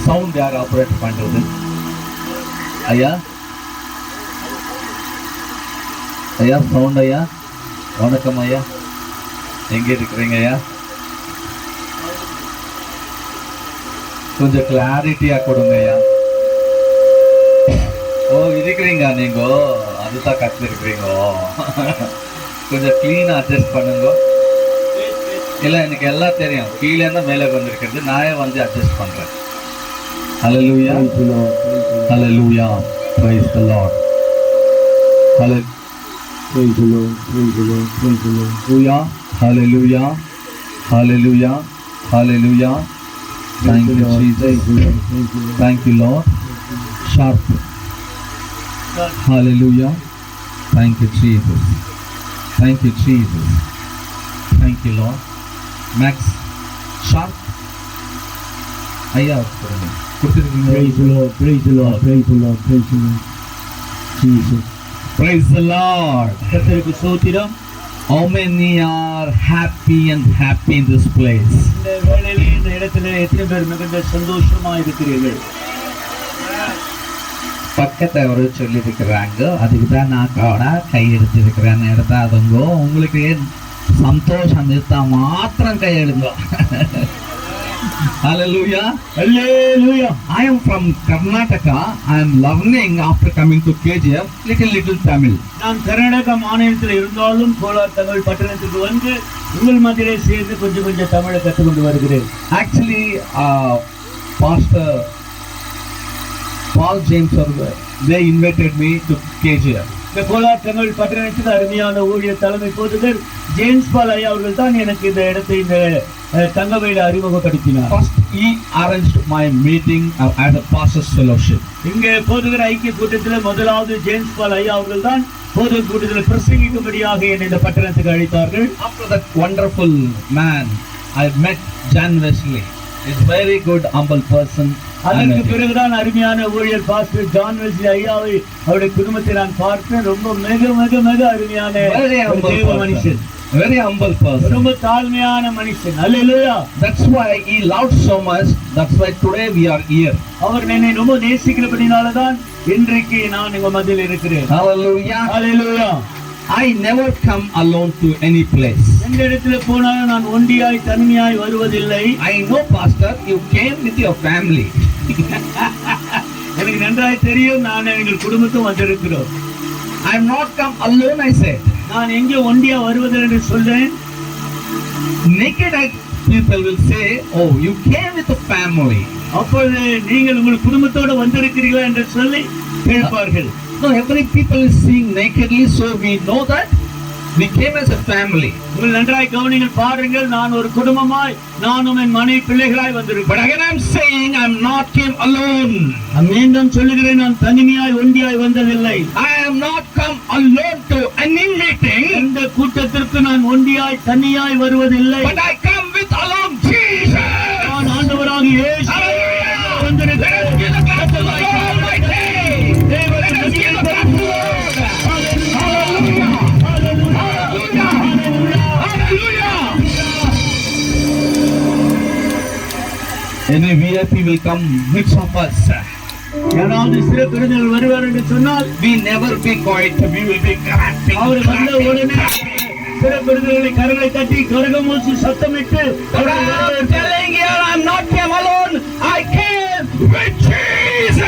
Sound யார் operate பண்றது? ஐயா ஐயா சவுண்ட் ஐயா. வணக்கம் ஐயா, எங்கே இருக்கிறீங்க ஐயா? கொஞ்சம் கிளாரிட்டியா கொடுங்க ஐயா. ஓ இருக்கிறீங்க நீங்க, அதுதான் கற்றுருக்கிறீங்க. கொஞ்சம் கிளீனா அட்ஜஸ்ட் பண்ணுங்க. இல்லை எனக்கு எல்லாம் தெரியும், கீழே தான் மேலே வந்திருக்கிறது, நானே வந்து அட்ஜஸ்ட் பண்றேன். Hallelujah. Hallelujah. Praise the Lord. Praise the Lord. Praise the Lord. Praise the Lord. Hallelujah. Hallelujah. Hallelujah. Thank you, Jesus. Thank you, Lord. Sharp. Hallelujah. Thank you, Jesus. Thank you, Jesus. Thank you, Lord. Max. Sharp. ஐயா praise the Lord, praise the Lord, praise the Lord, praise the Lord. Jesus. Praise the Lord. கர்த்தருக்கு ஸ்தோத்திரம். How many are happy and happy in this place? இந்த வேளையிலே இந்த இடத்திலே எத்தனை பேர் மிகுந்த சந்தோஷமா இருக்கிறீர்கள்? பக்கத்தை ஒரு சொல்லி இருக்கிறாங்க, அதுக்கு தான் நான் கை எடுத்திருக்கிறேன்னு எடுத்தாதுங்க. உங்களுக்கு சந்தோஷம் இருந்தா மாத்திரம் கை எடுங்க. Hallelujah. Hallelujah. I am from Karnataka. I am learning after coming to KGF little Tamil. நான் கர்நாடக மாநிலத்தில் இருந்தாலும் கோலார் தமிழ் பட்டணத்துக்கு வந்து உங்கள் மத்தியிலே சேர்ந்து கொஞ்சம் தமிழை கற்றுக்கொண்டு வருகிறேன். Actually, Pastor Paul James they invited me to KGF. இந்த கோலார் தமிழ் பட்டணத்துக்கு அருமையான ஊழியர் தலைமை போதகர் ஜேம்ஸ் பால் ஐயா அவர்கள் தான் எனக்கு இந்த இடத்தை இந்த தங்கவேலை அறிமுகப்படுத்தினார். First he arranged my meeting at the Pastors Fellowship. இங்கே போதகர் ஐக்கிய கூட்டத்தில் முதலாவது ஜேம்ஸ் பால் ஐயா அவர்கள் தான் போதகர் கூட்டத்தில் பிரசங்கிக்கும்படியாக என்னை இந்த பட்டணத்துக்கு அழைத்தார்கள். After that wonderful man, I met John Wesley. He's very good humble person. அதற்கு பிறகுதான் அருமையான ஊழியர் பாஸ்டர் ஜான் வெஸ்லி ஐயாவை அவருடைய குடும்பத்தை நான் பார்த்தேன். ரொம்ப மிக அருமையான தேவ மனுஷன், very humble person, ரொம்ப தாழ்மையான மனுஷன். Hallelujah. That's why he loved so much. That's why today we are here. அவர் என்னை ரொம்ப நேசிக்கிறபடினால தான் இன்றைக்கு நான் உங்க மத்தியில் இருக்கிறேன். Hallelujah. Hallelujah. I never come alone to any place. எந்த இடத்துல போனாலும் நான் ஒண்டியாய் தனிமையாய் வருவதில்லை. I know pastor, you came with your family. எனக்கு நன்றாய் தெரியும், நான் எங்கள் குடும்பத்தும் வந்திருக்கிறோம். I am not come alone, I said. நான் எங்கே ஒண்டியா வருவதில்லை என்று சொல்றேன். Naked people will say, oh, you came with a family. அப்பொழுது நீங்கள் உங்கள் குடும்பத்தோடு வந்திருக்கிறீர்களா என்று சொல்லி கேட்பார்கள். No, every people is seeing nakedly, so we know that we came as a family. உங்கள் நன்றாய் கவனிங்கள், பாருங்கள், நான் ஒரு குடும்பமாய் நானும் என் மனைவி பிள்ளைகளாய் வந்திருக்கிறேன். But again I am saying I am not came alone. மீண்டும் சொல்லுகிறேன், நான் தனிமையாய் ஒண்டியாய் வந்ததில்லை. I am not come alone to any meeting. இந்த கூட்டத்திற்கு நான் ஒண்டியாய் தனியாய் வருவதில்லை. But I come with along Jesus. நான் ஆண்டவராகிய இயேசு வந்திருக்கிறேன். Any VIP will come mix of us. யாராவது சிறப்பு விருந்தினர் வருவார் என்று சொன்னால் we never be quiet, we will be clapping. அவர் வந்த உடனே சிறப்பு விருந்தினர்களை கரங்களை தட்டி கரகமூசி சத்தமிட்டு telling you I am not came alone, I came with Jesus.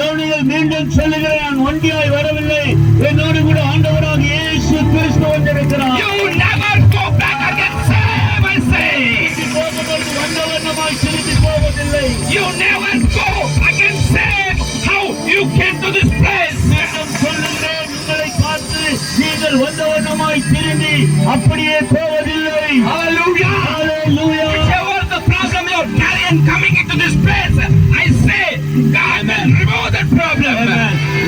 கவனிகள், மீண்டும் சொல்லுகிறேன், நான் ஒண்டியாய் வரவில்லை, என்னோடு கூட ஆண்டவராகிய இயேசு கிறிஸ்து வந்திருக்கிறார். You never go back again, same I say. வந்தவண்ணமாய் திரும்பி போவதில்லை. You never go again, same how you came to this place. மீண்டும் சொல்லுகிறேன், உங்களை பார்த்து நீங்கள் வந்தவண்ணமாய் திரும்பி அப்படியே போவதில்லை. Hallelujah. Hallelujah. Whatever the problem you are carrying coming into this place, I say God will remove that problem.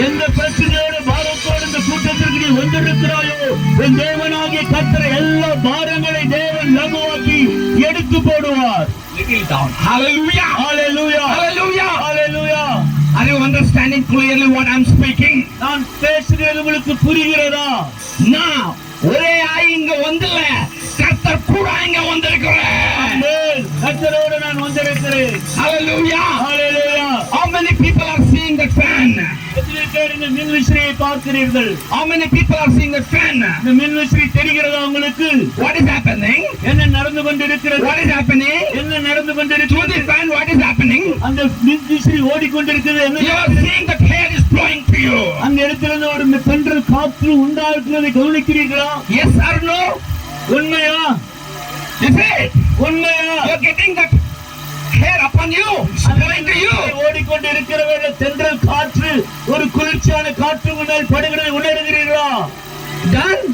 எந்த பிரச்சனையோட பாரத்தோடு இந்த கூட்டத்திற்கு நீ வந்திருக்கிறாயோ, என் தேவனாகிய கர்த்தர் எல்லா பாரங்களை தேவன் லகுவாக்கி எடுத்து போடுவார். Little down. Hallelujah. Hallelujah. Hallelujah. Hallelujah. Are you understanding clearly what I'm speaking? நான் பேசுகிறது உங்களுக்கு புரிகிறதா? Now, ஒரே ஆய் இங்க வந்துல, கர்த்தர் கூட இங்க வந்திருக்கிறார். ஆமென். கர்த்தரோடு நான் வந்திருக்கிறேன். Hallelujah. Hallelujah. How many people are seeing the fan? எத்தனை பேர் இந்த மின்விசிறியை பார்க்கிறீர்கள்? How many people are seeing the fan? இந்த மின்விசிறி தெரிகிறதா உங்களுக்கு? What is happening? என்ன நடந்து கொண்டிருக்கிறது? What is happening? என்ன நடந்து Through கொண்டிருக்கிறது? the fan, what is happening? அந்த மின்விசிறி ஓடிக்கொண்டிருக்கிறது. என்ன You are seeing that hair is blowing to you. அந்த இடத்திலிருந்து ஒரு தென்றல் காற்று உண்டாக்குறதை கவனிக்கிறீர்களா? Yes or no? உண்மையா? Is it? உண்மையா? You are getting that hair upon you, blowing to you. ஓடிக்கொண்டிருக்கிற தென்றல் காற்று ஒரு குளிர்ச்சியான காற்று முன்னால் படுகிறதை உணர்கிறீர்களா? Done?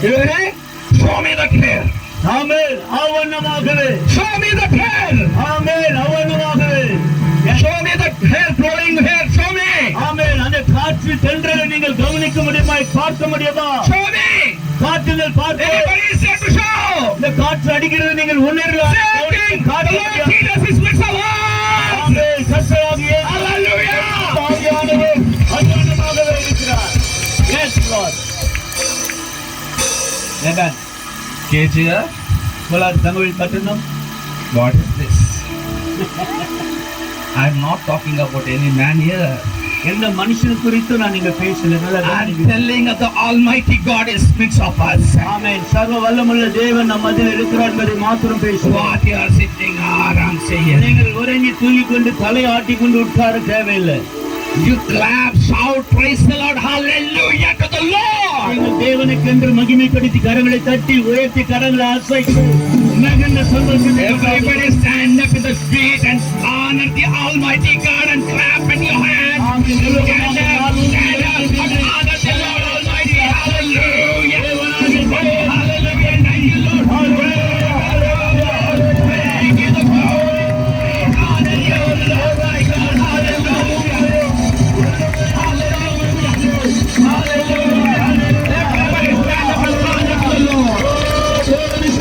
You ready? Show me that hair. Amen. அவனமாகவே. Show me that hair. Amen. அவனமாகவே. Show me that hair, blowing hair. Show me. ஆமென். அந்த காற்று தென்றலை நீங்கள் கவனிக்க முடியுமா? பார்க்க முடியுமா? Show me. காற்றுங்கள் பார்க்க. Everybody is here to show. இந்த காற்று அடிக்கிறது நீங்கள் உணரலாம். Saying, the Lord Jesus is with us. ஆமென். கர்த்தராகிய Hallelujah. ஆவியானவர் அவனமாகவே இருக்கிறார். Yes Lord. Amen. KGR, Kolar Tamil பட்டணம். what is this? I am not talking about any man here. எந்த மனுஷன் குறித்து நான் இங்க பேசல. I am telling that the Almighty God is midst of us. ஆமென். சர்வ வல்லமையுள்ள தேவன் நம் மத்தியில் இருக்கிறார் என்பதை மாத்திரம் பேசுவோம். What you are sitting around saying? நீங்கள் உறங்கி தூங்கிக் கொண்டு தலை ஆட்டிக்கொண்டு உட்கார தேவையில்லை. You clap, shout, praise the Lord, hallelujah to the Lord. நீங்கள் தேவனுக்கு என்று மகிமைப்படுத்தி கரங்களை தட்டி உயர்த்தி கரங்களை அசைத்து மிகுந்த சந்தோஷத்தை Everybody stand up in the street and honor the Almighty God and clap in your hands. Stand up, stand up, and honor the Lord Almighty. Hallelujah. Oh, hallelujah. Thank you, Lord. Hallelujah. Thank you, the glory. Honor you, Lord my God. Hallelujah. Hallelujah. Everybody stand up and honor the Lord.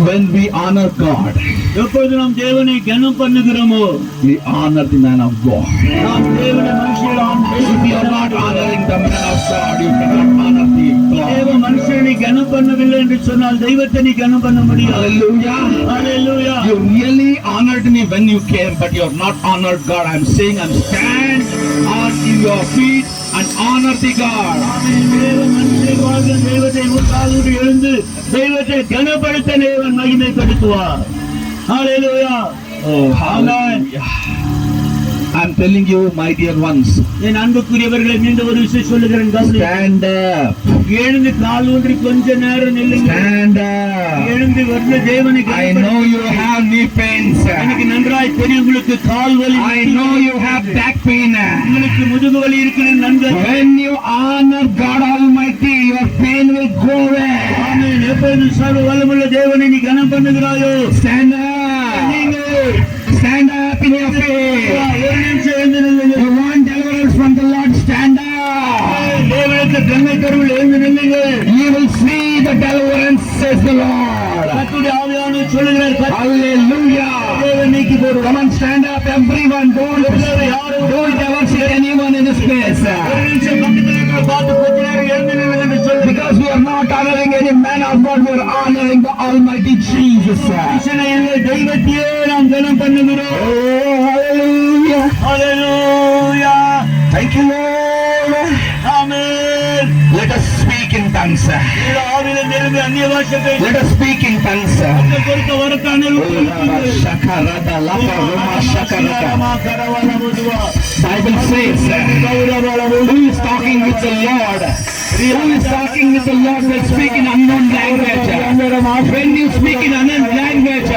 When we honor God, எப்பொழுது நாம் தேவனை கனம் பண்ணுகிறோமோ we honor the man of God. நாம் தேவனை மனுஷன் If you are not honoring the man of God, you cannot honor the தேவ God. மனுஷனை கனம் பண்ணவில்லை என்று சொன்னால் தெய்வத்தை நீ கனம் பண்ண முடியாது. Hallelujah. Hallelujah. You really honored me when you came, but you have not honored God. I'm saying, I'm stand on your feet and honor the God. தேவ மனுஷன் வாழ்கிற தெய்வத்தை உட்கார்ந்து எழுந்து தெய்வத்தை கனப்படுத்த தேவன் மகிமைப்படுத்துவார். ஹalleluya. Oh, hallelujah. I'm telling you, my dear ones, என் அன்புக்குரியவர்களை மீண்டும் ஒரு விஷயம் சொல்லுகிறேன். கவனியுங்கள். stand up, எழுந்து கால் ஊன்றி கொஞ்ச நேரம் நில்லுங்க. stand up. எழுந்து வந்து தேவனை I know you have knee pains. எனக்கு நன்றாய் தெரியும் உங்களுக்கு கால் வலி. I know you have back pain. உங்களுக்கு முதுகு வலி இருக்கிறது நன்கு. When you honor God Almighty, your pain will go away. ஆமென். எப்பொழுது சர்வ வல்லமையுள்ள தேவனை நீ கனம் பண்ணுகிறாயோ Stand up. Stand up in your faith. ஒரு நிமிஷம் எழுந்து நில்லுங்க. You want deliverance from the Lord, stand up. தேவனுக்கு கண்ணை கருவில் எழுந்து நில்லுங்க. You will see the deliverance, says the Lord. கர்த்தருடைய ஆவியானவர் சொல்லுகிறார். Hallelujah. தேவன் நீக்கி போடு. Come on, stand up, everyone. Don't ever see anyone in this place. ஒரு நிமிஷம் பக்கத்தில் இருக்கிற பார்த்து கொஞ்ச நேரம் எழுந்து நில்லுங்க என்று சொல்லுங்க. Because we are not honoring any man of God, we are honoring the Almighty Jesus. மனுஷனை இல்லை, தெய்வத்தையே நாம் கனம் பண்ணுகிறோம். Oh, hallelujah. Hallelujah. Thank you, Lord. Amen. Let us speak in tongues. இந்த ஆவியிலே நிரம்பி அந்நிய பாஷை பேச Let us speak in tongues. கொடுத்த வரத்தானே Shakarada, lapa, roma, shakarada. கரவல முதுவா Bible says, who is talking with the Lord Who is talking with the Lord will speak in unknown language. When you speak in unknown language,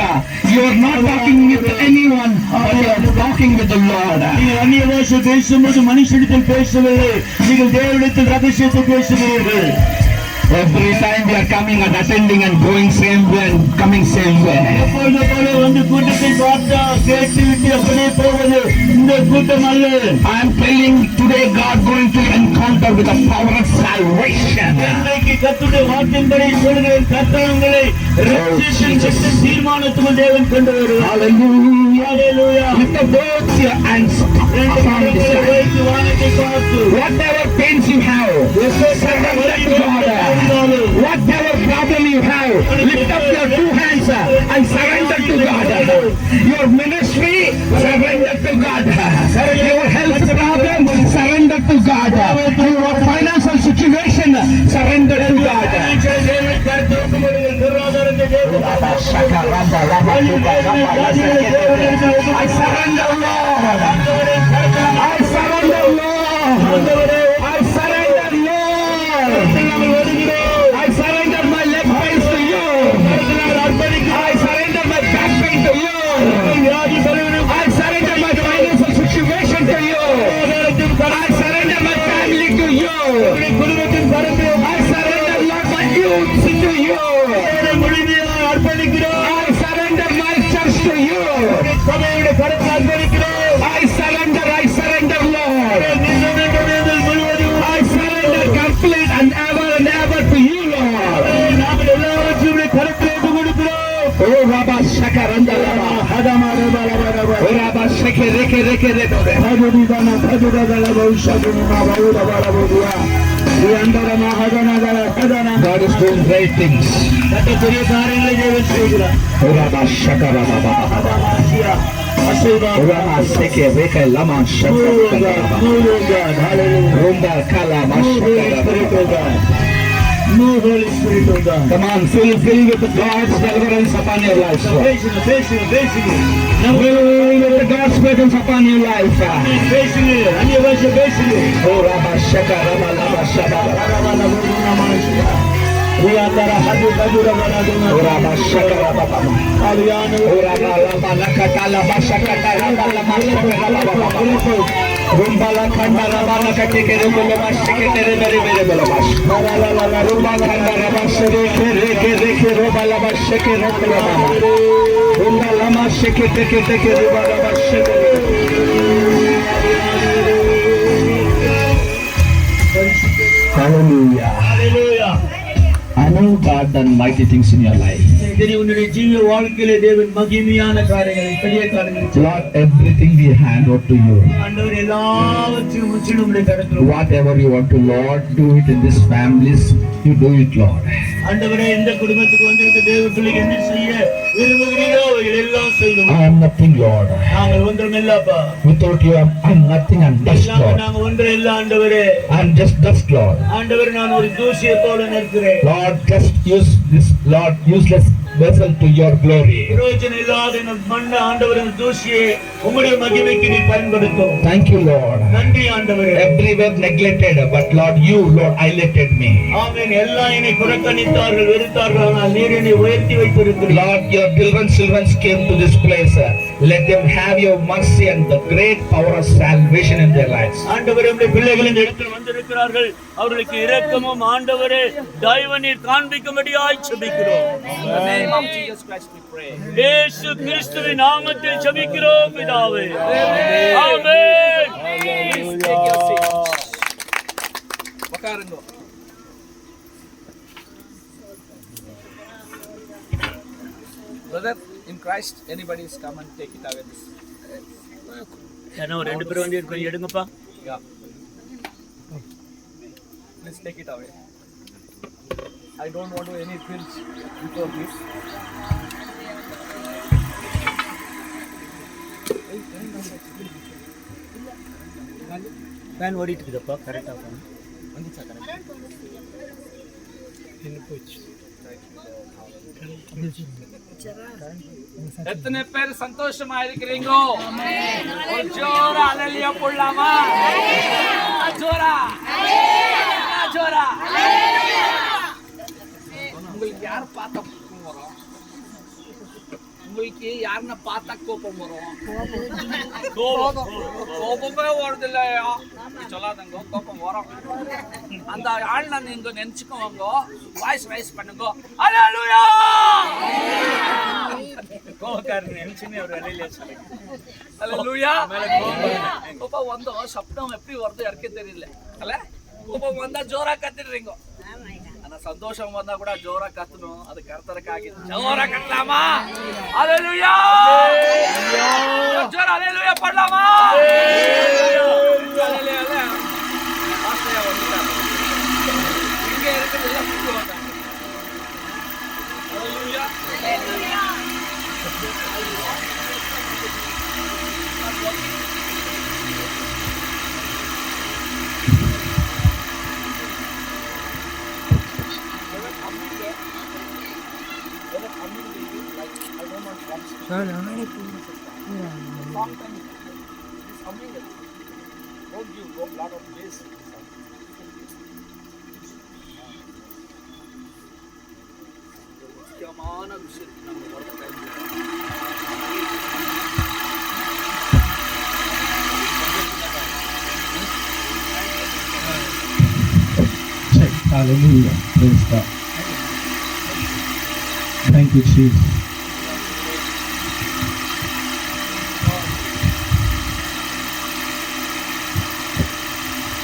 you are not talking with anyone, but you are talking with the Lord. நீங்கள் அந்நிய பாஷை பேசும்போது மனுஷனிடத்தில் பேசவில்லை, நீங்கள் தேவனிடத்தில் ரகசியத்தை பேசுகிறீர்கள். Every time we are coming and attending and going same way and coming same way. எப்பொழுது போல வந்து கூட்டத்தை பார்த்தா கேட்டு விட்டு அப்படியே போவது இந்த கூட்டம் அல்ல. I am telling today God going to encounter with the power of salvation. இன்றைக்கு கர்த்தருடைய வார்த்தையின்படி சொல்கிறேன், கர்த்தரங்களை ரட்சிப்பின் தீர்மானத்துக்கு தேவன் கொண்டு வருவார். Hallelujah. Hallelujah. Lift up both your hands upon this side. வைத்து வானத்தை பார்த்து Whatever pains you have, surrender to God. Whatever problem you have, lift up your two hands and surrender to God. Your ministry, surrender to God. Your health problem, surrender to God. Your financial situation, surrender to God. I surrender, Lord. I surrender, Lord. I surrender, Lord. I surrender my leg pains to you. I surrender my back pain to you. I surrender my financial situation to you. I surrender my family to you. I surrender, Lord, my youth to you. I surrender my church to you. I surrender, Lord. I surrender complete and ever to you, Lord. Oh, Rabba Shakaranda Lama. Oh, Rabba Shakere. God is doing great things. Oh, Rabba Shakarababa. Oh, Rabba Shakere Lama Shakarababa. Rumba Kala Mashakarababa. Move, Holy Spirit of God. Come on, fill with God's deliverance upon your life. Facing. Fill with God's presence upon your life. Oh, Rabba Shaka, Rabba Shaka. Oh, Rabba Shaka, Rabba. Oh, Rabba Nakata, Rabba Shaka, Rabba. Rumbala Kanda Rabba Nakateke, Rumba Shakere, very Balabash. Rumba Kanda Rabba Shake, Rumba Lama Shake, Rumba Lama Shake, take Rumba Lama Shake. Hallelujah. Hallelujah. I know God done mighty things in your life. உன்னுடைய ஜீவ வாழ்க்கையிலே தேவன் மகிமையான காரியங்களை, பெரிய காரியங்களை Lord, everything we hand over to you. ஆண்டவர் எல்லாவற்றையும் முற்றிலும் உம்முடைய கரத்தில் Whatever you want to, Lord, do it in these families. You do it, Lord. ஆண்டவரே, இந்த குடும்பத்துக்கு வந்திருக்க தேவ பிள்ளைக்கு என்ன செய்ய விரும்புகிறீரோ அவைகள் எல்லாம் செய்யும். I am nothing, Lord. நாங்கள் ஒன்றும் இல்லப்பா. Without you, I am nothing and dust, Lord. நாங்கள் ஒன்றும் இல்ல ஆண்டவரே. I am just dust, Lord. ஆண்டவரே, நான் ஒரு தூசியை போல நிற்கிறேன். Lord, just use this, Lord, useless vessel to your glory. பிரயோஜனம் இல்லாத இந்த மண்ண ஆண்டவரின் தூசியை உம்முடைய மகிமைக்கு நீ பயன்படுத்தும். Thank you, Lord. நன்றி ஆண்டவரே. Everywhere neglected, but Lord, you, Lord, highlighted me. ஆமென். எல்லாம் என்னை புறக்கணித்தார்கள், வெறுத்தார்கள், ஆனால் நீர் என்னை உயர்த்தி வைத்திருக்கிறீர். Lord, your children came to this place. Let them have your mercy and the great power of salvation in their lives. ஆண்டவரே, உம்முடைய பிள்ளைகள் இந்த இடத்தில் வந்திருக்கிறார்கள். அவர்களுக்கு இரக்கமும் ஆண்டவரே தயவு நீர் காண்பிக்கும்படியாய் ஜெபிக்கிறோம். In the name of Jesus Christ we pray. இயேசு கிறிஸ்துவின் நாமத்தில் ஜெபிக்கிறோம் பிதாவே. ஆமென். Please take your seats. உட்காருங்க. Brother, in Christ, anybody is come and take it away. ஏன்னா ரெண்டு பேரும் வந்து கொஞ்சம் எடுங்கப்பா. Yeah. Please take it away. I don't want to any pills before this. Fan ஓடிட்டு இருக்குதப்பா, கரெக்டா ஃபேன் வந்துச்சா கரெக்ட்? எத்தனை பேர் சந்தோஷமா இருக்கிறீங்க? ஒரு ஜோரா அல்லேலூயா போடலாமா? ஜோரா ஜோரா உங்களுக்கு யார் பார்த்தா கோபம் வரும்? உங்களுக்கு யாருன்னா பார்த்தா கோபம் வரும்? கோபமே வருது இல்லையா? சொல்லாதங்க, கோபம் வரும். அந்த ஆள்ல நீங்க நினைச்சுக்கோங்க, வாய்ஸ் ரைஸ் பண்ணுங்க. ஹல்லேலூயா! கோபக்காரன் நினைச்சுன்னு ஒரு வேலையில சொல்லுங்க. ஹல்லேலூயா! கோபம் வந்தோ சப்தம் எப்படி வருது யாருக்கே தெரியல. அல்ல கோபம் வந்தா ஜோரா கத்திடுறீங்க. ஆனா சந்தோஷம் வந்தா கூட ஜோரா கத்தணும். அது கர்த்தருக்காக ஜோரா கத்தலாமா? ஹல்லேலூயா! ஜோரா ஹல்லேலூயா பண்ணலாமா? ஹல்லேலூயா! ஆஸ்திரேலியா வந்துட்டாங்க. இங்க இருக்கிறதெல்லாம் புடிச்சு வந்தாங்க. ஹல்லேலூயா! முக்கியமான விஷயத்துக்கு நம்ம வர time Hallelujah. Praise God. Thank you, Jesus.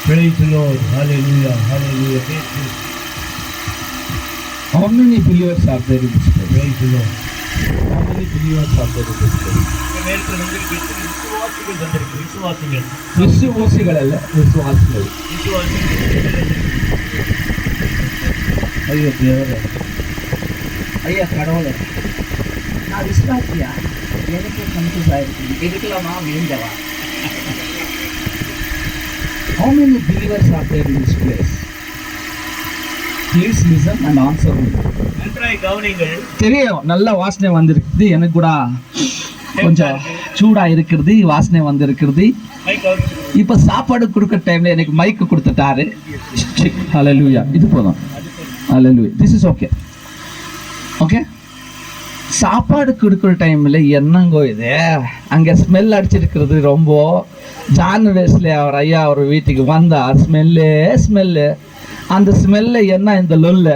Praise the Lord. Hallelujah. Hallelujah. Praise the Lord. How many believers are there in this place? Praise the Lord. How many believers are there in this place? விசுவாசிகளல்ல, விசுவாசிகள். ஐயோ தேவரே, ஐயா கடவுளே, நான் விசுவாசியா? எனக்கு confuse ஆயிருக்கு. இருக்கலாமா வேண்டவா? How many believers are there in this place? Please listen and answer me. தெரியும், நல்ல வாசனை வந்திருக்குது. எனக்கு கூட கொஞ்சம் சூடா இருக்கிறது, வாசனை வந்திருக்கிறது. இப்ப சாப்பாடு கொடுக்க டைம்ல எனக்கு மைக்கு கொடுத்துட்டாரு. ஹல்லேலூயா, இது போதும். ஹல்லேலூயா, திஸ் இஸ் ஓகே. ஓகே, சாப்பாடு கொடுக்குற டைம்ல என்னங்கோ இது அங்க ஸ்மெல் அடிச்சிருக்கிறது. ரொம்ப ஜான்வரிஸ்ல அவர் ஐயா அவர் வீட்டுக்கு வந்தார். ஸ்மெல்லு அந்த ஸ்மெல்ல என்ன இந்த லொல்ல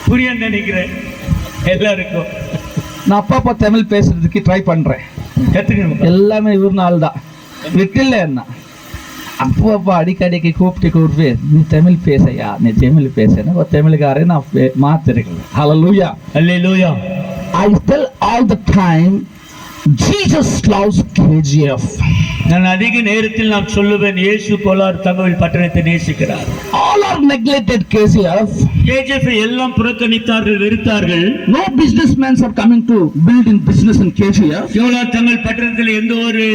புரிய நினைக்கிறேன் எல்லாருக்கும். நான் அப்பா தமிழ் பேசுறதுக்கு ட்ரை பண்றேன். எல்லாமே இவர்னால தான் விட்டில்ல என்ன அப்பா அடிக்கடிக்கு கூப்பிட்டு நீ தமிழ் பேசையா, நீ தமிழ் பேசுன்னு ஒரு தமிழ்காரே நான் மாத்திருக்கேன். ஹல்லேலூயா, ஹல்லேலூயா. I tell all the time Jesus loves KGF. நான் அதிக நேரத்தில் நான் சொல்லுவேன், இயேசு கோலார் தங்கவேல் பட்டணத்தை நேசிக்கிறார். All are neglected KGF. KGF எல்லாம் புறக்கணித்தார்கள், வெறுத்தார்கள். No businessmen are coming to build in business in KGF. Kolar Thangavel பட்டணத்தில் எந்த ஒரு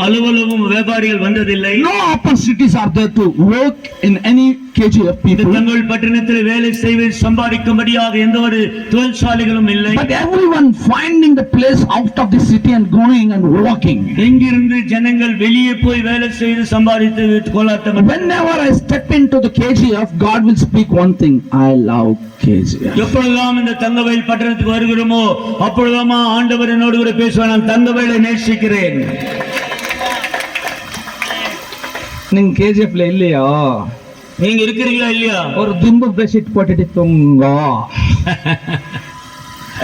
அலுவலகமும் வியாபாரிகள் வந்ததில்லை. No opportunities are there to work in any KGF people. Thangavel பட்டணத்தில் வேலை செய்வது சம்பாதிக்கும்படியாக எந்த ஒரு தொழிற்சாலைகளும் இல்லை. But everyone finding the place out of the city and going and working. எங்கிருந்து ஜனங்கள் வெளியே போய் வேலை செய்து சம்பாதித்து கோலாட்டம். Whenever I step into the KGF, God will speak one thing: I love KGF. எப்பொழுதெல்லாம் இந்த தங்கவேல் பட்டணத்துக்கு வருகிறோமோ அப்பொழுதெல்லாம் ஆண்டவர் என்னோடு கூட பேசுவார், நான் தங்கவேலை நேசிக்கிறேன். நீங்க KGFல இல்லையா? நீங்க இருக்கிறீங்களா இல்லையா? ஒரு திம்பு பெட்ஷீட் போட்டுட்டு தூங்க.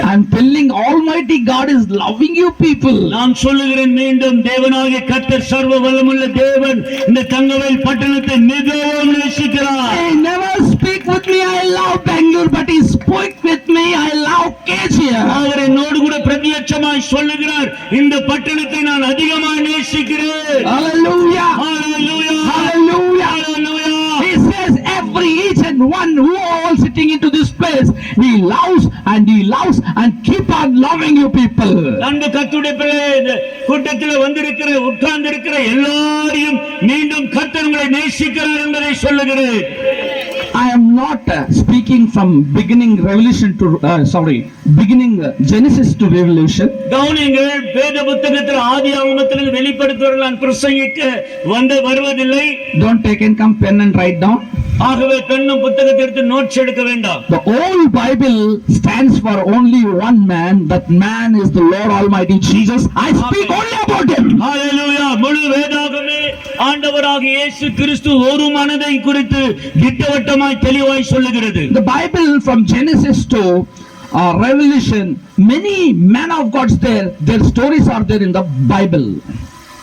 I'm telling Almighty God is loving you people. நான் சொல்லுகிறேன் மீண்டும், தேவனாகிய கர்த்தர் சர்வ வல்லமையுள்ள தேவன் இந்த தங்கவேல் பட்டணத்தை மிகவும் நேசிக்கிறார். He never speak with me I love Bangalore, but he spoke with me I love KGF. அவர் என்னோடு கூட பிரத்யட்சமாய் சொல்லுகிறார், இந்த பட்டணத்தை நான் அதிகமாக நேசிக்கிறேன். Hallelujah, hallelujah, hallelujah, hallelujah. He says each and one who all sitting into this place, he loves and keep on loving you people. அந்த கர்த்தருடைய பிள்ளை கூட்டத்தில் வந்திருக்கிற உட்கார்ந்து இருக்கிற எல்லாரையும் மீண்டும் கர்த்தர் உங்களை நேசிக்கிறார் என்பதை சொல்லுகிறேன். I am not speaking from beginning Revelation to beginning Genesis to Revelation. கவனிங்கள், வேத புத்தகத்தில் ஆதி ஆகமத்தில் வெளிப்படுத்துவர்கள் நான் பிரசங்கிக்க வருவதில்லை. Don't take and come pen and write down. ஆகவே பெண்ணும் புத்தகத்தை எடுத்து நோட்ஸ் எடுக்க வேண்டாம். The whole Bible stands for only one man. That man is the Lord Almighty Jesus. I speak only about him. ஹalleluya. முழு வேதாகமே ஆண்டவராகிய இயேசு கிறிஸ்து ஒரு மனதை குறித்து திட்டவட்டமாய் தெளிவாய் சொல்லுகிறது. The Bible from Genesis to Revelation, many men of God's their stories are there in the Bible.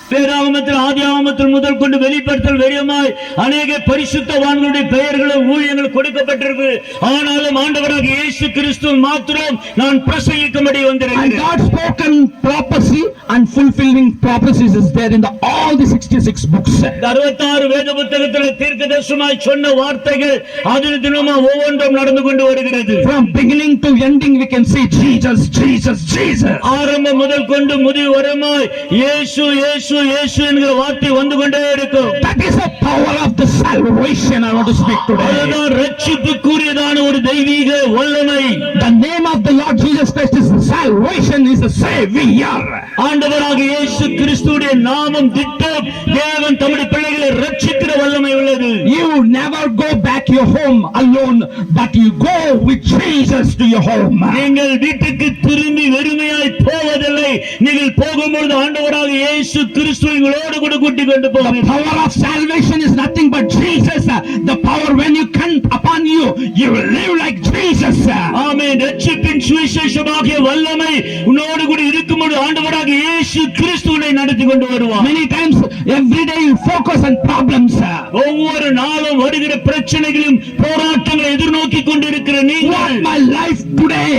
வேதாகமத்தில் ஆதி ஆகமத்தில் முதல் கொண்டு வெளிப்படுத்தல் வரையுமாய் அநேக பரிசுத்தவான்களுடைய பெயர்களும் ஊழியங்கள் கொடுக்கப்பட்டிருக்கு. ஆனாலும் ஆண்டவராகிய இயேசு கிறிஸ்து மாத்திரம் நான் பிரசங்கிக்கும்படி வந்திருக்கிறேன். And God spoken prophecy and fulfilling prophecies is there in all the 66 books. 66 வேத புத்தகத்தில் தீர்க்கதரிசனமாய் சொன்ன வார்த்தைகள் அதில் தினமும் ஒவ்வொன்றும் நடந்து கொண்டு வருகிறது. From beginning to ending we can see Jesus, Jesus, Jesus. ஆரம்பம் முதல் கொண்டு முடிவு வரையுமாய் இயேசு இயேசு இயேசு என்கிற வார்த்தை வந்து கொண்டே இருக்கும். That is the power of the salvation I want to speak today. அதுதான் ரட்சிப்புக்குரியதான ஒரு தெய்வீக வல்லமை. The name of the Lord Jesus Christ is salvation, is a savior. ஆண்டவராகிய இயேசு கிறிஸ்துவுடைய நாமம் திட்டம் தேவன் தம்முடைய பிள்ளைகளை ரட்சிக்கிற வல்லமை உள்ளது. You never go back your home alone, but you go with Jesus to your home. நீங்கள் வீட்டுக்கு திரும்பி வெறுமையாய் போவதில்லை. நீங்கள் போகும்போது ஆண்டவராகிய இயேசு கிறிஸ்து உங்களோடு கூட கூட்டிக் கொண்டு The போவார். power of salvation is nothing but Jesus. The power when you come upon you, you will live like Jesus. ஆமென். ரட்சிப்பின் சுவிசேஷமாகிய வல்லமை உன்னோடு கூட இருக்கும்போது ஆண்டவராகிய இயேசு கிறிஸ்துவை நடத்தி கொண்டு வருவார். Many times every day you focus on problems. ஒவ்வொரு நாளும் வருகிற பிரச்சனைகளையும் போராட்டங்களை எதிர்நோக்கி கொண்டிருக்கிற நீங்கள் What my life today?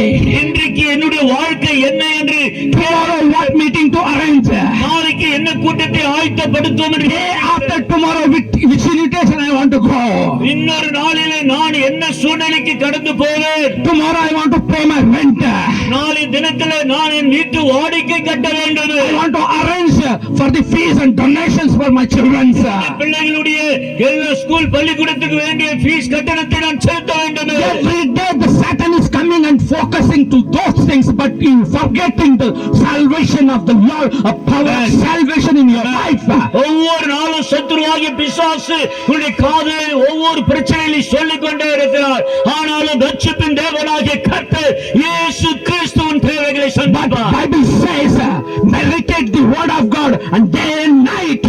இன்றைக்கு என்னுடைய வாழ்க்கை என்ன என்று Tomorrow what meeting to arrange? நாளைக்கு என்ன கூட்டத்தை ஆயத்தப்படுத்துவோம் என்று Day after tomorrow which invitation I want to go? இன்னொரு நாளிலே நான் என்ன சூழ்நிலைக்கு கடந்து போவேன்? Tomorrow I want to pay my rent. நாளை தினத்திலே நான் என் வீட்டு வாடகை கட்ட வேண்டும். I want to arrange for the fees and donations for my children. பிள்ளைகளுடைய எல்லா ஸ்கூல் பள்ளிக்கூடத்துக்கு வேண்டிய ஃபீஸ் கட்டணத்தை நான் செலுத்த வேண்டும். Every day the Satan is coming and focusing to those things, but you forgetting the salvation of the Lord, a power of salvation in your life. ஒவ்வொரு நாளும் சத்துருவாகிய பிசாசு உன்னுடைய காதில் ஒவ்வொரு பிரச்சனைகளை சொல்லிக் கொண்டே இருக்கிறார். ஆனாலும் ரட்சிப்பின் தேவனாகிய கர்த்தர் இயேசு கிறிஸ்துவின் தேவைகளை But சந்திப்பார். Bible says, meditate the word of God and day and night.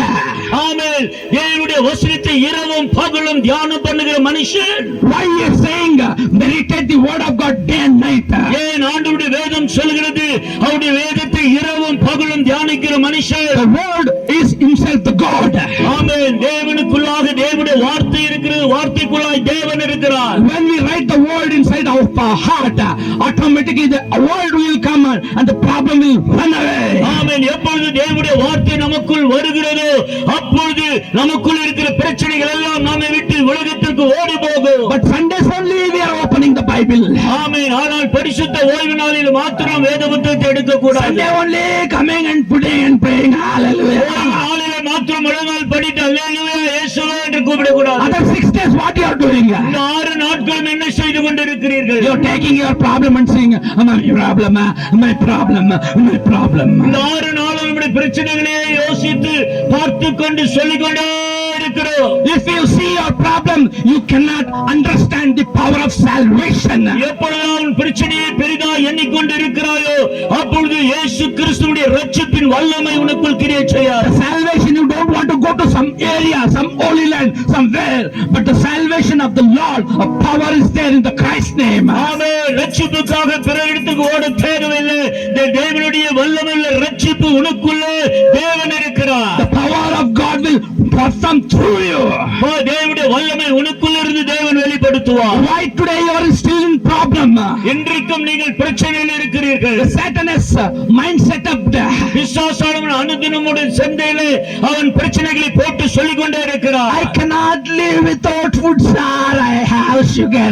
ஆமென். தேவனுடைய வசனத்தை இரவும் பகலும் தியானம் பண்ணுகிற மனுஷன். Why he is saying meditate the word of God day and night? ஏன் ஆண்டவருடைய வேதம் சொல்கிறது அவருடைய வேதத்தை இரவும் பகலும் தியானிக்கிற மனுஷன்? The word is himself the God. ஆமென். தேவனுக்குள்ளாக தேவனுடைய வார்த்தை இருக்கிறது, வார்த்தைக்குள்ளாய் தேவன் இருக்கிறார். When we write the word inside of our heart, automatically the word will come and the problem will run away. ஆமென். எப்பொழுது தேவனுடைய வார்த்தை நமக்குள் வருகிறதோ அப்பொழுது நமக்குள் இருக்கிற பிரச்சனைகள் எல்லாம் நம்மை விட்டு உலகத்திற்கு ஓடி போகும். But Sundays only we are opening the Bible. ஆமென். ஆனால் பரிசுத்த ஓய்வு நாளில் மாத்திரம் வேத புத்தகத்தை எடுக்க கூடாது. Sunday only coming and putting and praying hallelujah. நாளிலே மாத்திரம் முழங்கால் படித்து அல்லேலூயா இயேசுவே என்று கூப்பிடக்கூடாது. Other 6 days what you are doing? இந்த 6 நாட்களும் என்ன செய்து கொண்டிருக்கிறீர்கள்? You are taking your problem and saying my problem, my problem, my problem. இந்த 6 நாளும் நம்முடைய பிரச்சனைகளையே யோசித்து பார்த்து கொண்டு சொல்லிக் கொண்டே இருக்கிறோம். If you see your problem, you cannot understand the power of salvation. எப்பொழுது பிரச்சனையை பெரிதா எண்ணிக்கொண்டு இருக்கிறாயோ அப்பொழுது இயேசு கிறிஸ்துவுடைய ரட்சிப்பின் வல்லமை உனக்குள் கிரியை செய்யாது. The salvation, you don't want to go to some area, some holy land, somewhere, but the salvation of the Lord, a power is there in the Christ name. ஆமென். ரட்சிப்புக்காக பிற இடத்துக்கு ஓட தேவையில்லை. தேவனுடைய வல்லமையுள்ள ரட்சிப்பு உனக்குள்ளே தேவன் இருக்கிறார். The power of God will perform through you. தேவனுடைய வல்லமை உனக்குள்ளிருந்து தேவன் வெளிப்படுத்துவார். Why today you are still in problem? இன்றைக்கும் நீங்கள் பிரச்சனையில் இருக்கிறீர்கள். The Satan has mind set up. பிசாசானவன் அனுதினமுடன் சந்தையிலே அவன் பிரச்சனைகளை போட்டு சொல்லிக் கொண்டே இருக்கிறார். I cannot live without food, sir. I have sugar.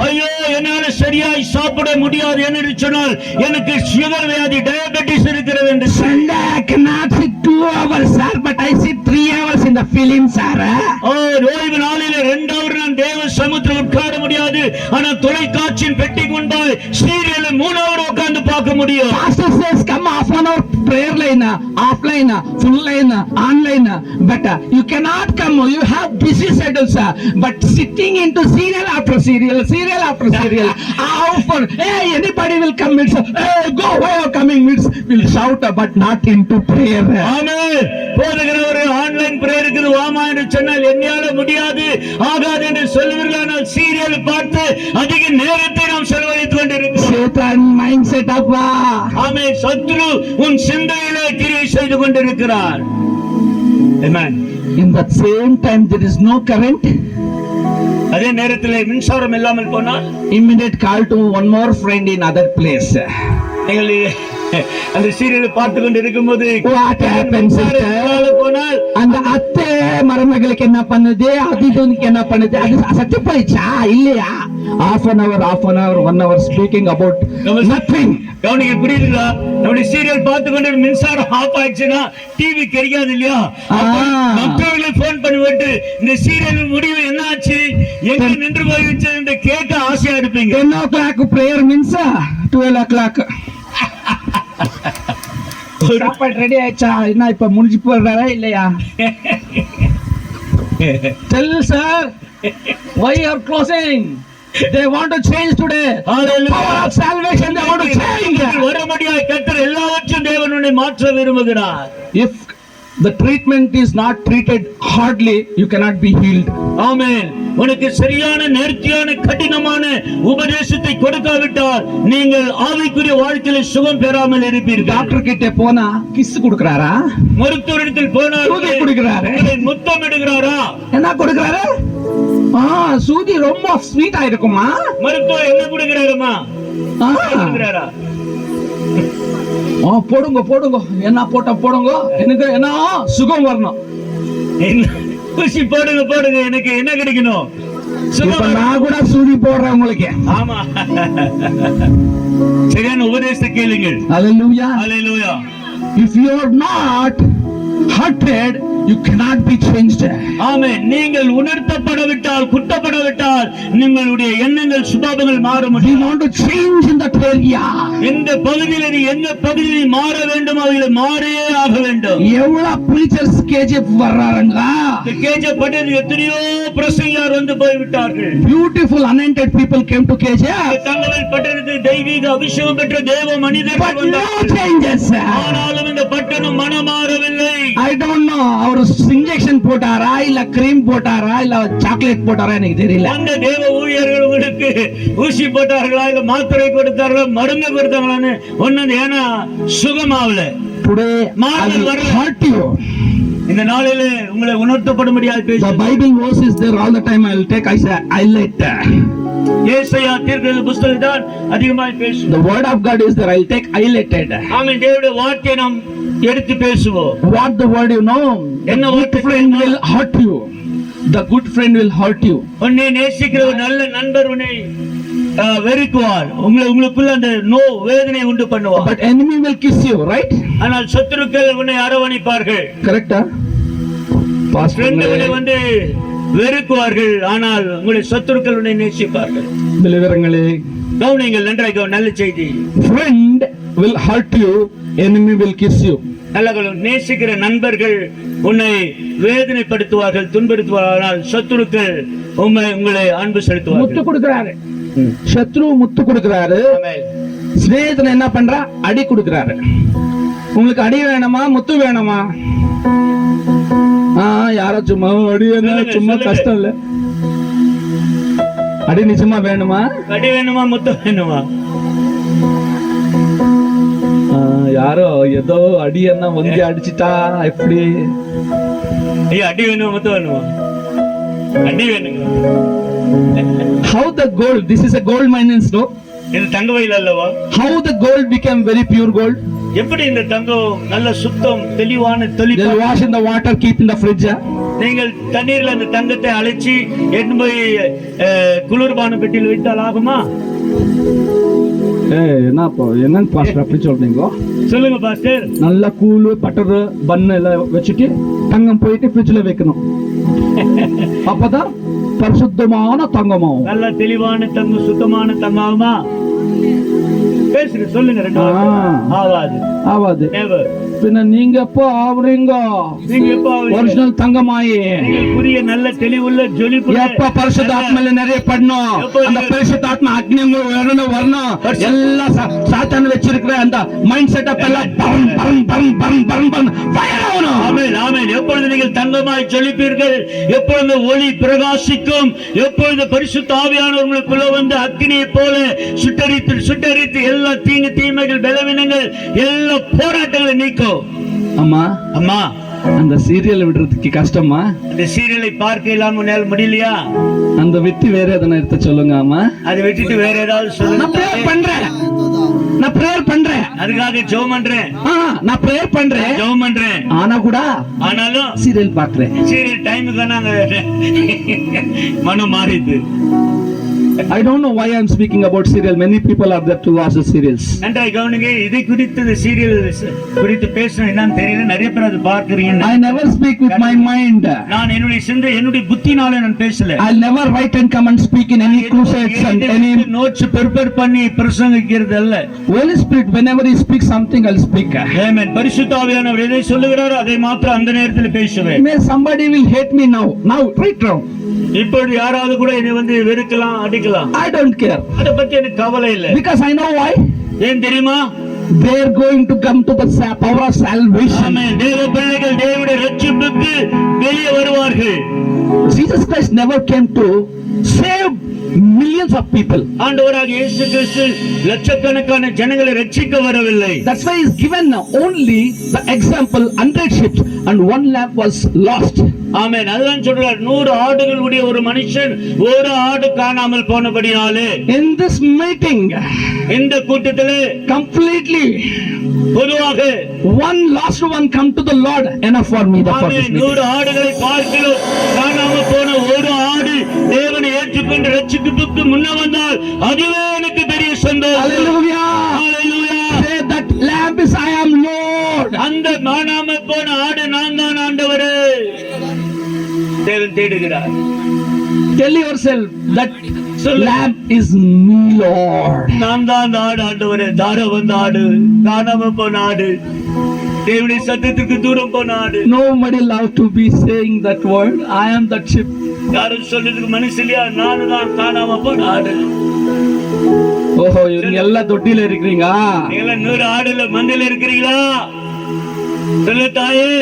ஐயோ என்னால சரியாய் சாப்பிட முடியாது என்று சொன்னால் எனக்கு சுகர் வியாதி டயபெட்டிஸ் இருக்கிறது என்று Sunday I cannot sit 2 hours, sir, but I sit 3 hours in the the film, sir. ஓய்வு நாளிலே 2 நான் தேவ சமூகத்தில் உட்கார முடியாது. ஆனா தொலைக்காட்சியின் பெட்டிக்கு முன்பாக சீரியல் 3 hour உட்கார்ந்து பார்க்க முடியும். Pastor says, come half an hour prayer line, offline, full line, online. But you cannot come. You have busy schedules. But sitting into serial after serial, serial after serial. Often, hey, anybody will come. It's, hey, go, why are coming? It's, will shout, but not into prayer. Amen. போதகரவரே online prayer இருக்குது வாமா என்று சொன்னால் என்னால முடியாது ஆகாது என்று சொல்லுவீர்களானால் serial பார்த்து அதிக நேரத்தை நாம் செலவழித்துக் கொண்டிருக்கிறோம். Satan mindset அப்பா. ஆமென். சத்துரு உன் சிந்தையிலே கிரியை செய்து கொண்டிருக்கிறார். ஆமென். In that same time there is no current. அதே நேரத்தில் மின்சாரம் இல்லாமல் போனால் Immediate call to one more friend in other place. நீங்கள் அந்த சீரியலை பார்த்து கொண்டு இருக்கும்போது What happens, sister? போனால் அந்த அத்தை மருமகளுக்கு என்ன பண்ணுது, அதுக்கு என்ன பண்ணுது, அது சத்து போயிச்சா இல்லையா? half an hour 1 hour speaking about nothing. கவனிக்க புரியுதுங்களா? நம்முடைய சீரியல் பார்த்து கொண்டு மின்சாரம் ஆஃப் ஆயிடுச்சுன்னா டிவி கிடைக்காது இல்லையா? மற்றவர்களை போன் பண்ணி விட்டு இந்த சீரியல் முடிவு என்ன ஆச்சு, எங்க நின்று போயிடுச்சு என்று கேட்க ஆசையா இருப்பீங்க. 10 o'clock prayer means 12 o'clock. சாப்பாடு ரெடி ஆயிடுச்சா, என்ன இப்ப முடிஞ்சு போடுறாரா இல்லையா? Tell sir, why you are closing? They want to change today. Hallelujah. Power of salvation they want to change. வரும்படியாய் கர்த்தர் எல்லாவற்றையும் தேவனுடைய மாற்ற விரும்புகிறார். If the treatment is not treated hardly, you cannot be healed. ஆமென். உனக்கு சரியான நேர்த்தியான கடினமான உபதேசத்தை கொடுக்காவிட்டால் நீங்கள் ஆவிக்குரிய வாழ்க்கையில சுகம் பெறாமல் இருப்பீர்கள். டாக்டர் கிட்ட போனா கிஸ் கொடுக்கறாரா? மருத்துவரிடத்தில் போனால் சூதி கொடுக்கறாரு. முத்தமிடுகிறாரா? என்ன கொடுக்கறாரு? சூதி ரொம்ப ஸ்வீட்டா இருக்குமா? மருத்துவர் என்ன கொடுக்கறாருமா? கொடுக்கறாரா? போடுங்க போடுங்க, என்ன போட்டா போடுங்க, எனக்கு என்ன சுகம் வரணும். குஷி போடுங்க போடுங்க, எனக்கு என்ன கிடைக்கணும்? இப்ப நான் கூட சூதி போடுறேன் உங்களுக்கு. ஆமா, சரியான உபதேசத்தை கேளுங்கள். ஹalleluya, ஹalleluya. If you are not hurted, you cannot be changed. ஆமென். நீங்கள் உணர்த்தப்படவிட்டால், குட்டப்படவிட்டால் உங்களுடைய எண்ணங்கள் சுபாவங்கள் மாற We முடியும். want to change in that area. எந்த பகுதியில் நீ எந்த பகுதியில் மாற வேண்டும் அவைகளை மாறே ஆக வேண்டும். எவ்வளவு preachers KGF வர்றாங்க. கேஜப் பட்டது எத்தனையோ பிரசங்கியார் வந்து போய்விட்டார்கள். Beautiful anointed people came to KGF. தங்கள் பட்டணத்தில் தெய்வீக அபிஷேகம் பெற்ற தேவ மனிதர்கள் But no வந்தார்கள். changes. ஆனாலும் இந்த பட்டணம் மனமாறவில்லை. I don't know. அவர் இன்ஜெக்ஷன் போட்டாரா இல்ல கிரீம் போட்டாரா இல்ல சாக்லேட் போட்டாரா எனக்கு தெரியல. அந்த தேவ ஊழியர்கள் உங்களுக்கு ஊசி போட்டார்களா இல்ல மாத்திரை கொடுத்தார்களா மருந்து கொடுத்தாங்களான்னு ஒண்ணு ஏன்னா சுகமாவல. Today I will hurt you. இந்த நாளிலே உங்களை உணர்த்தப்படும்படியாக பேசு. The Bible verse is there all the time. I will take highlight. ஏசாயா தீர்க்கதரிசி புத்தகத்தில் அதிகமாக பேசு. The word of God is there. I will take highlighted. ஆமென். தேவனுடைய வார்த்தையை நாம் எடுத்து பேசுவோம். What the word you know? The good friend will hurt you. The good friend will hurt you. உன்னை நேசிக்கிற ஒரு நல்ல நண்பர் உன்னை வெறுக்குவார். உங்களுக்குள்ள அந்த வேதனை உண்டு பண்ணுவார். But enemy will kiss you, right? ஆனால் சத்துருக்கள் உன்னை அரவணைப்பார்கள். Correct? உன்னை வந்து வெறுக்குவார்கள். ஆனால் உங்களுடைய சத்துருக்கள் உன்னை நேசிப்பார்கள். பிலிவரங்களே கவனிங்கள், நன்றாக நல்ல செய்தி. Friend will hurt you, enemy will kiss you. நேசிக்கிற நண்பர்கள் உன்னை வேதனைப்படுத்துவார்கள், துன்புறுத்துவார்கள். சத்துருக்கள் உங்களை அன்பு செலுத்துவார்கள். முத்து கொடுக்கிறாரு, சத்ரு முத்து கொடுக்கிறாரு. சிநேகிதன் என்ன பண்றா? அடி கொடுக்கிறாரு. உங்களுக்கு அடி வேணுமா முத்து வேணுமா? யாரோ சும்மா அடி சும்மா கஷ்டம் இல்ல. அடி நிச்சயமா வேணுமா? அடி வேணுமா முத்து வேணுமா? யாரோ ஏதோ அடி என்ன வந்து அடிச்சிட்டா எப்படி? அடி வேணுமா முத்து வேணுமா? அடி வேணுங்க. How the gold? This is a gold mine in snow. இது தங்க வயல் அல்லவா? How the gold became very pure gold? எப்படி இந்த தங்கம் நல்ல சுத்தம் தெளிவான They'll wash in the water, keep in the fridge. நீங்கள் தண்ணீர்ல அந்த தங்கத்தை அழைச்சி எடுத்து போய் குளிர்பான பெட்டியில் வைத்தால் ஆகுமா? என்னங்க பாஸ்டர் அப்படி சொல்றீங்க? சொல்லுங்க பாஸ்டர். நல்லா கூழு பட்டர் பன்னு எல்லாம் வச்சுட்டு தங்கம் போயிட்டு ஃப்ரிட்ஜ்ல வைக்கணும். அப்பதான் பரிசுத்தமான தங்கமாகும். நல்ல தெளிவான தங்கம், சுத்தமான தங்கமா பேசுங்க. சொல்லுங்க. ரெண்டு ஆவாது. பின்ன நீங்க எப்போ ஆவறீங்க? நீங்க எப்போ ஒரிஜினல் தங்கமாயி புரிய நல்ல தெளிவுள்ள ஜொலிப்பு எப்ப பரிசுத்தாத்மால நிறைய பண்ணணும். அந்த பரிசுத்தாத்மா அக்னி வரணும். எல்லாம் சாத்தான் வச்சிருக்கிற அந்த மைண்ட் செட்டப் எல்லாம் பம் பம் பம் பம் பம் பம் ஃபயர் ஆகணும். ஆமென், ஆமென். எப்பொழுது நீங்கள் தங்கமாய் ஜொலிப்பீர்கள், எப்பொழுது ஒளி பிரகாசிக்கும், எப்பொழுது பரிசுத்த ஆவியானவர் உங்களுக்குள்ள வந்து அக்னியை போல சுட்டரித்து எல்லா தீங்கு தீமைகள் பலவீனங்கள் எல்லா போராட்டங்களை நீக்கும். அம்மா அந்த சீரியல் விடுறதுக்கு கஷ்டமா? அந்த சீரியலை பார்க்க இல்லாம உன்னால முடியலையா? அந்த விட்டு வேற எதனா எடுத்து சொல்லுங்க அம்மா. அதை விட்டுட்டு வேற ஏதாவது சொல்லுங்க. நான் பிரேயர் பண்றேன். அதுக்காக ஜெபம் பண்றேன். நான் பிரேயர் பண்றேன், ஜெபம் பண்றேன். ஆனாலும் சீரியல் பாக்குறேன். சீரியல் டைமுக்கு நாங்க மனம் மாறிது. I don't know why I'm speaking about serial. Many people are there to watch the serials. நன்றாய் கவனிங்க. இதை குறித்து சீரியல் குறித்து பேசணும் என்னன்னு தெரியல. நிறைய பேர் அதை பார்க்கறீங்க. I never speak with my mind. நான் என்னுடைய சிந்தை என்னுடைய புத்தினால நான் பேசல. I'll never write and come and speak in any crusades and any notes prepare பண்ணி பிரசங்கிக்கிறது அல்ல. Holy Spirit whenever he speaks something I'll speak. Amen. பரிசுத்த ஆவியானவர் எதை சொல்லுகிறாரோ அதை மாத்திரம் அந்த நேரத்தில் பேசுவேன். May somebody will hate me now right now. இப்பொழுது யாராவது கூட என்னை வந்து வெறுக்கலாம், அடிக்கலாம். I don't care. அத பத்தி எனக்கு கவலை இல்லை. Because I know why. ஏன் தெரியுமா? They are going to come to the power of salvation. Amen. தேவ பிள்ளைகள் தேவனுடைய ரட்சிப்புக்கு வெளியே வருவார்கள். Jesus Christ never came to save millions of people. ஆண்டவராகிய இயேசு கிறிஸ்து லட்சக்கணக்கான ஜனங்களை ரட்சிக்க வரவில்லை. That's why he's given only the example 100 sheep and 1 lamb was lost. ஆமென். அதுதான் சொல்றார். 100 ஆடுகள் உடைய ஒரு மனுஷன் ஒரு ஆடு காணாமல் போனபடியாலே. In this meeting, இந்த கூட்டத்திலே completely பொதுவாக one lost one come to the Lord enough for me. ஆமென். 100 ஆடுகளை பார்க்கிறோம். காணாமல் போன ஒரு ஆடு தேவனை ஏற்றுக்கொண்டு ரட்சிப்புக்கு முன்ன வந்தால் அதுவே எனக்கு பெரிய சந்தோஷம். Hallelujah. Hallelujah. Say that lamb is I am Lord. அந்த காணாமல் போன ஆடு நான் தான் ஆண்டவரே. தேவன் தேடுகிறார். Tell yourself that lamb is me Lord. நான் தான் ஆண்டவரே. தார வந்த ஆடு, காணாமல் போன ஆடு, தேவனுடைய சத்தத்துக்கு தூரம் போன ஆடு. Nobody love to be saying that word. I am that sheep. யாரும் சொல்றதுக்கு மனசு இல்லையா? நானும் தான் காணாமல் போன ஆடு. ஓஹோ, இவங்க எல்லாம் தொட்டில இருக்கிறீங்க. நீங்க 100 ஆடுல மந்தையில இருக்கிறீங்களா? சொல்லு தாயே.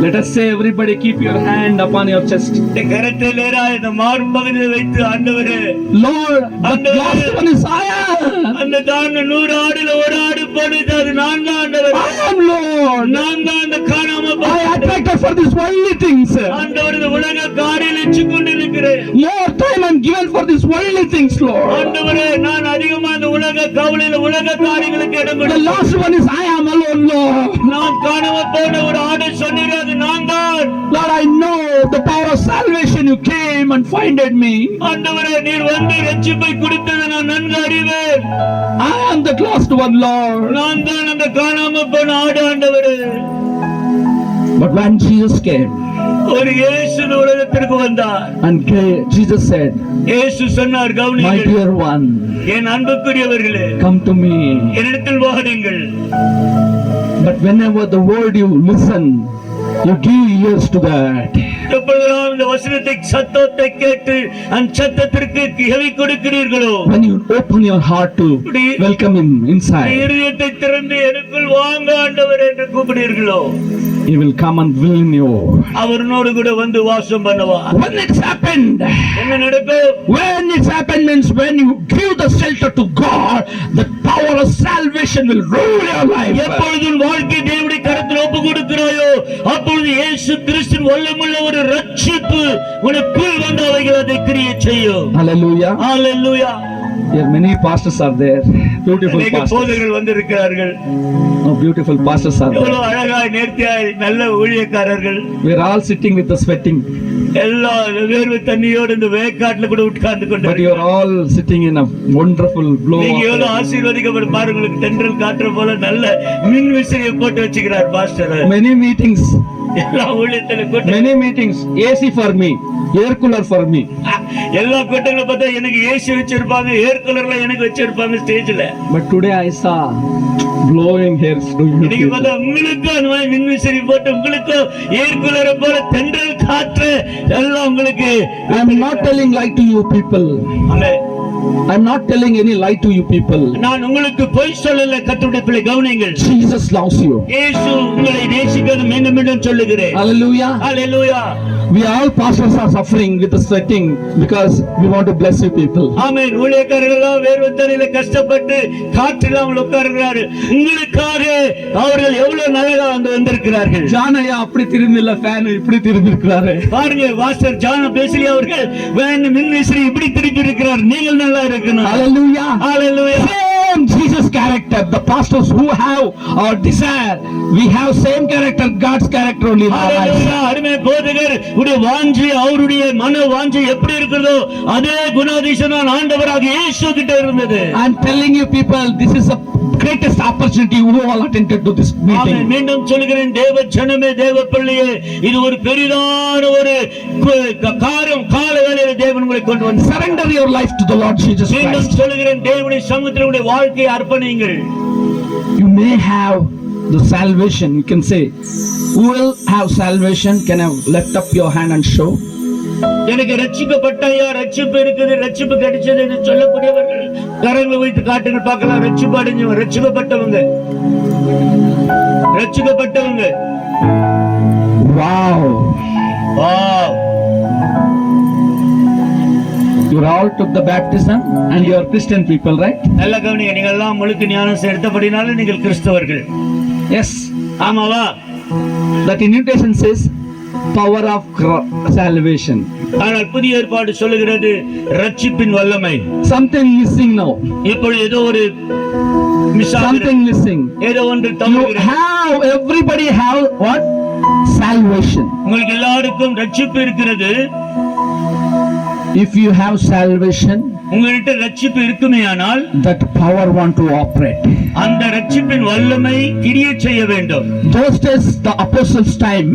Let us say everybody keep your hand upon your chest. இந்த கரத்தை நேரா இந்த மார்பகத்தில் வைத்து ஆண்டவரே Lord, the last one is I am. அந்த தான் 100 ஆடுல ஒரு ஆடு போனது அது நான் தான் ஆண்டவரே. I am Lord. நான் தான் அந்த காணாமல் போன. I attracted for these worldly things. ஆண்டவரே இந்த உலக காரியங்களை வச்சுக்கொண்டு இருக்கிறேன். More time I'm given for these worldly things, Lord. ஆண்டவரே நான் அதிகமா இந்த உலக கவலையில உலக காரியங்களுக்கு இடம் The கொடுக்கிறேன். last one is I am alone, Lord. நான் காணாமல் போன ஒரு ஆடு சொன்னீர்கள், நான் தான். Lord, I know the power of salvation. You came and finded me. ஆண்டவரே நீர் வந்து ரட்சிப்பை கொடுத்ததை நான் நன்கு அறிவேன். I am the lost one, Lord. நான் தான் அந்த காணாமல் போன ஆடு ஆண்டவரே. But when Jesus came ஒரு இயேசு உலகத்திற்கு வந்தார். and Jesus said, இயேசு சொன்னார், my கவனியுங்கள், dear one, என் அன்புக்குரியவர்களே come to me. என்னிடத்தில் வாருங்கள். But whenever the word you listen, you give ears to that. எப்பொழுதெல்லாம் இந்த வசனத்தை சத்தத்தை கேட்டு அந்த சத்தத்திற்கு செவி கொடுக்கிறீர்களோ, when you open your heart to welcome him inside, இதயத்தை திறந்து எனக்குள் வாங்க ஆண்டவரே என்று கூப்பிடுவீர்களோ, he will come and will in you. அவரோடு கூட வந்து வாசம் பண்ணுவார். When it's happened, என்ன நடக்கும்? when it's happened means when you give the shelter to God, the power of salvation will rule your life. எப்பொழுது வாழ்க்கை தேவனுடைய கரத்தில் ஒப்பு கொடுக்கிறாயோ அப்பொழுது இயேசு கிறிஸ்துவின் வல்லமையுள்ள ஒரு ரட்சிப்பு உனக்குள் வந்து அவைகள் அதை கிரியை செய்யும். Hallelujah. Hallelujah. Here many pastors are there. Beautiful அநேக pastors. போதகர்கள் வந்திருக்கிறார்கள். No, beautiful pastors are there. எவ்வளவு அழகாய் நேர்த்தியாய் நல்ல ஊழியக்காரர்கள். We are all sitting with the sweating. எல்லா வேர்வை தண்ணியோடு இந்த வேக்காட்டுல கூட உட்கார்ந்து கொண்டு But you are all sitting in a wonderful glow. நீங்க of எவ்வளவு the- ஆசீர்வதிக்கப்படும் பாருங்க. உங்களுக்கு தென்றல் காற்று போல நல்ல மின் விசிறியை போட்டு வச்சுக்கிறார் பாஸ்டர். Many meetings. எல்லா ஊழியத்துல கூட்டம், Many meetings. AC for me. Air cooler for me. எல்லா கூட்டங்களை பார்த்தா எனக்கு ஏசி வச்சிருப்பாங்க, ஏர் கூலர்ல எனக்கு வச்சிருப்பாங்க ஸ்டேஜ்ல. But today I saw blowing hairs to you இன்னைக்கு people. பார்த்தா உங்களுக்கும் அந்த மாதிரி மின் விசிறி போட்டு உங்களுக்கும் ஏர் கூலரை போல தென்றல் காற்று எல்லாம் உங்களுக்கு. I am not telling lie to you people. Amen. I am not telling any lie to you people. நான் உங்களுக்கு பொய் சொல்லல. கர்த்தருடைய பிள்ளை கவனிங்கள். Jesus loves you. இயேசு உங்களை நேசிக்கிறது மீண்டும் மீண்டும் சொல்லுகிறேன். Hallelujah. Hallelujah. We all pastors are suffering with the sweating because we want to bless you people. ஆமென். ஊழியக்காரர்கள் எல்லாம் வேர்வைத்தண்ணில கஷ்டப்பட்டு காற்றில்லாமல் உட்கார்கிறாரு. உங்களுக்காக அவர்கள் எவ்வளவு நல்லதா வந்திருக்கிறார்கள். ஜானையா அப்படி திரும்பில்ல, ஃபேன் இப்படி திரும்பி இருக்கிறாரு. பாருங்க, வாஸ்டர் ஜான பேசிலி அவர்கள் வேன் மின்விசிறி இப்படி திருப்பி இருக்கிறார். நீங்கள் நல்லா இருக்கணும். Hallelujah. Hallelujah. Same Jesus character. The pastors who have our desire, we have same character, God's character only in our lives. ஹalleluya. அருமை போதகர் உடைய வாஞ்சை, அவருடைய மன வாஞ்சை எப்படி இருக்கிறதோ அதே குணாதிசயம் ஆண்டவராக இயேசு கிட்ட இருந்தது. I'm telling you people, this is the greatest opportunity who all attended to this amen. meeting. மீண்டும் சொல்கிறேன், தேவ ஜனமே, தேவ பிள்ளையே, இது ஒரு பெரிதான ஒரு கால வேளையில தேவன் உங்களை கொண்டு வந்து Surrender your life to the Lord Jesus மீண்டும் Christ. சொல்கிறேன், தேவனுடைய சமூகத்தில் உடைய வாழ்க்கையை அர்ப்பணியுங்கள். You may have the salvation. You can say, who will have salvation? Can I lift up your hand and show? எனக்கு ரட்சிக்கப்பட்டயா, ரட்சிப்பு இருக்குது, ரட்சிப்பு கிடைச்சது என்று சொல்லக்கூடியவர்கள் கரங்களை வைத்து காட்டுங்கள் பார்க்கலாம். ரட்சிப்பு அடைஞ்சவங்க, ரட்சிக்கப்பட்டவங்க, ரட்சிக்கப்பட்டவங்க. Wow. Wow. You all took the baptism and you are Christian people, right? நல்ல கவனிங்க, நீங்கள் எல்லாம் முழுக்க ஞானம் எடுத்தபடினால நீங்கள் கிறிஸ்தவர்கள். Yes. ஆமாவா? That invitation says power of salvation. ஆனால் புதிய ஏற்பாடு சொல்லுகிறது ரட்சிப்பின் வல்லமை. Something missing now. இப்பொழுது ஏதோ ஒரு மிஸ் ஆகுது. Something missing. ஏதோ ஒன்று You தவறுகிறது. have, everybody have what? Salvation. உங்களுக்கு எல்லாருக்கும் ரட்சிப்பு இருக்கிறது. If you have salvation, உங்கள்கிட்ட ரட்சிப்பு இருக்குமேயானால் that power want to operate. அந்த ரட்சிப்பின் வல்லமை கிரியை செய்ய வேண்டும். Those days, the apostles' time,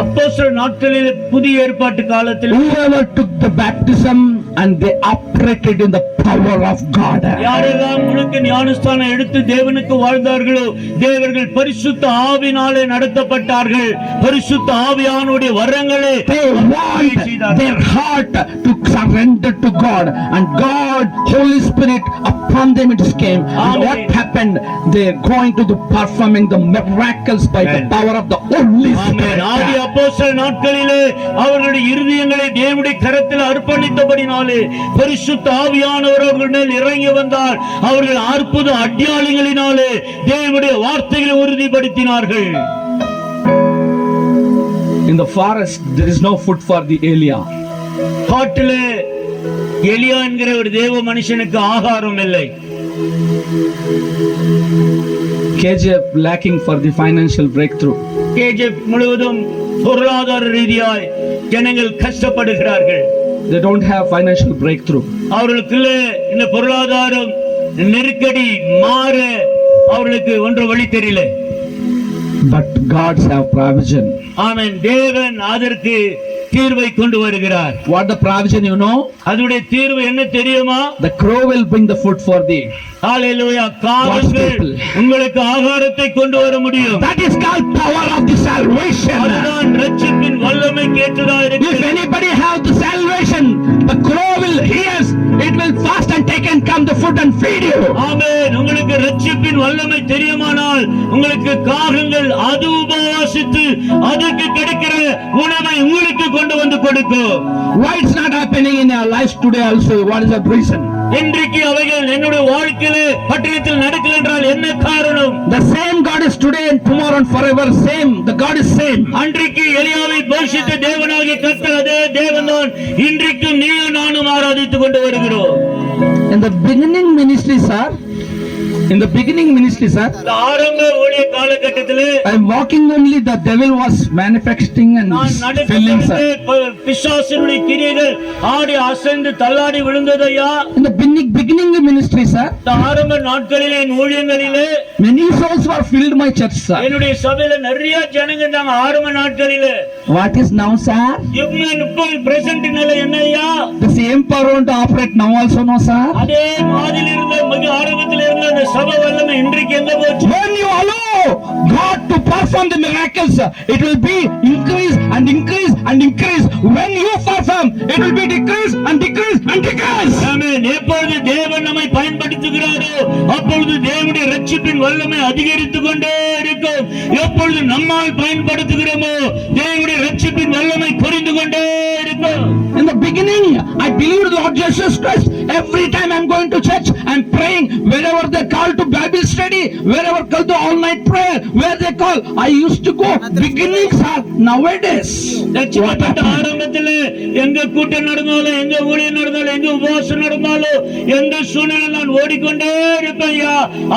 அப்போஸ்தலர் நாட்களில் புதிய ஏற்பாட்டு காலத்தில் whoever took the baptism and they operated in the power of God. யாரெல்லாம் முழுக்க ஞானஸ்தானம் எடுத்து தேவனுக்கு வாழ்ந்தார்களோ தேவர்கள் பரிசுத்த ஆவினாலே நடத்தப்பட்டார்கள். பரிசுத்த ஆவியானுடைய வரங்களே They want their heart to surrender to God, and God, Holy Spirit upon them it came. And what happened? They are going to the performing the miracles by the power of the Holy Spirit. ஆதி அப்போஸ்தலர் நாட்களிலே அவர்களுடைய இருதயங்களை தேவனுடைய கரத்தில் அர்ப்பணித்தபடினாலே பரிசுத்த ஆவியானவர் அவர்கள் மேல் இறங்கி வந்தார். அவர்கள் அற்புத அடையாளங்களினாலே தேவனுடைய வார்த்தைகளை உறுதிப்படுத்தினார்கள். In the forest, there is no food for the Elia. காட்டிலே எலியா என்கிற ஒரு தேவ மனுஷனுக்கு ஆகாரம் இல்லை. KJF lacking for the financial breakthrough. KGF முழுவதும் பொருளாதார ரீதியாய் ஜனங்கள் கஷ்டப்படுகிறார்கள். They don't have financial breakthrough. அவர்களுக்குள்ள இந்த பொருளாதாரம் நெருக்கடி மாற அவர்களுக்கு ஒன்று வழி தெரியல. But God's have provision. ஆமென். தேவன் அதற்கு தீர்வை கொண்டு வருகிறார். What the provision, you know? அதனுடைய தீர்வு என்ன தெரியுமா? The crow will bring the food for thee. ஹalleluya. காகங்கள் உங்களுக்கு ஆகாரத்தை கொண்டு வர முடியும். That is called power of the salvation. அதுதான் ரட்சிப்பின் வல்லமைக்கு ஏற்றதா If இருக்கிறது. anybody have the salvation, the crow will hear, it will fast and take and come the food and feed you. ஆமென். உங்களுக்கு ரட்சிப்பின் வல்லமை தெரியுமானால் உங்களுக்கு காகங்கள் அது உபவாசித்து அதற்கு கிடைக்கிற உணவை உங்களுக்கு கொண்டு வந்து கொடுக்கும். Why it's not happening in our lives today also? What is the reason? இன்றைக்கு அவைகள் என்னுடைய வாழ்க்கையிலே பட்டணத்தில் நடக்கல என்றால் என்ன காரணம்? The same God is today and tomorrow and forever same. The God is same. அன்றைக்கு எலியாவை போஷித்த தேவனாகிய கர்த்தர் அதே தேவன்தான் இன்றைக்கும் நீயும் நானும் ஆராதித்துக் கொண்டு வருகிறோம். In the the beginning ministry, sir. In the beginning ministry, sir, இந்த ஆரம்ப ஊழிய காலகட்டத்திலே I'm walking only, the devil was manifesting and நான் filling, நடக்கும் sir. பொழுது பிசாசினுடைய கிரியைகள் ஆடி அசைந்து தள்ளாடி விழுந்ததையா. In the beginning ministry, sir, இந்த ஆரம்ப நாட்களிலே என் ஊழியங்களிலே many souls were filled my church, sir. என்னுடைய சபையில நிறைய ஜனங்க இருந்தாங்க ஆரம்ப நாட்களிலே. What is now, sir? இப்போ பிரசன்ட் நிலை என்னையா? The same power want to operate now also, no, sir? அதே மாதிரில இருந்த மிக ஆரம்பத்தில் இருந்த அந்த சபை வல்லமை இன்றைக்கு எங்க போச்சு? When you allow God to perform the miracles, it will be increase and increase and increase. When you perform, it will be decrease and decrease and decrease. ஆமென். எப்பொழுது தேவன் நம்மை பயன்படுத்துகிறாரோ அப்பொழுது தேவனுடைய ரட்சிப்பின் வல்லமை அதிகரித்துக் கொண்டே இருக்கும். எப்பொழுது நம்மால் பயன்படுத்துகிறோமோ தேவனுடைய ரட்சிப்பின் வல்லமை குறைந்து கொண்டே இருக்கும். In the beginning, I believed Lord Jesus Christ. Every time I'm going to church, I'm praying. Wherever they call to Bible study, wherever call to all night prayer, where they call, I used to go. Beginnings are nowadays. ரட்சிக்கப்பட்ட ஆரம்பத்தில் எங்க கூட்டம் நடந்தாலும் எங்க ஊழியம் நடந்தாலும் எங்க உபவாசம் நடந்தாலும் எந்த சூழ்நிலை நான் ஓடிக்கொண்டே இருப்பேன்.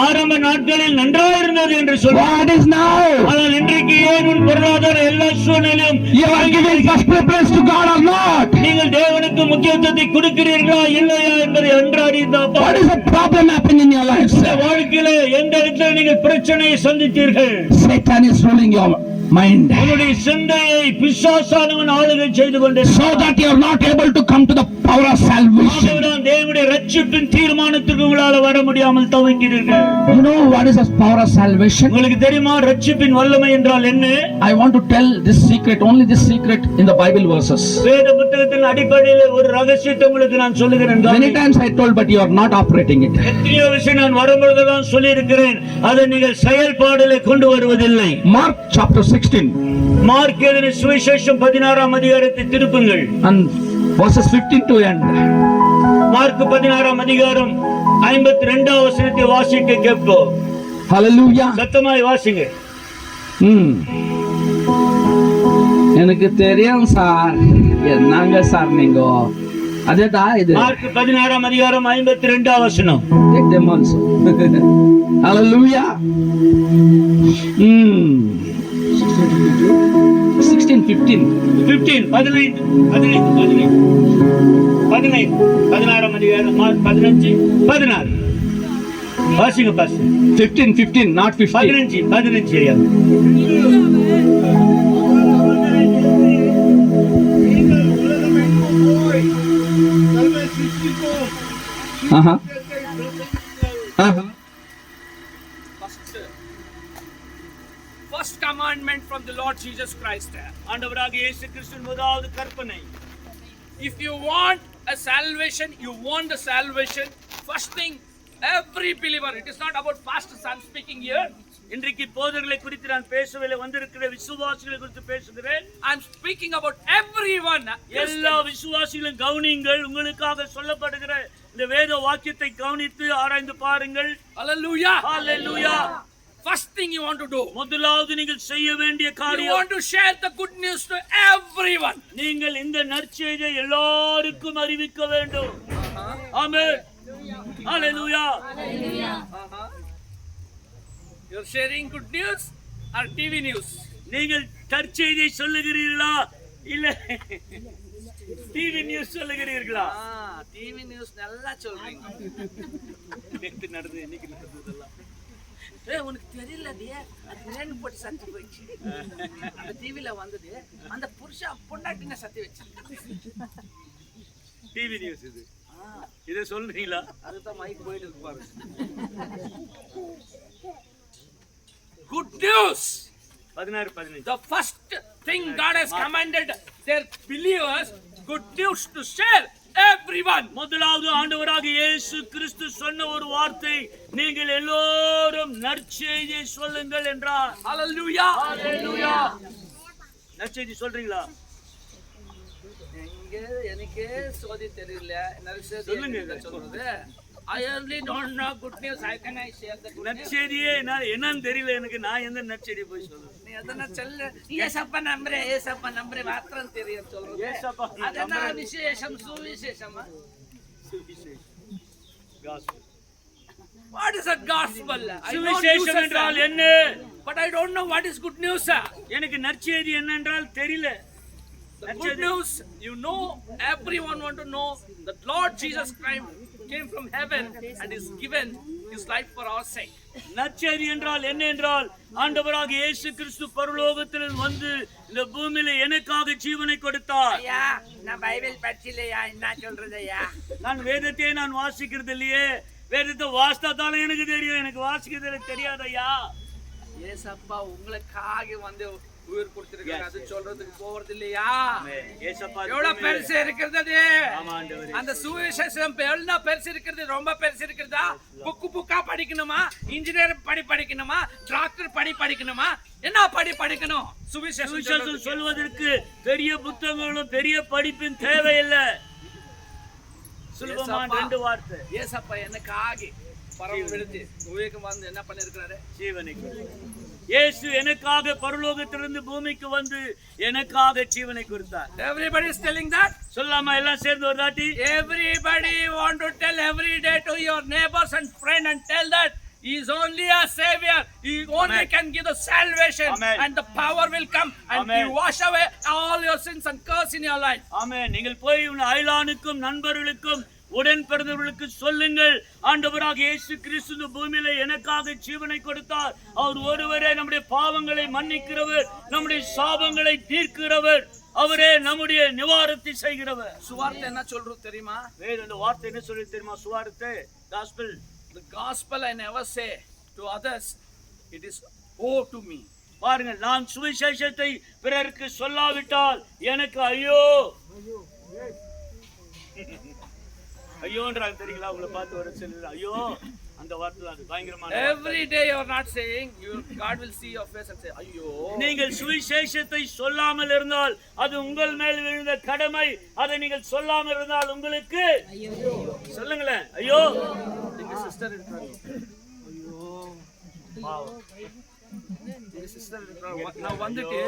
ஆரம்ப நாட்களில் நன்றாக இருந்தது என்று சொல்லுவார். What is now? ஆனால் இன்றைக்கு ஏன் உன் பொருளாதார எல்லா சூழ்நிலையும் You are giving first preference to God or not? நீங்கள் தேவனுக்கு முக்கியத்துவத்தை கொடுக்கிறீர்களா இல்லையா என்பதை அன்றாடிதான். What is the problem happening in your life, இந்த sir? வாழ்க்கையில எந்த இடத்துல நீங்கள் பிரச்சனையை சந்தித்தீர்கள்? Satan is ruling your mind, உன்னுடைய சிந்தையை பிசாசானவன் ஆளுகை செய்து கொண்டு so that you are not able to come to the power of salvation. ஆகவேதான் தேவனுடைய ரட்சிப்பின் தீர்மானத்துக்கு உங்களால வர முடியாமல் தவிக்கிறீர்கள். You know what is the power of salvation? உங்களுக்கு தெரியுமா ரட்சிப்பின் வல்லமை என்றால் என்ன? I want to tell this secret, only this secret in the Bible verses. வேத புத்தகத்தின் அடிப்படையில் ஒரு ரகசியத்தை உங்களுக்கு நான் சொல்லுகிறேன். Many times I told, but you are not operating it. எத்தனையோ விஷயம் நான் வரும்பொழுதெல்லாம் சொல்லி இருக்கிறேன், அதை நீங்கள் செயல்பாடுல கொண்டு வருவதில்லை. Mark chapter 16 மார்க் எழுதின சுவிசேஷம் 16ஆம் அதிகாரத்தை திருப்புங்கள். and verses 15 to end. Mark 16ஆம் அதிகாரம் 52ஆம் வசனத்தை வாசிக்க கேட்போம். Hallelujah. சத்தமாய் வாசிங்க. எனக்கு தெரியும் சார், என்னங்க சார் நீங்க அதேதான் இது. மார்க் 16ஆம் அதிகாரம் 52ஆம் வசனம். Take them also. Hallelujah. 16, 15. 16ஆம் அதிகாரம் மார்க் 15 16 வாசிங்க பாஸ். 15, not 15. 15 ஐயா. First commandment from the Lord Jesus Christ. ஆண்டவராகிய இயேசு கிறிஸ்துவின் முதலாவது கற்பனை. If you want a salvation, you want the salvation. First thing, every believer. It is not about pastors I'm speaking here. இன்றைக்கு போதகர்களை குறித்து நான் பேசவில்லை, வந்திருக்கிற விசுவாசிகளை குறித்து பேசுகிறேன். I'm speaking about everyone. எல்லா விசுவாசிகளும் கவனியுங்கள். உங்களுக்காக சொல்லப்படுகிற இந்த வேத வாக்கியத்தை கவனித்து ஆராய்ந்து பாருங்கள். Hallelujah. Hallelujah. First thing you want to do. முதலாவது நீங்கள் செய்ய வேண்டிய You காரியம், want to share the good news to everyone. நீங்கள் இந்த நற்செய்தியை எல்லாருக்கும் அறிவிக்க வேண்டும். ஆமென். ஹalleluya. You're sharing good news or TV news? நீங்கள் நற்செய்தியை சொல்லுகிறீர்களா இல்ல டிவி நியூஸ் சொல்லுகிறீர்களா? டிவி நியூஸ் நல்லா சொல்றீங்க. நேத்து நடந்தது இன்னைக்கு நடந்ததெல்லாம் உனக்கு தெரியலடி, அது ரெண்டு போட்டு சத்தி போயிடுச்சு. அந்த டிவில வந்தது, அந்த புருஷன் பொண்டாட்டின சத்தி வச்சு. டிவி நியூஸ் இது. இதை சொல்றீங்களா? அதுதான் மைக் போயிட்டு இருக்கு பாருங்க. Good news. 16 The first thing God has commanded their believers, good news to share everyone. முதலாவது ஆண்டவராகிய இயேசு கிறிஸ்து சொன்ன ஒரு வார்த்தை, நீங்கள் எல்லோரும் நற்செய்தியை சொல்லுங்கள் என்றார். Hallelujah. ஹalleluya. நற்செய்தி சொல்றீங்களா? எனக்கே சோதி தெரியல, சொல்லுங்க. சொல்றது I only don't know good news. How can I share the good news? நற்செய்தியே என்னன்னு தெரியல எனக்கு. நான் எந்த நற்செய்தி போய் சொல்றேன்? நீ அதன சொல்ல, ஏசப்பா நம்பரே மாத்திரம் தெரியும் சொல்றது. ஏசப்பா அதன விசேஷம் சுவிசேஷமா? What is a gospel? I don't use சுவிசேஷம் it, என்றால் sir. என்ன? But I don't know what is good news, sir. எனக்கு நற்செய்தி என்னென்றால் தெரியல. The good news, you know, everyone want to know that Lord Jesus Christ came from heaven and is given his life for our sake. நற்செய்தி என்றால் என்ன என்றால் ஆண்டவராக இயேசு கிறிஸ்து பரலோகத்தில் வந்து இந்த பூமியில எனக்காக ஜீவனை கொடுத்தார். ஐயா நான் பைபிள் படிச்சில்லையா என்ன சொல்றது ஐயா? நான் வேதத்தையே நான் வாசிக்கிறது இல்லையே. வேதத்தை வாசித்தாதானே எனக்கு தெரியும். எனக்கு வாசிக்கிறது தெரியாதையா? ஏசப்பா உங்களுக்காக வந்து உயிர் கொடுத்திருக்காரு. அது சொல்றதுக்கு போறது இல்லையா? ஏசப்பா எவ்வளவு பெருசு இருக்கிறது அது? ஆமா ஆண்டவரே. அந்த சுவிசேஷம் எவ்வளவு பெருசு இருக்கிறது? ரொம்ப பெருசு இருக்கிறதா? புக்கா படிக்கணுமா? இன்ஜினியர் படிக்கணுமா? டாக்டர் படிக்கணுமா? என்ன படிக்கணும்? சுவிசேஷம் சொல்வதற்கு பெரிய புத்தகங்களும் பெரிய படிப்பின் தேவையில்லை. சுலபமான ரெண்டு வார்த்தை. ஏசப்பா எனக்காக பரவ விடுத்து உயிருக்கு வந்து என்ன பண்ணிருக்காரு? ஜீவனை. இயேசு எனக்காக பரலோகத்திலிருந்து பூமிக்கு வந்து எனக்காக ஜீவனை கொடுத்தார். Everybody is telling that. சொல்லாமா எல்லாம் சேர்ந்து ஒரு தாட்டி? Everybody want to tell every day to your neighbors and friend and tell that he is only a savior. He only can give the salvation. Amen. And the power will come and Amen. he wash away all your sins and curse in your life. ஆமென். நீங்கள் போய் உன் அயலானுக்கும் நண்பர்களுக்கும் உடன் பிறந்தவர்களுக்கு சொல்லுங்கள், ஆண்டவராக இயேசு கிறிஸ்து இந்த பூமியில எனக்காக ஜீவனை கொடுத்தார். அவர் ஒருவரே நம்முடைய பாவங்களை மன்னிக்கிறவர், நம்முடைய சாபங்களை தீர்க்கிறவர், அவரே நம்முடைய நிவாரணத்தை செய்கிறவர். சுவார்த்தை என்ன சொல்றது தெரியுமா? வேற இந்த வார்த்தை என்ன சொல்லி தெரியுமா? சுவார்த்தை gospel. The gospel I never say to others, it is woe to me. பாருங்கள், நான் சுவிசேஷத்தை பிறருக்கு சொல்லாவிட்டால் எனக்கு ஐயோ. ஐயோன்றாங்க தெரியுங்களா? உங்களை பார்த்து வர சொல்லுங்க ஐயோ. அந்த வார்த்தை அது பயங்கரமான. Every day you are not saying, God will see your face and say ஐயோ. நீங்கள் சுவிசேஷத்தை சொல்லாமல் இருந்தால் அது உங்கள் மேல் விழுந்த கடமை. அதை நீங்கள் சொல்லாமல் இருந்தால் உங்களுக்கு சொல்லுங்களேன் ஐயோ. எங்க சிஸ்டர் இருக்காங்க. ஐயோ. எங்க சிஸ்டர் இருக்காங்க. நான் வந்துட்டு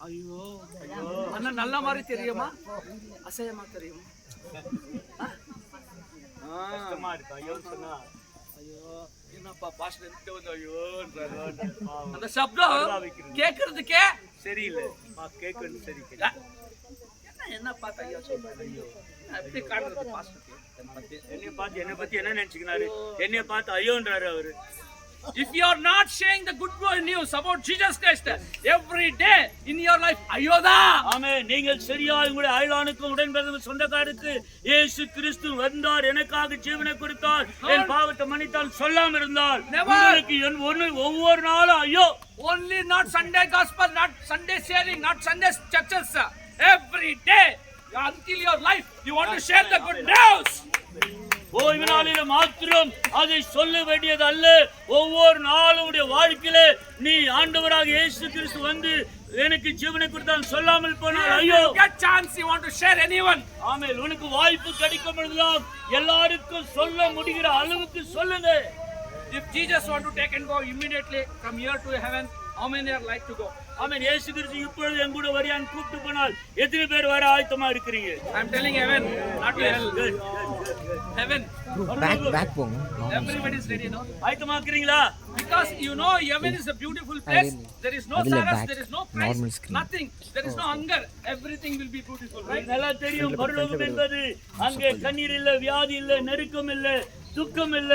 ஐயோ அண்ணா நல்ல மாதிரி தெரியுமா? அசையமா தெரியுமா? கஷ்டமா இருக்கு ஐயோ சொன்னா. ஐயோ என்னப்பா பாஸ்டர் கிட்ட வந்து ஐயோன்றாரு. அந்த சப்தம் கேக்குறதுக்கே சரியில்லை. கேட்கறது சரி. என்ன பார்த்து ஐயோ சொல்றாரு? ஐயோ எப்படி காட்டுறது பாஸ்டருக்கு? என்னை பத்தி என்ன நினைச்சுக்கிறாரு? என்னைய பார்த்து ஐயோன்றாரு அவரு. If you are not sharing the good news about Jesus Christ every day in your life, ஐயோதா. ஆமென். நீங்கள் சரியா உங்களுடைய அயலானுக்கும் உடன் பிறந்த சொந்தக்காருக்கு இயேசு கிறிஸ்து வந்தார், எனக்காக ஜீவனை கொடுத்தார், என் பாவத்தை மன்னித்தார் சொல்லாம இருந்தால் உங்களுக்கு ஒவ்வொரு நாளும் ஐயோ. Only not Sunday gospel, not Sunday sharing, not Sunday churches. Every day until your life you want to share the good news. ஓய்வு நாளில மாத்திரம் அதை சொல்ல வேண்டியது அல்ல. ஒவ்வொரு நாளும் உடைய வாழ்க்கையில நீ ஆண்டவராக இயேசு கிறிஸ்து வந்து எனக்கு ஜீவனை கொடுத்தான் சொல்லாமல் போனால் ஐயோ. Get chance you want to share anyone. ஆமென். உனக்கு வாய்ப்பு கிடைக்கும் பொழுதெல்லாம் எல்லாருக்கும் சொல்ல முடிகிற அளவுக்கு சொல்லுங்க. If Jesus want to take and go immediately from here to heaven, how many are like to go? ஆமென். இயேசு கிறிஸ்து இப்பொழுது என் கூட வரியான்னு கூப்பிட்டு போனால் எத்தனை பேர் வர ஆயத்தமா இருக்கிறீங்க? I am telling heaven, not to hell. Heaven. back போங்க. Everybody is ready, no? ஆயத்தமா இருக்கிறீங்களா? Because you know heaven is a beautiful place. There is no sorrows, there is no price, normal screen. nothing. There is no hunger. Everything will be beautiful, right? நல்லா தெரியும் பரலோகம் என்பது அங்கே கண்ணீர் இல்ல, வியாதி இல்ல, நெருக்கம் இல்ல, துக்கம் இல்ல.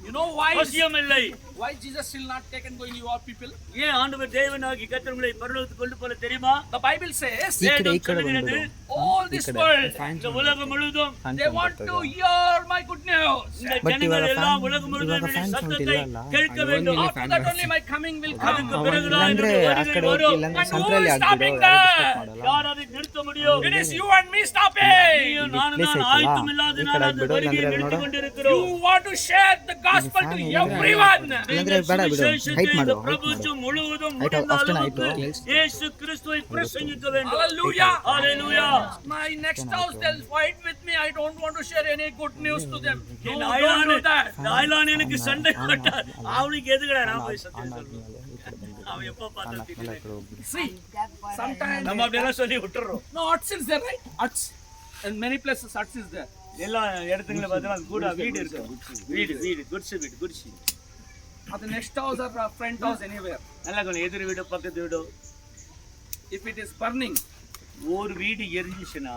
You know why? அவசியம் இல்லை. Why Jesus will not take and go in your people? ஏன் ஆண்டவர் தேவனாகி கர்த்தர்களை பரலோகத்துக்கு கொண்டு போல தெரியுமா? The Bible says, வேதம் சொல்லுகிறது, all this world, இந்த உலகம் முழுதும் they want to hear my good news. இந்த ஜனங்கள் எல்லாம் உலகம் முழுதும் என்னுடைய சத்தத்தை கேட்க வேண்டும். After that only my coming will come. அதுக்கு பிறகுதான் என்னுடைய வருகை வரும். And who is stopping that? யார் அதை நிறுத்த முடியும்? It is you and me stopping. நீயும் நானும் தான் ஆயத்தம் இல்லாதனால அந்த வருகையை நிறுத்திக் கொண்டிருக்கிறோம். You want to share the gospel to everyone. சுவிசேஷத்தை இந்த பிரபஞ்சம் முழுவதும் முடிந்த அளவுக்கு இயேசு கிறிஸ்துவை பிரசங்கிக்க வேண்டும். Hallelujah. Hallelujah. My next house, they'll fight with me. I don't want to share any good news to them. No, இந்த don't do that. அயலான் எனக்கு சண்டை போட்டார். அவனுக்கு எதுக்குடா நான் போய் சண்டை சொல்றேன்? அவன் எப்ப பார்த்தா திட்டுறேன். See, sometimes நம்ம அப்படியெல்லாம் சொல்லி விட்டுறோம். no, huts is there, right? Huts. In many places, huts is there. எல்லா இடத்துங்களும் பார்த்தா கூட வீடு இருக்கு. வீடு குடிசை. அது next house or front house anywhere. நல்லா கொஞ்சம் எதிர் வீடு பக்கத்து வீடு. If it is burning, ஒரு வீடு எரிஞ்சிச்சுன்னா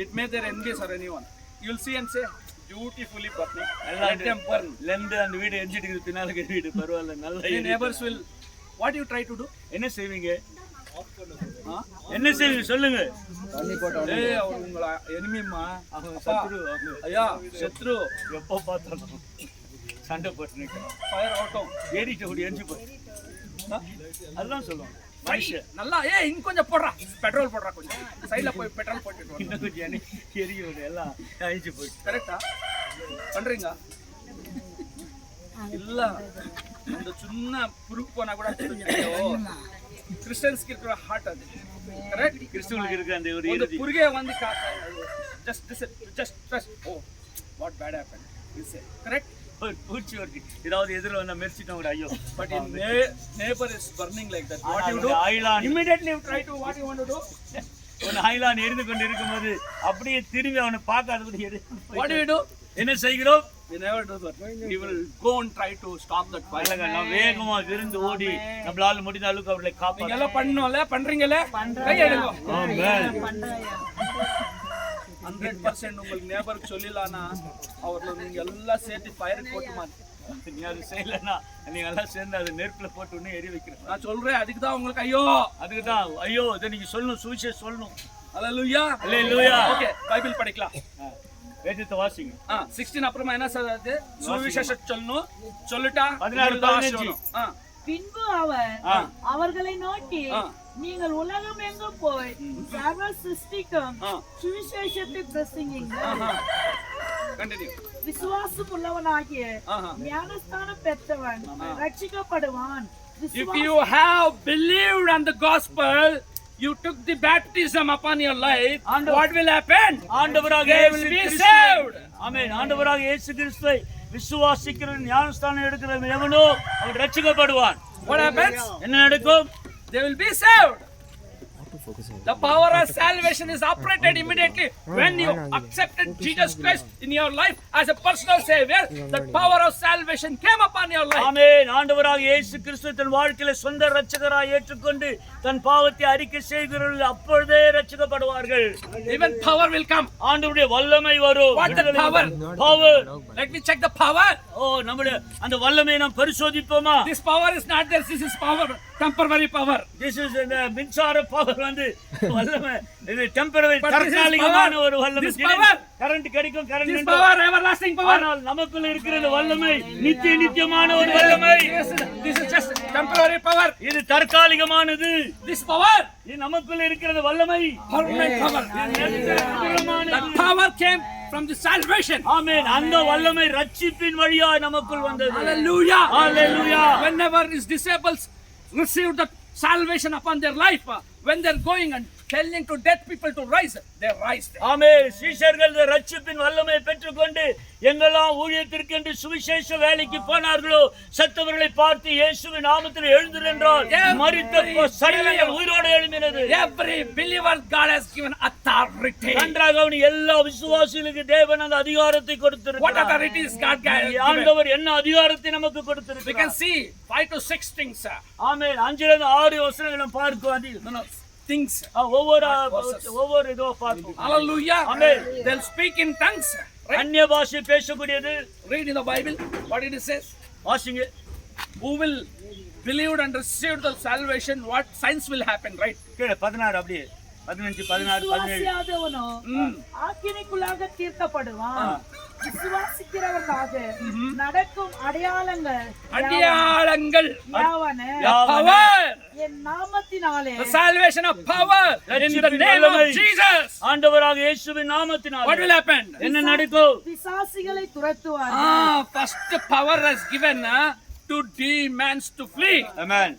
it may there envious or anyone. You will see and say, beautifully burning. நல்லா Let them burn. லெந்து அந்த வீடு எரிஞ்சிட்டு இருக்குது, பின்னால இருக்கிற வீடு பரவாயில்ல நல்லா The neighbors will. What you try to do? என்ன செய்வீங்க? என்ன செய்வீங்க சொல்லுங்க. ஏய் அவர் உங்கள எனிமிமா, அவங்க சத்ரு, ஐயா சத்ரு, எப்போ பார்த்தாலும் சண்டை போட்டு நிற்கிறோம். ஃபயர் ஆட்டம் ஏறிட்டு ஓடி எரிஞ்சு போய் அதுதான் சொல்லுவோம் மனுஷன். நல்லா இன்னும் கொஞ்சம் போடுறா, பெட்ரோல் போடுறா, கொஞ்சம் சைடுல போய் பெட்ரோல் போட்டுட்டு இன்னும் கொஞ்சம் எரியும் எல்லாம் அழிஞ்சு போயிட்டு. கரெக்டா பண்றீங்க இல்ல? அந்த சின்ன புருக்கு போனா கூட கிறிஸ்டியன்ஸ்க்கு இருக்கிற ஹார்ட் அது. கரெக்ட்? கிறிஸ்துவுக்கு இருக்க அந்த ஒரு அந்த புருகே வந்து just oh what bad happen you say. Correct? ஒரு பூச்சி ஒரு ஏதாவது எதிரில் வந்தா மெரிச்சிட்டோம் கூட ஐயோ. But in neighbor is burning like that. What you do? ஐலான் Immediately you try to what you want to do? ஒரு ஐலான் எரிந்து கொண்டு இருக்கும்போது அப்படியே திரும்பி அவனை பார்க்காதபடி What do you do? என்ன செய்கிறோம்? We never do that. We will go and try to stop that fire. நான் வேகமா விருந்து ஓடி நம்மளால முடிந்த அளவுக்கு அவர்களை நீங்க காப்பாற்ற. எல்லாம் பண்ணோம்ல, பண்றீங்கல, கை எடுங்க. ஆமென். 100% உங்களுக்கு நேபருக்கு சொல்லலாம்னா அவர்ல நீங்க எல்லாம் சேர்த்து ஃபயர் போட்டுமா. நீ அது செய்யலன்னா நீங்க எல்லாம் சேர்ந்து அதை நெருப்புல போட்டு ஒண்ணு எரி வைக்கிறோம். நான் சொல்றேன், அதுக்கு தான் உங்களுக்கு ஐயோ, அதுக்கு தான் ஐயோ இதை நீங்க சொல்லணும், சுவிசேஷம் சொல்லணும். ஹalleluya, ஹalleluya. ஓகே, பைபிள் படிக்கலாம். வேதத்தை வாசிங்க. 16 அப்புறமா என்ன சொல்றது? சுவிசேஷம் சொல்லணும். சொல்லிட்டா 16:15. பின்பு அவர் அவர்களை நோக்கி, நீங்கள் உலகம் எங்கும் போய் சர்வ சிருஷ்டிக்கும் சுவிசேஷத்தை பிரசங்கியுங்கள். கண்டினியூ. விசுவாசம் உள்ளவனாகிய ஞானஸ்தானம் பெற்றவன் ரட்சிக்கப்படுவான். If you have believed on the gospel, you took the baptism upon your life, what will happen? ஆண்டவராக They will be saved. ஆமென். ஆண்டவராக இயேசு கிறிஸ்துவை விசுவாசிக்கிற ஞானஸ்தானம் எடுக்கிற எவனோ அவன் ரட்சிக்கப்படுவான். What happens? என்ன நடக்கும்? They will be saved. The power of salvation is operated immediately when you accepted Jesus Christ in your life as a personal savior. The power of salvation came upon your life. ஆமென். ஆண்டவராக இயேசு கிறிஸ்து தன் வாழ்க்கையில சொந்த இரட்சகராய் ஏற்றுக்கொண்டு தன் பாவத்தை அறிக்கை செய்கிறவர்கள் அப்பொழுதே ரட்சிக்கப்படுவார்கள். Even power will come. ஆண்டவருடைய வல்லமை வரும். What the power? Power. Let me check the power. நம்முடைய அந்த வல்லமையை நாம் பரிசோதிப்போமா? This power is not there. This is power, temporary power. This is the மின்சார பவர் வந்து வல்லமை. இது டெம்பரரி தற்காலிகமான ஒரு வல்லமை. கரண்ட் கிடைக்கும், current This power, everlasting power. ஆனால் நமக்குள்ள இருக்கிற வல்லமை நித்தியமான ஒரு வல்லமை. This is just temporary power. இது தற்காலிகமானது. This power, இது நமக்குள்ள இருக்கிற வல்லமை permanent power. That power came from the salvation. ஆமென். அந்த வல்லமை ரட்சிப்பின் வழியாய் நமக்குள் வந்தது. Hallelujah. Hallelujah. Whenever these disciples received the salvation upon their life, when they're going and telling to dead people to rise, they rise. ஆமென். சீஷர்கள் ரட்சிப்பின் வல்லமை பெற்றுக்கொண்டு எங்கெல்லாம் ஊழியத்திற்கு என்று சுவிசேஷ வேலைக்கு போனார்களோ சத்தவர்களை பார்த்து இயேசுவின் நாமத்தில் எழுந்திரு என்றால் மரித்த சடலங்கள் உயிரோடு எழும்பினது. Every believer God has given authority. நன்றாக அவன் எல்லா விசுவாசிகளுக்கு தேவன் அந்த அதிகாரத்தை கொடுத்திருக்கிறார். What authority is God given? ஆண்டவர் என்ன அதிகாரத்தை நமக்கு கொடுத்திருக்கிறார்? We can see 5 to 6 things. ஆமென். 5 வசனங்களை பார்க்கும் Things. ஒவ்வொரு இதோ பார்ப்போம். Hallelujah. Amen. They'll speak in tongues. Right? அந்நிய பாஷை பேசக்கூடியது. Read in the Bible what it says. வாசிங்க. Who will believe and receive the salvation, what signs will happen, right? கீழே 16 அப்படியே 15 16 17. விசுவாசியாதவனோ ஆக்கினைக்குள்ளாக தீர்க்கப்படுவான். விசுவாசிக்கிறவர்களாக நடக்கும் அடையாளங்கள் யாவன power, என் நாமத்தினாலே the salvation of power in the name of Jesus. ஆண்டவராக இயேசுவின் நாமத்தினாலே What will happen? என்ன நடக்கும்? பிசாசுகளை துரத்துவார். First power is given to demons to flee. Amen.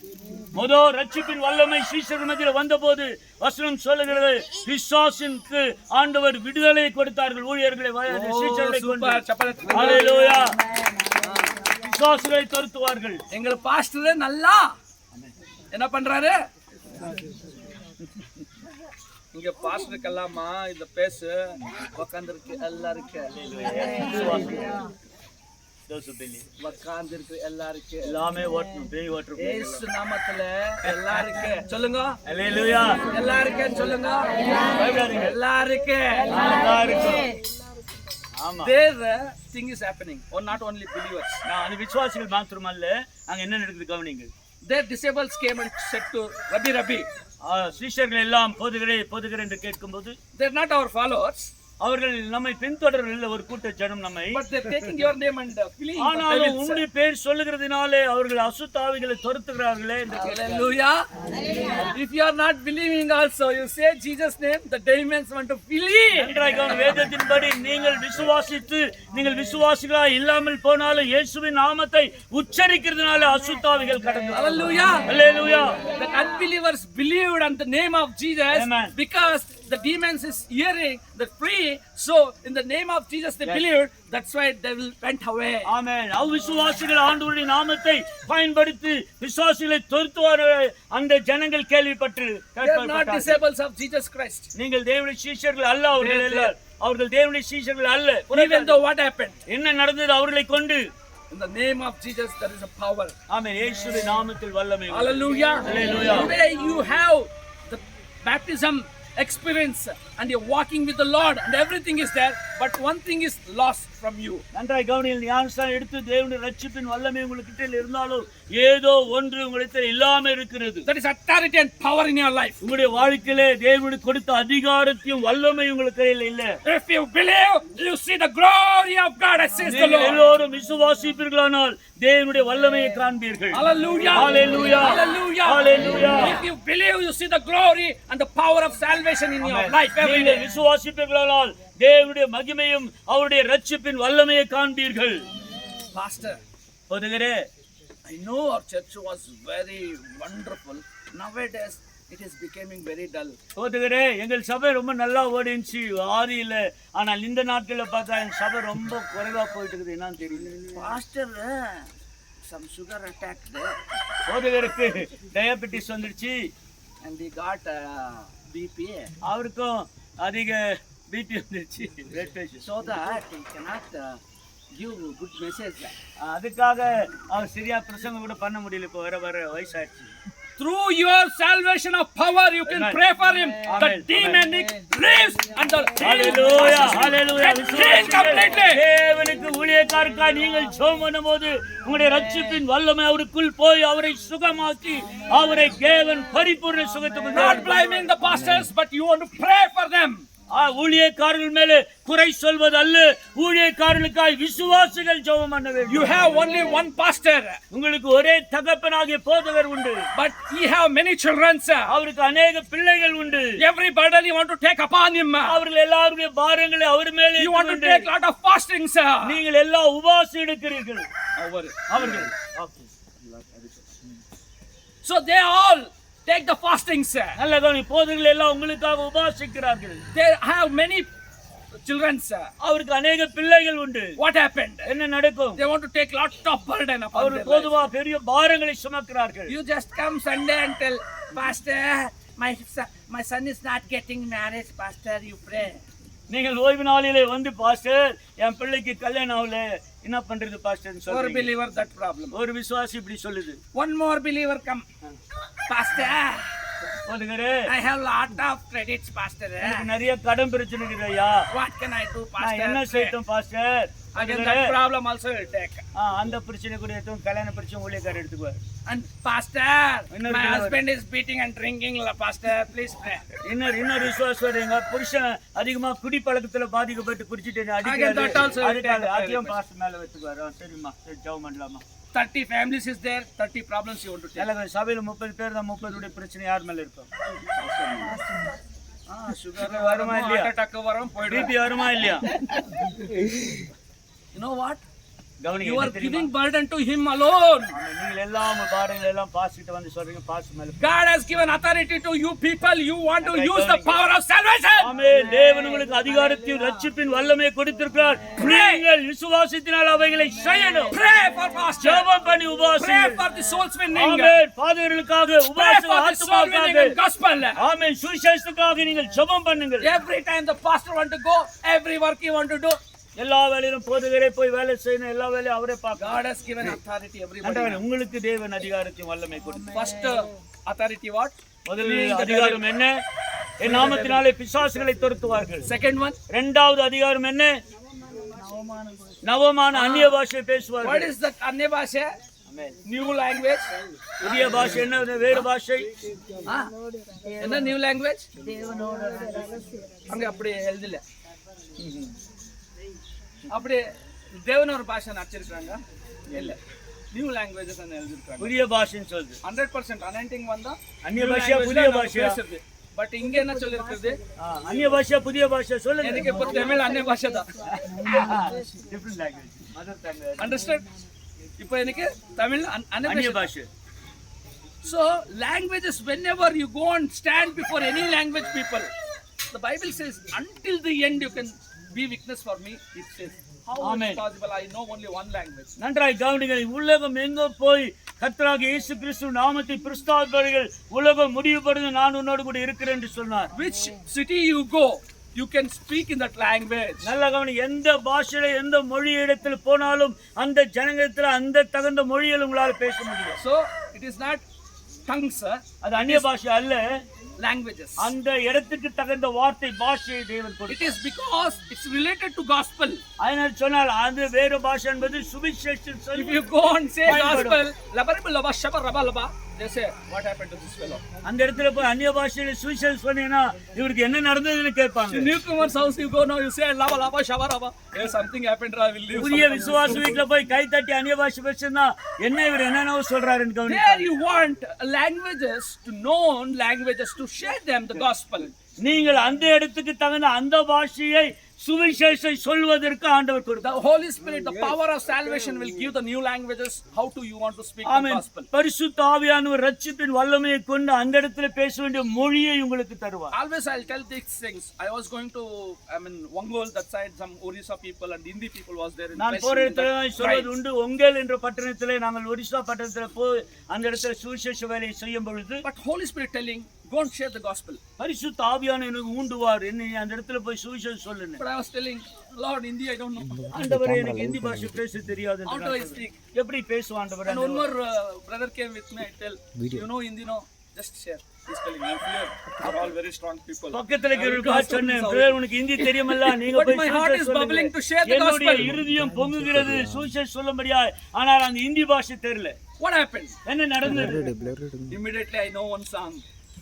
முதல் ரட்சிப்பின் வல்லமை சீஷர்கள் மத்தியில் வந்தபோது வசனம் சொல்லுகிறது பிசாசுக்கு ஆண்டவர் விடுதலை கொடுத்தார்கள். ஊழியர்களை சீஷர்களை கொண்டு ஹல்லேலூயா. பிசாசுகளை துரத்துவார்கள். எங்க பாஸ்டர் நல்லா என்ன பண்றாரு? இங்க பாஸ்டருக்கெல்லாமா இந்த பேசு உக்காந்துருக்கு எல்லாருக்கும் உக்காந்துருக்கு எல்லாருக்கும் எல்லாமே ஓட்டணும், பேய் ஓட்டணும். ஏசு நாமத்துல எல்லாருக்கும் சொல்லுங்க, அல்லேலூயா. எல்லாருக்கும் சொல்லுங்க, பயப்படாதீங்க. எல்லாருக்கும். எல்லாருக்கும். ஆமா. There thing is happening, or not only believers. நான் அது விசுவாசிகள் மாத்திரம் அல்ல, அங்க என்ன நடக்குது கவனிங்கள். Their disciples came and said to Rabbi, சீஷர்கள் எல்லாம் போதுகிறேன் என்று கேட்கும்போது, they're not our followers, அவர்கள் நம்மை பின்தொடர்கிற ஒரு கூட்ட ஜனம் நம்மை, but they're taking your name and fleeing. ஆனாலும் உன்னுடைய பேர் சொல்லுகிறதுனாலே அவர்கள் அசுத்த ஆவிகளை துரத்துகிறார்களே என்று Hallelujah. If you are not believing also, you say Jesus name, the demons want to flee. வேதத்தின்படி நீங்கள் விசுவாசித்து நீங்கள் விசுவாசிகளாய் இல்லாமல் போனாலும் இயேசுவின் நாமத்தை உச்சரிக்கிறதுனால அசுத்தாவிகள் கடந்து. Hallelujah. Hallelujah. The unbelievers believed on the name of Jesus. Amen. Because the demons is hearing the free, so in the name of Jesus they believed. That's why devil went away. ஆமென். அவிசுவாசிகள் ஆண்டவருடைய நாமத்தை பயன்படுத்தி விசுவாசிகளை துரத்துவார்கள் அந்த ஜனங்கள் கேள்விப்பட்டு. They are not disciples of Jesus Christ. நீங்கள் தேவனுடைய சீஷர்கள் அல்ல, அவர்கள் தேவனுடைய சீஷர்கள் அல்ல. Even though what happened, என்ன நடந்தது அவர்களை கொண்டு, in the name of Jesus there is a power. ஆமென். இயேசுவின் நாமத்தில் வல்லமை. Hallelujah. Hallelujah. Today you have the baptism experience and you're walking with the Lord and everything is there, but one thing is lost from you. நன்றாய் கவனியுங்கள். ஞானஸ்நானம் எடுத்து தேவனுடைய ரட்சிப்பின் வல்லமை உங்களுக்கிட்ட இருந்தாலும் ஏதோ ஒன்று உங்களிடத்தில் இல்லாம இருக்கிறது. That is authority and power in your life. உங்களுடைய வாழ்க்கையிலே தேவனுடைய கொடுத்த அதிகாரத்தையும் வல்லமை உங்களுக்கு கையில் இல்ல. If you believe, you see the glory of God, says the Lord. எல்லோரும் விசுவாசிப்பீர்களானால் தேவனுடைய வல்லமையை காண்பீர்கள். Hallelujah. Hallelujah. Hallelujah. Hallelujah. If you believe, you see the glory and the power of salvation in your life every நீங்கள் day. விசுவாசிப்பீர்களானால் தேவனுடைய மகிமையும் அவருடைய ரட்சிப்பின் வல்லமையை காண்பீர்கள். Pastor, போதுகிறே, I know our church was very wonderful. Nowadays, it is becoming very dull. போதுகிறே, எங்கள் சபை ரொம்ப நல்லா ஓடிச்சு ஆதியில. ஆனால் இந்த நாட்கள்ல பார்த்தா என் சபை ரொம்ப குறைவா போயிட்டு இருக்குது. என்னன்னு தெரியல. Pastor, some sugar attacked போதுகிறதுக்கு டயபெட்டிஸ் வந்துருச்சு, and he got BP. அவருக்கும் அதிக பிபி வந்துருச்சு, blood pressure. So that he cannot give good message. அதுக்காக அவர் சரியா பிரசங்கம் கூட பண்ண முடியல. இப்போ வர வயசாயிடுச்சு. Through your salvation of power, you can pray for him. The demonic leaves and the Hallelujah. Hallelujah. healed completely. தேவனுக்கு ஊழியக்காரருக்காக நீங்கள் ஜெபம் பண்ணும்போது உங்களுடைய ரட்சிப்பின் வல்லமை அவருக்குள் போய் அவரை சுகமாக்கி அவரை தேவன் பரிபூர்ண சுகத்துக்கு. Not blaming the pastors, but you want to pray for them. ஊழியக்காரர்கள் மேலே குறை சொல்வது அல்ல, ஊழியக்காரர்களுக்காய் விசுவாசிகள் ஜெபம் பண்ண வேண்டும். You have only one pastor, உங்களுக்கு ஒரே தகப்பனாகிய போதகர் உண்டு, but he have many children, sir. அவருக்கு அநேக பிள்ளைகள் உண்டு. Every burden you want to take upon him. அவர்கள் எல்லாருடைய பாரங்களை அவர் மேலே You want to take lot of fasting, sir. நீங்கள் எல்லாம் உபவாசம் எடுக்கிறீர்கள். அவர்கள் so they all take the fasting, sir. நல்ல கவனி, போதகர்கள் எல்லாம் உங்களுக்காக உபவாசிக்கிறார்கள். They have many children, sir. அவருக்கு அநேக பிள்ளைகள் உண்டு. What happened? என்ன நடக்கும்? They want to take lot of burden upon our their life. பொதுவா பெரிய பாரங்களை சுமக்கிறார்கள். You just come Sunday and tell, Pastor, my son is not getting married. Pastor, you pray. நீங்கள் ஓய்வு நாளிலே வந்து, பாஸ்டர் என் பிள்ளைக்கு கல்யாணம் ஆகல, என்ன பண்றது பாஸ்டர் Or சொல்றீங்க. believer that problem. ஒரு விசுவாசி இப்படி சொல்லுது. One more believer come, Pastor, போதுகிறே, I have lot of credits, Pastor. எனக்கு நிறைய கடன் பிரச்சனை இருக்குது ஐயா, What can I do, நான் என்ன Pastor? செய்யட்டும் pastor. Again, that problem also will take. அந்த பிரச்சனை கூட எடுத்து கல்யாண பிரச்சனை ஊழியக்காரர் எடுத்துக்குவார். And Pastor, my husband is beating and drinking, Pastor, please pray. இன்னொரு விசுவாசம், எங்க புருஷன் அதிகமா குடி பழக்கத்துல பாதிக்கப்பட்டு குடிச்சிட்டு Again, that also will take the அதையும் பாஸ்டர் மேல வச்சுக்குவாரு. சரிம்மா, சரி ஜெபம் பண்ணலாமா. 30 families is there, 30 problems you want to take. எல்லா சபையில 30 பேர் தான், 30 பிரச்சனை யார் மேல இருக்கும்? Sugar வருமா இல்லையா? heart attack varum poidu. BP வருமா இல்லையா? You know what? கவனிங்க, You என்ன are தெரியுமா? giving burden to him alone. ஆமென். நீங்கள் எல்லாம் உங்க பாரங்களை எல்லாம் பாஸ்கிட்ட வந்து சொல்றீங்க, பாஸ் மேல. God has given authority to you people. You want to use the power of salvation. ஆமென். தேவன் உங்களுக்கு அதிகாரத்தையும் ரட்சிப்பின் வல்லமையை கொடுத்திருக்கிறார். நீங்கள் விசுவாசத்தினால் அவைகளை செய்யணும். Pray for pastor. ஜெபம் பண்ணி Pray உபவாசிங்க. for the souls winning. Amen. பாதகர்களுக்காக Pray உபவாசம், for the soul winning ஆத்துமாக்காக. and gospel. ஆமென். சுவிசேஷத்துக்காக நீங்கள் ஜெபம் பண்ணுங்கள். Every time the pastor want to go, every work he want to do, எல்லா வேலையிலும் போதகரே போய் வேலை செய்யணும், எல்லா வேலையும் அவரே பார்க்கணும். God has given authority everybody. ஆண்டவரே, உங்களுக்கு தேவன் அதிகாரத்தையும் வல்லமை கொடுத்தார். First authority what? முதலில் அதிகாரம் என்ன? என் நாமத்தினாலே பிசாசுகளை துரத்துவார்கள். Second one, இரண்டாவது அதிகாரம் என்ன? நவமான அந்நிய பாஷை what பேசுவார்கள். is that Anya Bhasha? New language. புதிய பாஷை என்ன? வேறு பாஷை. என்ன நியூ லாங்குவேஜ்? அங்க அப்படி எழுதல. அப்படி தேவனோட பாஷை நடிச்சிருக்காங்க இல்ல, நியூ லாங்குவேஜஸ் எழுதிருக்காங்க. புதிய பாஷைன்னு சொல்லுது. 100% அனண்டிங் வந்தா அந்நிய பாஷையா புதிய பாஷையா? பட் இங்க என்ன சொல்லிருக்குது? அந்நிய பாஷையா புதிய பாஷை சொல்லுங்க. எனக்கு இப்ப தமிழ் அந்நிய பாஷை தான். Different language, mother tongue. Understand? இப்போ எனக்கு தமிழ் அந்நிய பாஷை. So languages, whenever you go and stand before any language people, the Bible says until the end you can be witness for me. It says how Amen. is possible? I know only one language. நன்றாய் கவனிங்கள். உலகம் எங்க போய் கர்த்தராகிய இயேசு கிறிஸ்து நாமத்தை பிரஸ்தாபிப்பார்கள், உலகம் முடிவுபடுது, நான் உன்னோடு கூட இருக்கிறேன் என்று சொன்னார். Which city you go, you can speak in that language. நல்ல கவனி, எந்த பாஷையில எந்த மொழி இடத்துல போனாலும் அந்த ஜனங்கத்துல அந்த தகுந்த மொழியில் உங்களால் பேச முடியும். So it is not tongues, அது அந்நிய பாஷை அல்ல, languages. அந்த இடத்துக்கு தகுந்த வார்த்தை பாஷையை தேவன் It கொடுத்தார். is because it's related to gospel. அதனால் சொன்னால் அது வேறு பாஷை என்பது சுவிசேஷம் If சொல்லி you go and say பயன்படும். gospel, labaribul laba shaba raba laba, they say what happened to this fellow? அந்த இடத்துல போய் அந்நிய பாஷையில சுவிசேஷம் சொன்னீங்கன்னா இவருக்கு என்ன நடந்ததுன்னு கேட்பாங்க. In newcomer's house you go now, you say laba laba shaba raba, hey something happened, I will leave. புதிய விசுவாச வீட்டுல போய் கை தட்டி அந்நிய பாஷை பேசினா என்ன இவர் என்னென்னவோ சொல்றாருன்னு There கவனிப்பாங்க. you want languages, to known languages, to share them the gospel. நீங்கள் அந்த இடத்துக்கு தகுந்த அந்த பாஷையை சுவிசேஷை சொல்வதற்கு ஆண்டவர் கொடுத்தார். The Holy Spirit, the power of salvation will give the new languages. How do you want to speak the amen. gospel? பரிசுத்த ஆவியானவர் ரட்சிப்பின் வல்லமையை கொண்டு அந்த இடத்துல பேச வேண்டிய மொழியை உங்களுக்கு தருவார். Always I'll tell these things. I was going to, Ongole, that side, some Orissa people and Hindi people was there. நான் போற இடத்துல சொல்வது உண்டு. ஒங்கல் என்ற பட்டணத்திலே நாங்கள் ஒரிசா பட்டணத்துல போய் அந்த இடத்துல சுவிசேஷ வேலையை செய்யும் பொழுது But Holy Spirit telling, go and share the gospel. பரிசுத்த ஆவியானவர் எனக்கு ஊண்டுவார், என்ன அந்த இடத்துல போய் சுவிசேஷம் சொல்லுங்க. But I was telling, Lord, Hindi I don't know. ஆண்டவரே, எனக்கு ஹிந்தி பாஷை பேச தெரியாது How என்று do I நான் speak? சொல்றேன். எப்படி பேசுவான் ஆண்டவரே? And one more brother came with me. I tell, you know Hindi, no? Just share. He's telling, I'm here. They're all very strong people. பக்கத்துல இருக்கிறவங்களுக்கு சொன்னேன், பிரதர் உங்களுக்கு ஹிந்தி தெரியுமல்ல, நீங்க But போய் my heart is சுவிசேஷம் bubbling to சொல்லுங்க. share the என்னுடைய gospel. இருதயம் பொங்குகிறது சுவிசேஷம் சொல்லும்படியா, ஆனால் அந்த ஹிந்தி பாஷை தெரியல. What happened? என்ன நடந்தது? Immediately I know one song.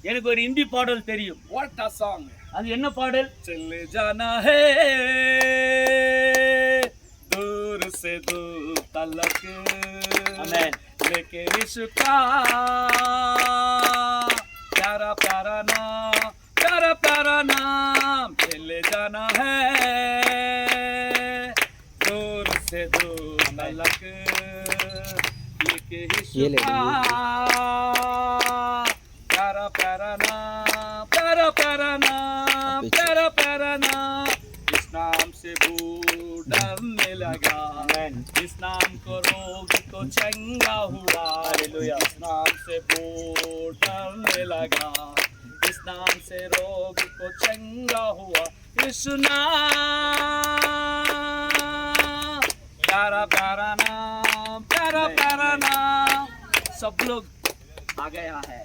எனக்கு ஒரு ஹிந்தி பாடல் தெரியும். What a song? அது என்ன பாடல்? चले जाना है दूर से दूर तलक, ஆமென். लेके इसका प्यारा प्यारा नाम, प्यारा प्यारा नाम, चले जाना है दूर से दूर तलक, लेके इसका प्यारा प्यारा नाम, प्यारा प्यारा नाम, प्यारा प्यारा नाम, इस नाम से भूत डरने लगा, इस नाम को रोग को चंगा हुआ, इस नाम से भूत डरने लगा, इस नाम से रोग को चंगा हुआ, इस नाम, प्यारा प्यारा नाम, प्यारा प्यारा नाम. सब लोग आ गया है.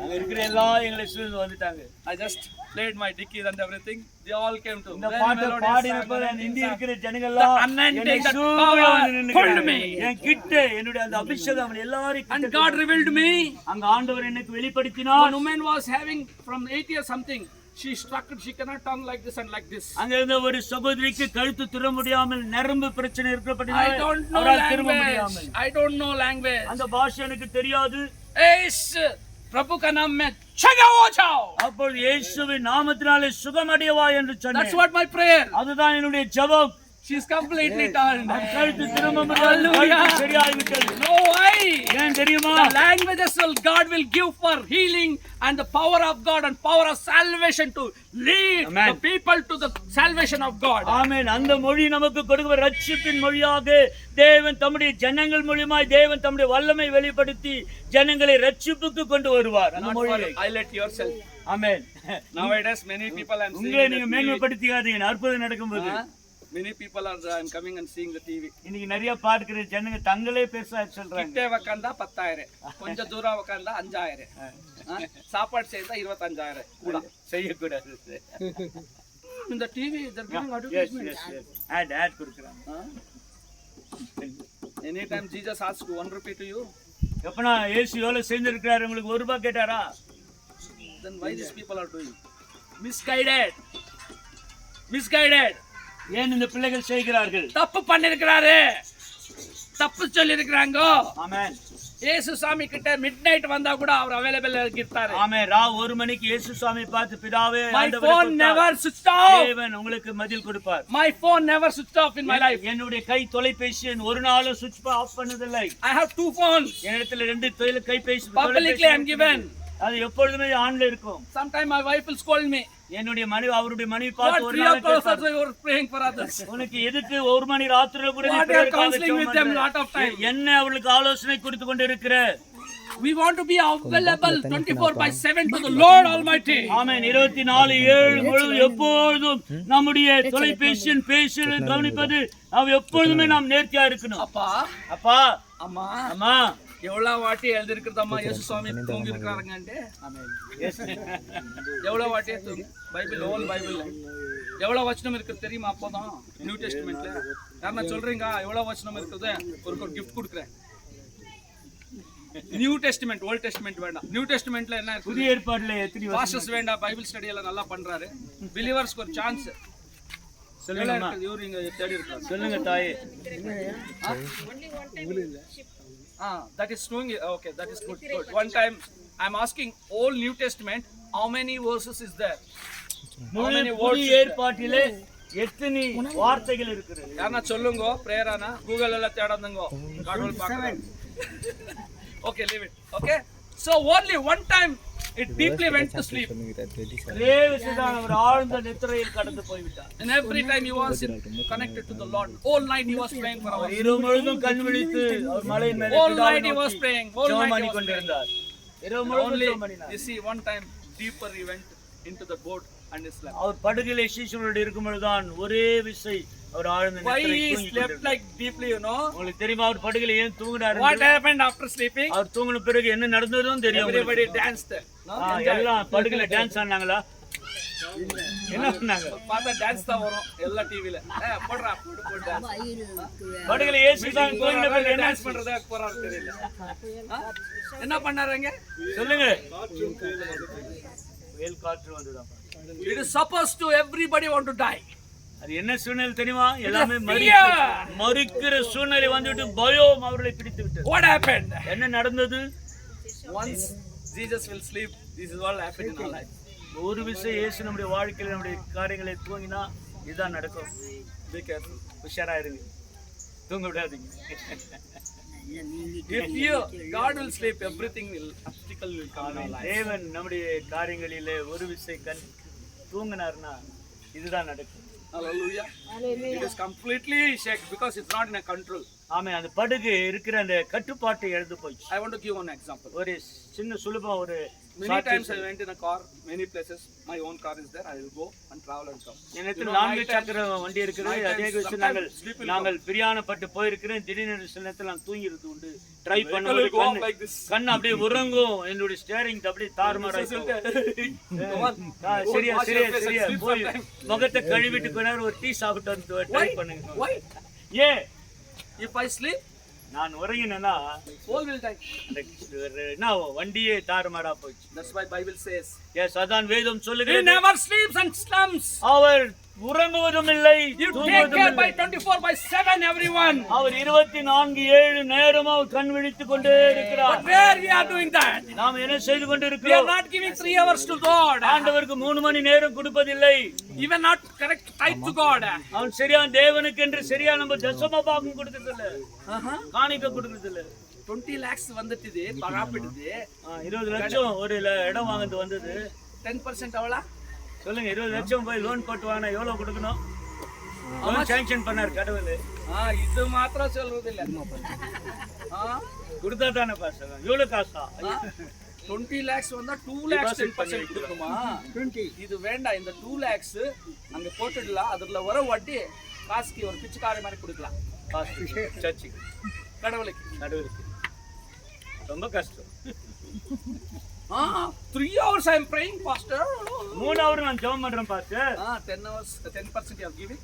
அங்க இருக்கிற எல்லாம் எங்களை சூழ்ந்து வந்துட்டாங்க. I just played my dickies and everything. They all came to இந்த when பாட்டை melodies பாடினப்ப sang, அந்த இந்தி இருக்கிற the ஜனங்கள்லாம் anointing, என்னை that சூழ power வந்து நின்னுக்கிறாங்க. pulled me. என் கிட்ட என்னுடைய அந்த அபிஷேகம் அவன் எல்லாரையும் and கிட்ட God revealed me. அங்க ஆண்டவர் எனக்கு வெளிப்படுத்தினார். One woman was having from 8 years something. She struck it. She cannot tongue like this and like this. அங்க இருந்த ஒரு சகோதரிக்கு கழுத்து திரும்ப முடியாமல் நரம்பு பிரச்சனை I இருக்கிறபடியால் don't know அவரால் திரும்ப language. முடியாமல். I don't know language. அந்த பாஷை எனக்கு தெரியாது. इस प्रभु का नाम में चंगा हो जाओ. அப்பொழுது இயேசுவின் நாமத்தினாலே சுகமடையவா என்று That's சொன்னேன். what my prayer. அதுதான் என்னுடைய ஜெபம். She's completely turned. கழுத்து திரும்ப முடியாது. கழுத்து சரியாகிவிட்டது. No, why? ஏன் தெரியுமா? The languages God will give for healing and the power of God and power of salvation to lead Amen. the people to the salvation of God. ஆமென். அந்த மொழி நமக்கு கொடுக்கிற ரட்சிப்பின் மொழியாக தேவன் தம்முடைய ஜனங்கள் மூலமாய் தேவன் தம்முடைய வல்லமை வெளிப்படுத்தி ஜனங்களை ரட்சிப்புக்கு கொண்டு வருவார். அந்த Not for மொழியை. highlight yourself. Amen. Nowadays many people I'm உங்களை seeing. நீங்க மேன்மைப்படுத்திக்காதீங்க. அற்புதம் நடக்கும்போது. Many people are I'm coming and seeing the TV. இன்னைக்கு நிறைய பார்க்கிற ஜனங்க தங்களே பெருசா சொல்றாங்க. கிட்டே உட்கார்ந்தா 10,000, கொஞ்சம் தூரம் உட்கார்ந்தா 5,000, சாப்பாடு செய்தா 25,000 கூட செய்யக்கூடாது. இந்த TV they're giving Yes, advertisement. yes, yes. Ad கொடுக்கறாங்க. Anytime Jesus asks 1 rupee to you, எப்பனா இயேசு எவ்வளவு செஞ்சிருக்காரு உங்களுக்கு 1 ரூபாய் கேட்டாரா? then why these people are doing? Misguided. ஏன் இந்த பிள்ளைகள் செய்கிறார்கள்? தப்பு பண்ணிருக்கிறாரு, தப்பு சொல்லி இருக்கிறாங்க. ஆமென். இயேசு சாமி கிட்ட midnight வந்தா கூட அவர் அவைலபிள் இருக்காரு. ஆமென். ராவு 1 மணிக்கு இயேசு சுவாமி பார்த்து பிதாவே My ஆண்டவரே phone never switched off. தேவன் உங்களுக்கு பதில் கொடுப்பார். My phone never switched off in my life. என்னுடைய கை தொலைபேசியை ஒரு நாளும் சுவிட்ச் ஆஃப் பண்ணதில்லை. I have 2 phones. என்னிடத்துல 2 கைபேசி Publicly I'm given. அது எப்பொழுதுமே ஆன்ல இருக்கும். Sometime my wife will scold me. என்னுடைய மனைவி அவருடைய மனைவி What பார்த்து ஒரு 3 நாள் o'clock கேட்பார், you are praying for others? உனக்கு எதுக்கு 1 மணி ராத்திரில கூட நீ What you are பிறருக்காக counseling with them lot of time. என்ன அவளுக்கு ஆலோசனை கொடுத்து கொண்டு இருக்கிற? We want to be available 24/7 to the Lord Almighty. ஆமென். 24/7 முழுவதும் எப்பொழுதும் நம்முடைய தொலைபேசியின் பேசுவதை கவனிப்பது நாம் எப்பொழுதுமே நாம் நேர்த்தியா இருக்கணும். அப்பா அம்மா அம்மா எவ்வளவு வாட்டி எழுதிருக்கிறதம்மா இயேசு சுவாமி தூங்கி இருக்கிறாங்க అంటే எவ்வளவு வாட்டி பைபிள் ஹோல் பைபிள் எவ்வளவு வசனம் இருக்குது தெரியுமா? அப்போதான் நியூ டெஸ்டமென்ட்ல யாரா சொல்றீங்க எவ்வளவு வசனம் இருக்குது? ஒரு gift கொடுக்கிறேன். நியூ டெஸ்டமென்ட், ஓல்ட் டெஸ்டமென்ட் வேண்டாம். நியூ டெஸ்டமென்ட்ல என்ன இருக்கு? புதிய ஏற்பாடுல எத்தனை வசனம்? பாஸ்டர்ஸ் வேண்டாம், பைபிள் ஸ்டடி எல்லாம் நல்லா பண்றாரு. பிலீவர்ஸ்க்கு ஒரு சான்ஸ் சொல்லுங்க. இவரு இங்க தேடி இருக்காரு. சொல்லுங்க தாயே. That is doing it. Okay, that is good. One time I'm asking all New Testament, how many verses is there? How many words? புதிய ஏற்பாட்டிலே எத்தனை வார்த்தைகள் இருக்குது? யாரனா சொல்லுங்க. பிரேயர் ஆனா கூகுள் எல்லாம் தேடாதங்க. God will பார்க்கறேன். Okay, leave it. Okay? So only one time it deeply went to sleep. தேவசிதான் அவர் ஆழ்ந்த நித்திரையில் கடந்து போய்விட்டார். And every time he was connected to the Lord, all night he was praying for hours. இரவு முழுதும் கண் விழித்து அவர் மலையின் மேலே All night he was praying. All night he was praying. கொண்டிருந்தார். இரவு முழுவதும் Only ஜெபம் பண்ணினார். you see, one time deeper he went into the boat and he slept. அவர் படகிலே சீஷர்களோடு இருக்கும் பொழுதுதான் ஒரே விசை அவர் ஆழ்ந்த Why நித்திரை he தூங்கிக் slept கொண்டிருந்தார். like deeply, you know? உங்களுக்கு தெரியுமா அவர் படகிலே ஏன் தூங்கினார்? What happened after sleeping? அவர் தூங்கின பிறகு என்ன நடந்ததும் தெரியும். Everybody danced. No? எல்லாம் படகுல டான்ஸ் ஆனாங்களா? என்ன பண்ணாங்க? பார்த்தா டான்ஸ் தான் வரும் எல்லா டிவில. போடுறா போடு டான்ஸ். படகுல இயேசு தான் தூங்கின பிறகு என்ன டான்ஸ் பண்றதா போறாரு தெரியல. என்ன பண்ணாருங்க? சொல்லுங்க. வேல் காற்று வந்துதான். It is supposed to everybody want to die. அது என்ன சூழ்நிலை தெரியுமா? எல்லாமே மறுக்கிற சூழ்நிலை வந்துட்டு பயம் அவர்களை பிடித்து விட்டது. What happened? என்ன நடந்தது? Once Jesus will sleep, this is what happened in our life. ஒரு விஷயம் இயேசு நம்முடைய வாழ்க்கையில நம்முடைய காரியங்களை தூங்கினா இதுதான் நடக்கும். Be careful. உஷாரா இருங்க. தூங்க விடாதீங்க. If you God will sleep, everything will obstacle will come in our life. தேவன் நம்முடைய காரியங்களிலே ஒரு விஷயம் தூங்கினார்னா இதுதான் நடக்கும். Hallelujah. It is completely shaken because it's not in a control. ஆமே அந்த படகு இருக்கிற அந்த கட்டுப்பாட்டை இழந்து போச்சு. I want to give one example. ஒரு சின்ன சுலபமா ஒரு Many times I went in a car, many places. My own car is there. I will go and travel and come. எனக்கு 4 சக்கர வண்டி இருக்குது. அதே விஷயம் நாங்கள் பிரியாணப்பட்டு போயிருக்கிறேன். திடீர்னு சில நேரத்தில் நான் தூங்கிறது உண்டு. ட்ரை பண்ணும்போது கண் அப்படியே உறங்கும். என்னுடைய ஸ்டேரிங் அப்படியே தாறுமாறா சரியா போய் முகத்தை கழுவிட்டு கொஞ்ச ஒரு டீ சாப்பிட்டு வந்து ட்ரை பண்ணுங்க. Why? ஏன் If I sleep, நான் உறங்கினேன்னா all will die. என்ன வண்டியே தாறுமாறா போச்சு. That's why Bible says. Yes, அதான் வேதம் He சொல்லுகிறது. never sleeps and slumps. அவர் உறங்குவதும் இல்லை, You take தூங்குவதும் care by இல்லை. 24/7 everyone. அவர் 24/7 நேரமும் அவர் கண் விழித்துக் கொண்டே But இருக்கிறார். where we are doing that? நாம் என்ன செய்து We are கொண்டிருக்கிறோம்? not giving 3 hours to God. ஆண்டவருக்கு 3 மணி நேரம் கொடுப்பதில்லை. Even not correct tithe to God. அவன் சரியான தேவனுக்கு என்று சரியா நம்ம தசம பாகம் கொடுக்கிறது இல்ல, காணிக்க கொடுக்கிறது இல்ல. 20 lakhs வந்துட்டுது பராப்பிடுது. 20 லட்சம் ஒரு இடம் வாங்கிட்டு வந்தது. 10% அவளா? சொல்லுங்க, 20 லட்சம் போய் லோன் போட்டு வாங்கினா எவ்வளவு கொடுக்கணும்? சாங்ஷன் பண்ணார் கடவுள். இது மாத்திரம் சொல்றது இல்ல. கொடுத்தா தானே பாஸ். எவ்வளவு காசா? 20 lakhs வந்தா 2 lakhs 10% கொடுக்குமா? இது வேண்டாம். இந்த 2 lakhs அங்க போட்டுடலாம். அதுல வர வட்டி காசுக்கு ஒரு பிச்சைக்கார மாதிரி கொடுக்கலாம். சர்ச்சு கடவுளுக்கு ரொம்ப கஷ்டம். 3 hours I am praying, pastor. 3 hours நான் ஜெபம் பண்றேன் pastor. 10 hours 10% you are giving.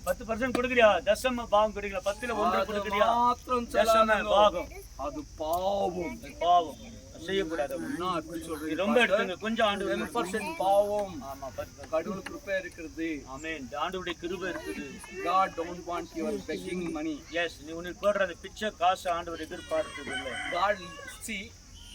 10% கொடுக்கறியா? தசம பாகம் கொடுக்கல. 10ல 1 கொடுக்கறியா? மாத்திரம் தசம பாகம். அது பாவம். பாவம் செய்யக்கூடாது. நான் எப்படி சொல்றேன்? ரொம்ப எடுத்துங்க. கொஞ்சம் ஆண்டு 10% பாவம். ஆமா, கடவுள் கிருபை இருக்குது. ஆமென். ஆண்டவருடைய கிருபை இருக்குது. God don't want your begging money. Yes, நீ உனக்கு போடுற பிச்சை காசு ஆண்டவர் எதிர்பார்த்தது இல்லை. God see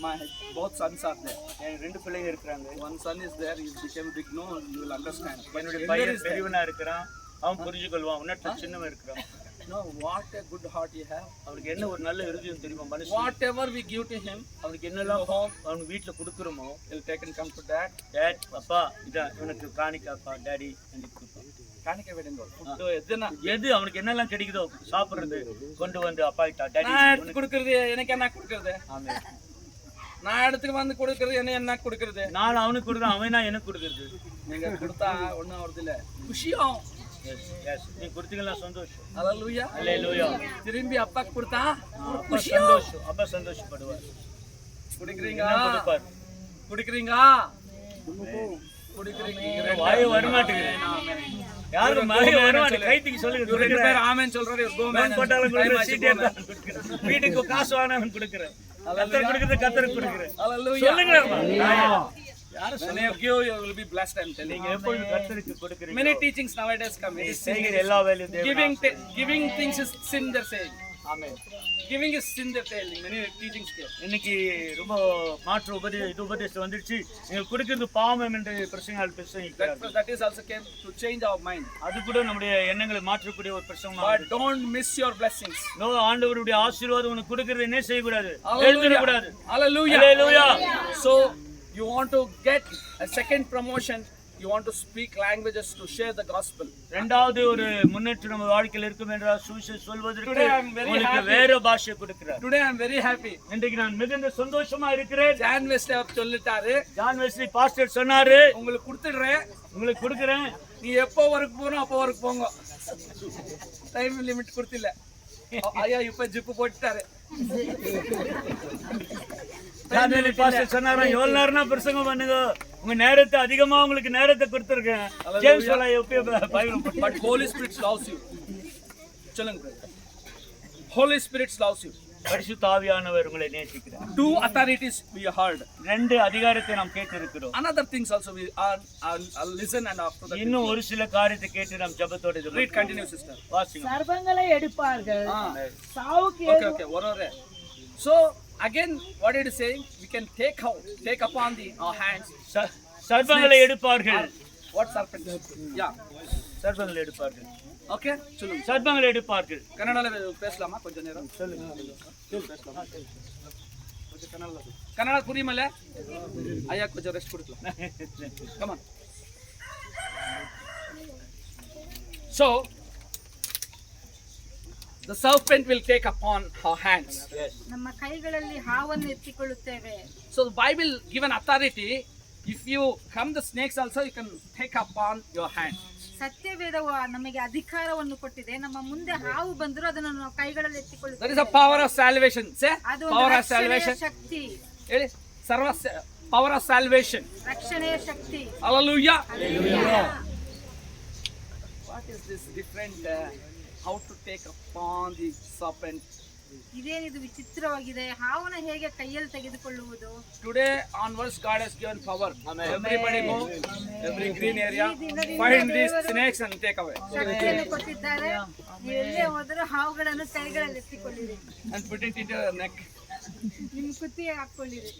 my both sons are there. என் 2 பிள்ளைங்க இருக்காங்க. One son is there. He became big. No, you will understand. என்னுடைய பையன் பெரியவனா இருக்கிறான். அவன் புரிஞ்சுக்கொள்வான். உன்னட்ட சின்னவன் இருக்கிறான். No, what a good heart he have. அவனுக்கு என்ன ஒரு நல்ல இருதயம் தெரியுமா? மனுஷன் Whatever we give to him, அவனுக்கு என்னெல்லாம் அவனுக்கு வீட்டுல கொடுக்குறோமோ, he'll take and come to dad. Date அப்பா இதான் இவனுக்கு காணிக்காப்பா டாடி என்று கொடுப்பான். காணிக்க விடுங்க. So எதுனா எது அவனுக்கு என்னெல்லாம் கிடைக்குதோ சாப்பிடுறது கொண்டு வந்து அப்பா கிட்ட டாடி நான் எடுத்து கொடுக்கறது எனக்கு என்ன கொடுக்கறது? ஆமென். நான் எடுத்து வந்து கொடுக்கறது என்ன கொடுக்கறது? நான் அவனுக்கு கொடுக்குறேன், அவன் தான் எனக்கு கொடுக்குறது. நீங்க கொடுத்தா ஒண்ணும் ஆகுது இல்ல. குஷியாகும். எஸ் எஸ், நீ கொடுத்தீங்களா சந்தோஷம். ஹalleluya. ஹalleluya. திரும்பி அப்பாக்கு கொடுத்தா அப்பா சந்தோஷம். அப்பா சந்தோஷப்படுவார். குடிக்கிறீங்களா? கொடுப்பார். குடிக்கிறீங்களா? குடிக்கிறீங்க. வாய் வர மாட்டேங்குது. யாரும் வாய் வர மாட்டேங்குது. கைத்துக்கு சொல்லுங்க. ரெண்டு பேர் ஆமென் சொல்றாரு. லோன் போட்டாலும் கொடுக்குறேன், சீட் எடுத்தாலும் கொடுக்குறேன், வீட்டுக்கு காசு வாங்கினாலும் கொடுக்குறேன், கத்தர் கொடுக்குறது கத்தருக்கு கொடுக்குறேன். Hallelujah. சொல்லுங்க. Many of you will be blessed and telling. நீங்க எப்பொழுது கத்தருக்கு கொடுக்குறீங்க. Many teachings nowadays come. It is செய்கிற எல்லா வேலையும் தேவன் giving things is sin, they're saying. Amen. Giving is sin, they're telling. Many teachings here. இன்னைக்கு ரொம்ப மாற்று உபதேசம் வந்துருச்சு. நீங்க கொடுக்கிறது பாவம் என்று பிரசங்கங்கள் பேசுகிறாங்க. That is also came to change our mind. அது கூட நம்முடைய எண்ணங்களை மாற்றக்கூடிய ஒரு பிரசங்கமா. But don't miss your blessings. No, ஆண்டவருடைய ஆசீர்வாதம் உனக்கு கொடுக்கிறது என்ன செய்யக்கூடாது? Hallelujah. எழுந்திரக்கூடாது. Hallelujah. Hallelujah. So you want to get a second promotion. You want to speak languages to share the gospel. இரண்டாவது ஒரு முன்னேற்றம் நம்ம வாழ்க்கையில் இருக்கும் என்றால் சுவிசேஷம் சொல்வதற்கு Today I am very உங்களுக்கு happy. வேற பாஷை கொடுக்கிறார். Today I am very happy. இன்றைக்கு நான் மிகுந்த சந்தோஷமா இருக்கிறேன். Jan Wesley அவர் சொல்லிட்டாரு. ஜான் வெஸ்லி பாஸ்டர் சொன்னாரு, உங்களுக்கு கொடுத்துடுறேன். உங்களுக்கு கொடுக்கிறேன். நீ எப்போ ஒர்க் போறோம் அப்போ ஒர்க் போங்க. டைம் லிமிட் கொடுத்தில்ல. ஐயா இப்ப ஜிப்பு போட்டுட்டாரு. ஜான் வெஸ்லி பாஸ்டர் சொன்னாரு, எவ்வளவு நேரம்னா பிரசங்கம் பண்ணுங்க, உங்க நேரத்தை அதிகமா உங்களுக்கு நேரத்தை கொடுத்துருக்கேன். ஜேம்ஸ் வாலா எப்பயும் Bible. But Holy Spirit loves you. சொல்லுங்க. Holy Spirit loves you. பரிசுத்த ஆவியானவர் உங்களை நேசிக்கிறார். 2 authorities we heard. 2 அதிகாரத்தை நாம் கேட்டிருக்கிறோம். Another things also we are listen and after that. இன்னும் ஒரு சில காரியத்தை கேட்டு நாம் ஜெபத்தோட இது Read continue sister. வாசிங்க. சர்வங்களை எடுப்பார்கள். சாவுக்கு Okay. One. So again what it is saying, we can take upon our hands. சர்ப்பங்களை எடுப்பார்கள். What serpent? Yeah. சர்ப்பங்களை எடுப்பார்கள். Okay. சொல்லுங்க. சர்ப்பங்களை எடுப்பார்கள். கன்னடல பேசலாமா கொஞ்ச நேரம்? சொல்லுங்க. பேசலாமா? கொஞ்சம் கன்னட புரியுமல்ல? ஐயா கொஞ்சம் ரெஸ்ட் கொடுக்கலாம். Come on. So the serpent will take upon our hands. ನಮ್ಮ ಕೈಗಳಲ್ಲಿ ಹಾವನ್ನು ಎತ್ತಿಕೊಳ್ಳುತ್ತೇವೆ. So the Bible given authority, if you come the snakes also you can take upon your hand. ಸತ್ಯವೇದವು ನಮಗೆ ಅಧಿಕಾರವನ್ನು ಕೊಟ್ಟಿದೆ. ನಮ್ಮ ಮುಂದೆ ಹಾವು ಬಂದರೂ ಅದನ್ನು ನಾವು ಕೈಗಳಲ್ಲಿ That is ಎತ್ತಿಕೊಳ್ಳುತ್ತೇವೆ. a power of salvation. Say ಅದು power ಒಂದು of salvation. ಶಕ್ತಿ, ಹೇಳಿ ಸರ್ವ power of salvation. ರಕ್ಷಣೆಯ ಶಕ್ತಿ. Hallelujah. Hallelujah. What is this different how to take upon the serpent ಇದೇನಿದು ವಿಚಿತ್ರವಾಗಿದೆ, ಹಾವನ್ನ ಹೇಗೆ ಕೈಯಲ್ಲಿ ತೆಗೆದುಕೊಳ್ಳುವುದು? Today onwards, God has given power. Everybody go, every green area, find these snakes and take away. ಶಕ್ತಿಯನ್ನು ಕೊಟ್ಟಿದ್ದಾರೆ. ನೀವು ಎಲ್ಲೇ ಹೋದರೂ ಹಾವುಗಳನ್ನು ಕೈಗಳಲ್ಲಿ ಎತ್ತಿಕೊಳ್ಳಿರಿ, And put it into your neck. ನಿಮ್ಮ ಕುತ್ತಿಗೆ ಹಾಕೊಳ್ಳಿರಿ.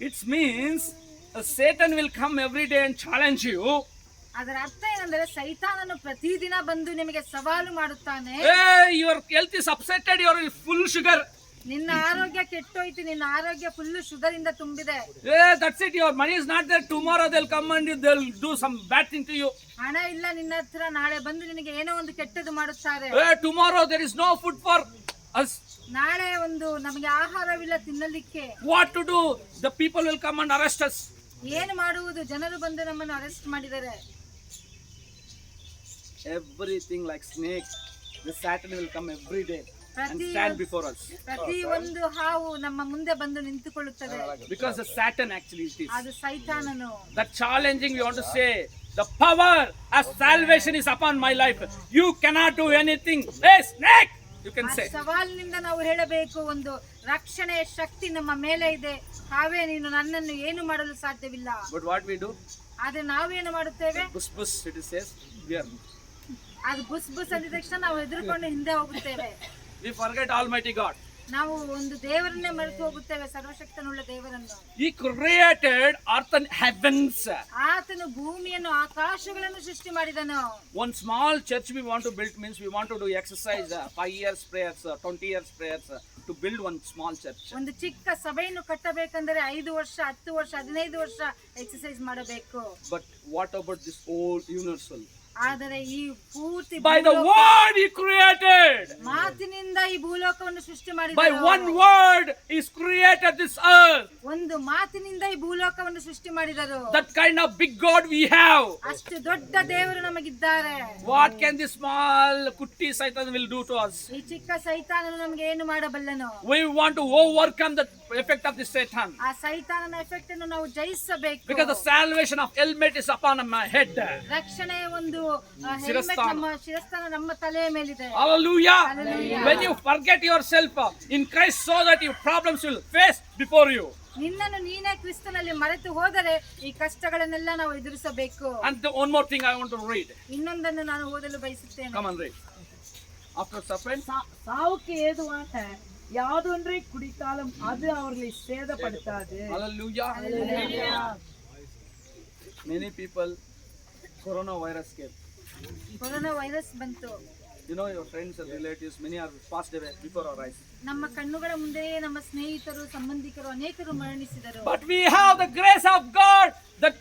It means Satan will come every day and challenge you. ಅದರ ಅರ್ಥ ಏನಂದ್ರೆ ಸೈತಾನನು ಪ್ರತಿದಿನ ಬಂದು ನಿಮಗೆ ಸವಾಲು ಮಾಡುತ್ತಾನೆ. Hey, your health is upsetted, you are full sugar. ನಿನ್ನ ಆರೋಗ್ಯ ಕೆಟ್ಟೋಯ್ತು, ನಿನ್ನ ಆರೋಗ್ಯ ಫುಲ್ ಶುಗರ್ ಇಂದ ತುಂಬಿದೆ. Hey, that's it, your money is not there. Tomorrow they'll come and they'll do some bad thing to you. ಹಣ ಇಲ್ಲ ನಿನ್ನ ಹತ್ರ, ನಾಳೆ ಬಂದು ನಿನಗೆ ಏನೋ ಒಂದು ಕೆಟ್ಟದ್ದು ಮಾಡುತ್ತಾರೆ. Hey, tomorrow there is no food for us. ನಾಳೆ ಒಂದು ನಮಗೆ ಆಹಾರವಿಲ್ಲ ತಿನ್ನಲಿಕ್ಕೆ. What to do? The people will come and arrest us. ಏನು ಮಾಡುವುದು? ಜನರು ಬಂದು ನಮ್ಮನ್ನು ಅರೆಸ್ಟ್ ಮಾಡಿದ್ದಾರೆ. Everything like snake, the Satan will come every day and stand before us. ಪ್ರತಿ ಒಂದು ಹಾವು ನಮ್ಮ ಮುಂದೆ ಬಂದು ನಿಂತುಕೊಳ್ಳುತ್ತದೆ. Because the Satan actually it is. ಅದು ಸೈತಾನನು. That challenging we want to say, the power of salvation is upon my life. You cannot do anything. Hey, snake! You can say. ಸವಾಲಿನಿಂದ ನಾವು ಹೇಳಬೇಕು, ಒಂದು ರಕ್ಷಣೆಯ ಶಕ್ತಿ ನಮ್ಮ ಮೇಲೆ ಇದೆ. ಹಾವೇ ನೀನು ನನ್ನನ್ನು ಏನು ಮಾಡಲು ಸಾಧ್ಯವಿಲ್ಲ. But what we do? ಆದ್ರೆ ನಾವೇನು ಮಾಡುತ್ತೇವೆ? Bus bus it says. We are. ಅದು ಬುಸ್ ಬುಸ್ ಅಂದಿದ ತಕ್ಷಣ ನಾವು ಹೆದರ್ಕೊಂಡು ಹಿಂದೆ ಹೋಗುತ್ತೇವೆ. We forget Almighty God. ನಾವು ಒಂದು ದೇವರನ್ನೇ ಮರೆತು ಹೋಗುತ್ತೇವೆ, ಸರ್ವಶಕ್ತನುಳ್ಳ ದೇವರನ್ನು. He created earth and heavens. ಆತನು ಭೂಮಿಯನ್ನು ಆಕಾಶಗಳನ್ನು ಸೃಷ್ಟಿ ಮಾಡಿದನು. One small church we want to build means we want to do exercise 5 years prayers, 20 years prayers to build one small church. ಒಂದು ಚಿಕ್ಕ ಸಭೆಯನ್ನು ಕಟ್ಟಬೇಕಂದ್ರೆ 5 ವರ್ಷ 10 ವರ್ಷ 15 ವರ್ಷ ಎಕ್ಸರ್ಸೈಸ್ ಮಾಡಬೇಕು. But what about this whole universal? ಆದರೆ ಈ ಪೂರ್ತಿ By the word he created. ಮಾತಿನಿಂದ ಈ ಭೂಲೋಕವನ್ನು ಸೃಷ್ಟಿ By ಮಾಡಿದನು. one word he's created this earth. ಒಂದು ಮಾತಿನಿಂದ ಈ ಭೂಲೋಕವನ್ನು ಸೃಷ್ಟಿ ಮಾಡಿದರು. That kind of big God we have. ಅಷ್ಟು ದೊಡ್ಡ ದೇವರು ನಮಗಿದ್ದಾರೆ. What can this small kutti Satan will do to us? ಈ ಚಿಕ್ಕ ಸೈತಾನನು ನಮಗೆ ಏನು ಮಾಡಬಲ್ಲನು? We want to overcome the effect of this Satan. ಆ ಸೈತಾನನ ಎಫೆಕ್ಟ್ ಅನ್ನು ನಾವು ಜಯಿಸಬೇಕು. Because the salvation of helmet is upon my head. ರಕ್ಷಣೆಯ ಒಂದು ಹೆಲ್ಮೆಟ್ ಶಿರಸ್ಥಾನ. ನಮ್ಮ ಶಿರಸ್ಥಾನ ನಮ್ಮ ತಲೆಯ ಮೇಲಿದೆ. Hallelujah. Hallelujah. When you forget yourself in Christ so that your problems will face before you. ನಿನ್ನನ್ನು ನೀನೇ ಕ್ರಿಸ್ತನಲ್ಲಿ ಮರೆತು ಹೋದರೆ ಈ ಕಷ್ಟಗಳನ್ನೆಲ್ಲ ನಾವು ಎದುರಿಸಬೇಕು. And one more thing I want to read. ಇನ್ನೊಂದನ್ನು ನಾನು ಓದಲು ಬಯಸುತ್ತೇನೆ. Come on, read. After suffering. சாவுக்கு ஏதுவான யாதொன்றை குடித்தாலும் அது அவர்களை சேதப்படுத்தாது. Hallelujah. Many people, coronavirus came. Corona virus ಬಂತು. You know, your friends and relatives, many are passed away before our eyes. ನಮ್ಮ ಕಣ್ಣುಗಳ ಮುಂದೆಯೇ ನಮ್ಮ ಸ್ನೇಹಿತರು ಸಂಬಂಧಿಕರು ಅನೇಕರು ಮರಣಿಸಿದರು. But we have the grace of God. That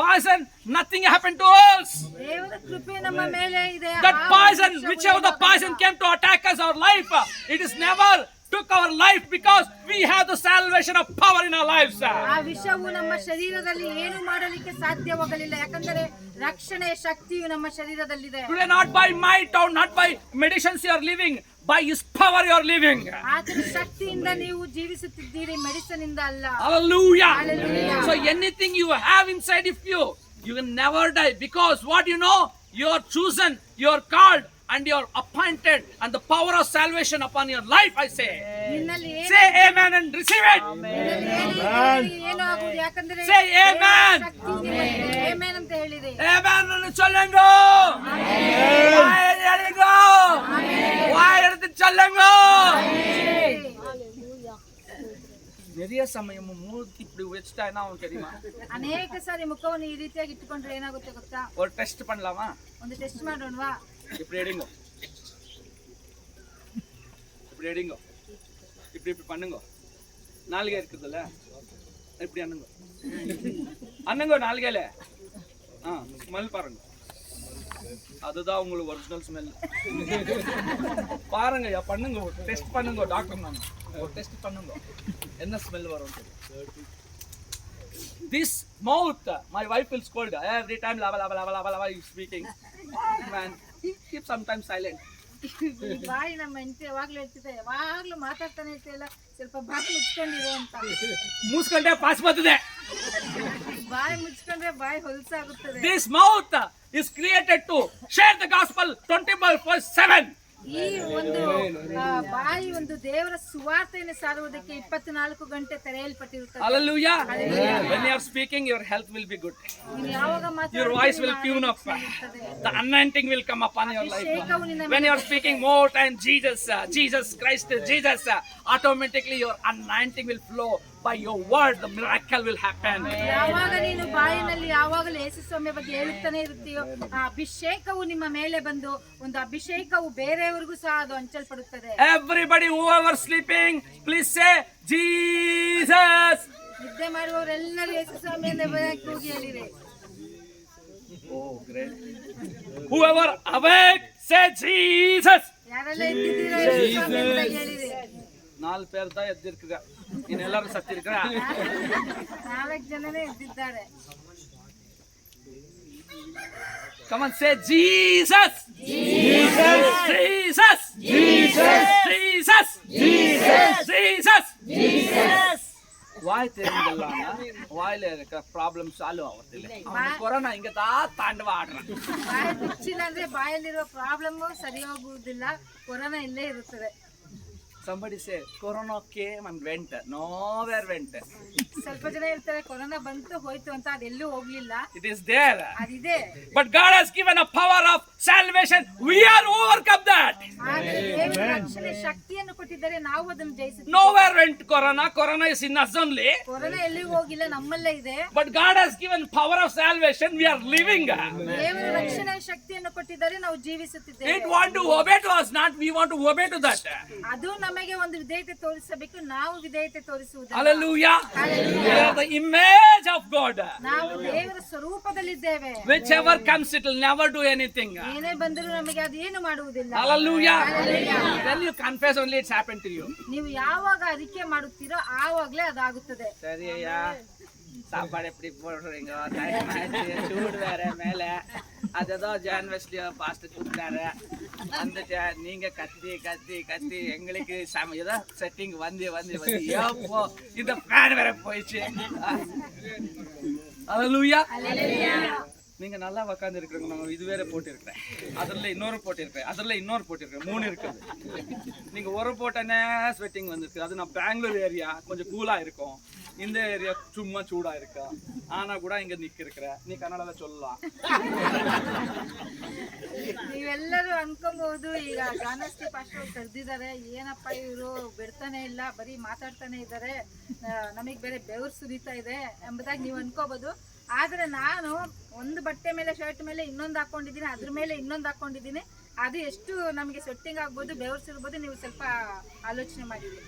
poison, nothing happened to us. ದೇವರ ಕೃಪೆ ನಮ್ಮ ಮೇಲೆ ಇದೆ. That poison, whichever the poison came to attack us, our life, it is never took our life because we have the salvation of power in our lives. ಆ ವಿಷವು ನಮ್ಮ ಶರೀರದಲ್ಲಿ ಏನು ಮಾಡಲಿಕ್ಕೆ ಸಾಧ್ಯವಾಗಲಿಲ್ಲ, ಯಾಕಂದರೆ ರಕ್ಷಣೆಯ ಶಕ್ತಿಯು ನಮ್ಮ ಶರೀರದಲ್ಲಿದೆ. Today not by might or not by medicines you are living, by his power you are living. ಆತನ ಶಕ್ತಿಯಿಂದ ನೀವು ಜೀವಿಸುತ್ತಿದ್ದೀರಿ, ಮೆಡಿಸಿನ್ ಇಂದ ಅಲ್ಲ. Hallelujah. Hallelujah. So anything you have inside of you, you will never die because what you know, you are chosen, you are called, and you are appointed, and the power of salvation upon your life, I say. ನಿನ್ನಲ್ಲಿ Say amen and receive it. ಏನು ಆಗುವುದು, ಯಾಕಂದ್ರೆ Say amen. ಶಕ್ತಿ ನಿಮ್ಮಲ್ಲಿದೆ. Amen ಅಂತ ಹೇಳಿದೆ. Amen and challengo. Why challengo? Why challengo? நிறைய சமயம் மூர்த்தி இப்படி வச்சுட்டா என்ன ஆகும் தெரியுமா? ಅನೇಕ ಸಾರಿ ಮುಖವನ್ನು ಈ ರೀತಿಯಾಗಿ ಇಟ್ಟುಕೊಂಡ್ರೆ ಏನಾಗುತ್ತೆ ಗೊತ್ತಾ? ஒரு டெஸ்ட் பண்ணலாமா? ಒಂದು ಟೆಸ್ಟ್ ಮಾಡೋಣವಾ? இப்படி எடுங்க, இப்படி எடுங்க, இப்படி இப்படி பண்ணுங்க. நால்கை இருக்குதுல்ல, இப்படி அண்ணுங்க, அண்ணுங்க நால்கையில. ஸ்மெல் பாருங்க, அதுதான் உங்களுக்கு ஒரிஜினல் ஸ்மெல். பாருங்க, பண்ணுங்க, டெஸ்ட் பண்ணுங்க. டாக்டர் நான் ஒரு டெஸ்ட் பண்ணுங்க, என்ன ஸ்மெல் வரும். This mouth, my wife will scold every time. Lava, lava, lava, lava, lava. You speaking, man. Keep sometimes silent. ಈ ಬಾಯಿ ನಮ್ಮ ಹೆಂಡತಿ ಯಾವಾಗ್ಲೂ ಹೇಳ್ತಿದೆ, ಯಾವಾಗ್ಲೂ ಮಾತಾಡ್ತಾನೆ ಇರ್ತಿಲ್ಲ, ಸ್ವಲ್ಪ ಬಾಯಿ ಮುಚ್ಕೊಂಡಿರು ಅಂತ. ಮೂಸ್ಕೊಂಡೆ ಪಾಸ್ ಬರ್ತದೆ. ಬಾಯಿ ಮುಚ್ಕೊಂಡ್ರೆ ಬಾಯಿ ಹೊಲಸಾಗುತ್ತದೆ. This mouth is created to share the gospel 24/7. ಈ ಒಂದು ಬಾಯಿ ಒಂದು ದೇವರ ಸುವಾರ್ತೆಯನ್ನು ಸಾರುವುದಕ್ಕೆ 24 ಗಂಟೆ ತೆರೆಯಲ್ಪಟ್ಟಿರುತ್ತದೆ. Hallelujah. When you are speaking, your health will be good. ನೀನು ಯಾವಾಗ Your ಮಾತಾಡ್ತೀಯೋ voice will tune up. The anointing will come upon your life. When you are speaking more time, Jesus Christ, Jesus, automatically your anointing will flow. By your word, the miracle will happen. ಯಾವಾಗ ನೀನು ಬಾಯಿನಲ್ಲಿ ಯಾವಾಗಲೂ ಯೇಸು ಸ್ವಾಮಿಯ ಬಗ್ಗೆ ಹೇಳುತ್ತಾನೆ ಇರುತ್ತೀಯೋ, ಆ ಅಭಿಷೇಕವು ನಿಮ್ಮ ಮೇಲೆ ಬಂದು ಒಂದು ಅಭಿಷೇಕವು ಬೇರೆಯವರಿಗೂ ಸಹ ಅದು ಹಂಚಲ್ಪಡುತ್ತದೆ. Everybody, whoever sleeping, please say Jesus. ನಿದ್ದೆ ಮಾಡುವವರೆಲ್ಲರೂ ಯೇಸು ಸ್ವಾಮಿಯನ್ನು ಕೂಗಿ ಹೇಳಿರಿ. Oh, great. Whoever awake, say Jesus. ಯಾರೆಲ್ಲ ಎದ್ದಿದ್ದೀರೋ ಯೇಸು ಸ್ವಾಮಿ ಅಂತ ಹೇಳಿರಿ. 4 பேர் தான் எதிர்க்குறா, இன்னும் எல்லாரும் சத்திருக்கிறா. 4 ಜನನೇ ಎದ್ದಿದ್ದಾರೆ. Come on, say Jesus. Jesus. Jesus. Jesus. Jesus. Jesus. Jesus. Jesus. வாய் தெரியுங்கல்ல, வாயில இருக்க ப்ராப்ளம் சால்வ் ஆகுதில்ல. அவன் கொரோனா இங்க தாண்டವ ಆಡ್றான். ಬಾಯಿ ಮುಚ್ಚಿಲ್ಲ ಅಂದ್ರೆ ಬಾಯಲ್ಲಿರುವ ಪ್ರಾಬ್ಲಮ್ ಸರಿ ಹೋಗುವುದಿಲ್ಲ, ಕೊರೋನಾ ಇಲ್ಲೇ ಇರುತ್ತದೆ. Somebody say corona came and went, nowhere went. ಸ್ವಲ್ಪ ಜನ ಹೇಳ್ತಾರೆ ಕೊರೋನಾ ಬಂತು ಹೋಯ್ತು ಅಂತ, ಅದೆಲ್ಲೂ ಹೋಗ್ಲಿಲ್ಲ. It is there. ಅದಿದೆ. But God has given a power of salvation. We are overcome that. ಆದರೆ ದೇವರು ರಕ್ಷಣೆ ಶಕ್ತಿಯನ್ನು ಕೊಟ್ಟಿದ್ದಾರೆ, ನಾವು ಅದನ್ನು ಜಯಿಸಿದ್ದೇವೆ. Nowhere went corona. Corona is in us only. Corona ಎಲ್ಲಿಗೂ ಹೋಗಿಲ್ಲ, ನಮ್ಮಲ್ಲೇ ಇದೆ. But God has given power of salvation. We are living. ದೇವರು ರಕ್ಷಣೆ ಶಕ್ತಿಯನ್ನು ಕೊಟ್ಟಿದ್ದಾರೆ, ನಾವು ಜೀವಿಸುತ್ತಿದ್ದೇವೆ. It want to obey to us, not we want to obey to that. ಅದು ನಮಗೆ ಒಂದು ವಿಧೇಯತೆ ತೋರಿಸಬೇಕು, ನಾವು ವಿಧೇಯತೆ ತೋರಿಸುವುದಿಲ್ಲ. Hallelujah. We are the image of God. ನಾವು ದೇವರ ಸ್ವರೂಪದಲ್ಲಿದ್ದೇವೆ. Whichever comes, it will never do anything. ಏನೇ ಬಂದರೂ ನಮಗೆ ಅದು ಏನು ಮಾಡುವುದಿಲ್ಲ. Hallelujah. When you confess only, it's happened to you. ನೀವು ಯಾವಾಗ ಅರಿಕೆ ಮಾಡುತ್ತೀರೋ ಆವಾಗಲೇ ಅದಾಗುತ್ತದೆ. சரியா, சாப்பாடு எப்படி போடுறீங்க, டைம் ஆயிடுச்சு, சூடு வேற மேல, அதோ ஜான் வெஸ்லியோ பாஸ்டர் கூப்பிட்டாரு, வந்துட்டு நீங்க கத்தி கத்தி கத்தி எங்களுக்கு ஏதோ செட்டிங் வந்து ஏப்போ இந்த ஃபேன் வேற போயிடுச்சு. ஹல்லேலூயா. நீங்க நல்லா உட்காந்து இருக்கிறவங்க, நான் இது வேற போட்டிருக்கிறேன், அதுல இன்னொரு போட்டிருக்கேன், அதுல இன்னொரு போட்டிருக்கேன், 3 இருக்குது. நீங்க ஒரு போட்டனே ஸ்வெட்டிங் வந்துருக்கு. அது நான் பெங்களூர் ஏரியா, கொஞ்சம் கூலா இருக்கும். இந்த ஏரியா சும்மா சூடா இருக்கா, ஆனா கூட இங்க நிக்கிற நீ ಕನ್ನಡದಲ್ಲಿ சொல்லலாம். ನೀವೆಲ್ಲರೂ ಅನ್ಕೋಬಹುದು ಈಗ ಗಾನಶ್ರೀ ಪಾಸ್ಟರ್ ಕರೆದಿದ್ದಾರೆ, ಏನಪ್ಪ ಇವರು ಬಿಡ್ತಾನೆ ಇಲ್ಲ, ಬರೀ ಮಾತಾಡ್ತಾನೆ ಇದ್ದಾರೆ, ನಮಗೆ ಬೇರೆ ಬೆವರು ಸುರಿತಾ ಇದೆ ಎಂಬುದಾಗಿ ನೀವು ಅನ್ಕೋಬಹುದು. ಆದ್ರೆ ನಾನು ಒಂದು ಬಟ್ಟೆ ಮೇಲೆ ಶರ್ಟ್ ಮೇಲೆ ಇನ್ನೊಂದು ಹಾಕೊಂಡಿದ್ದೀನಿ, ಅದ್ರ ಮೇಲೆ ಇನ್ನೊಂದು ಹಾಕೊಂಡಿದ್ದೀನಿ, ಅದು ಎಷ್ಟು ನಮಗೆ ಸೆಟ್ಟಿಂಗ್ ಆಗ್ಬೋದು, ಬೆವರು ಸುರಿಬೋದು, ನೀವು ಸ್ವಲ್ಪ ಆಲೋಚನೆ ಮಾಡಿರಿ.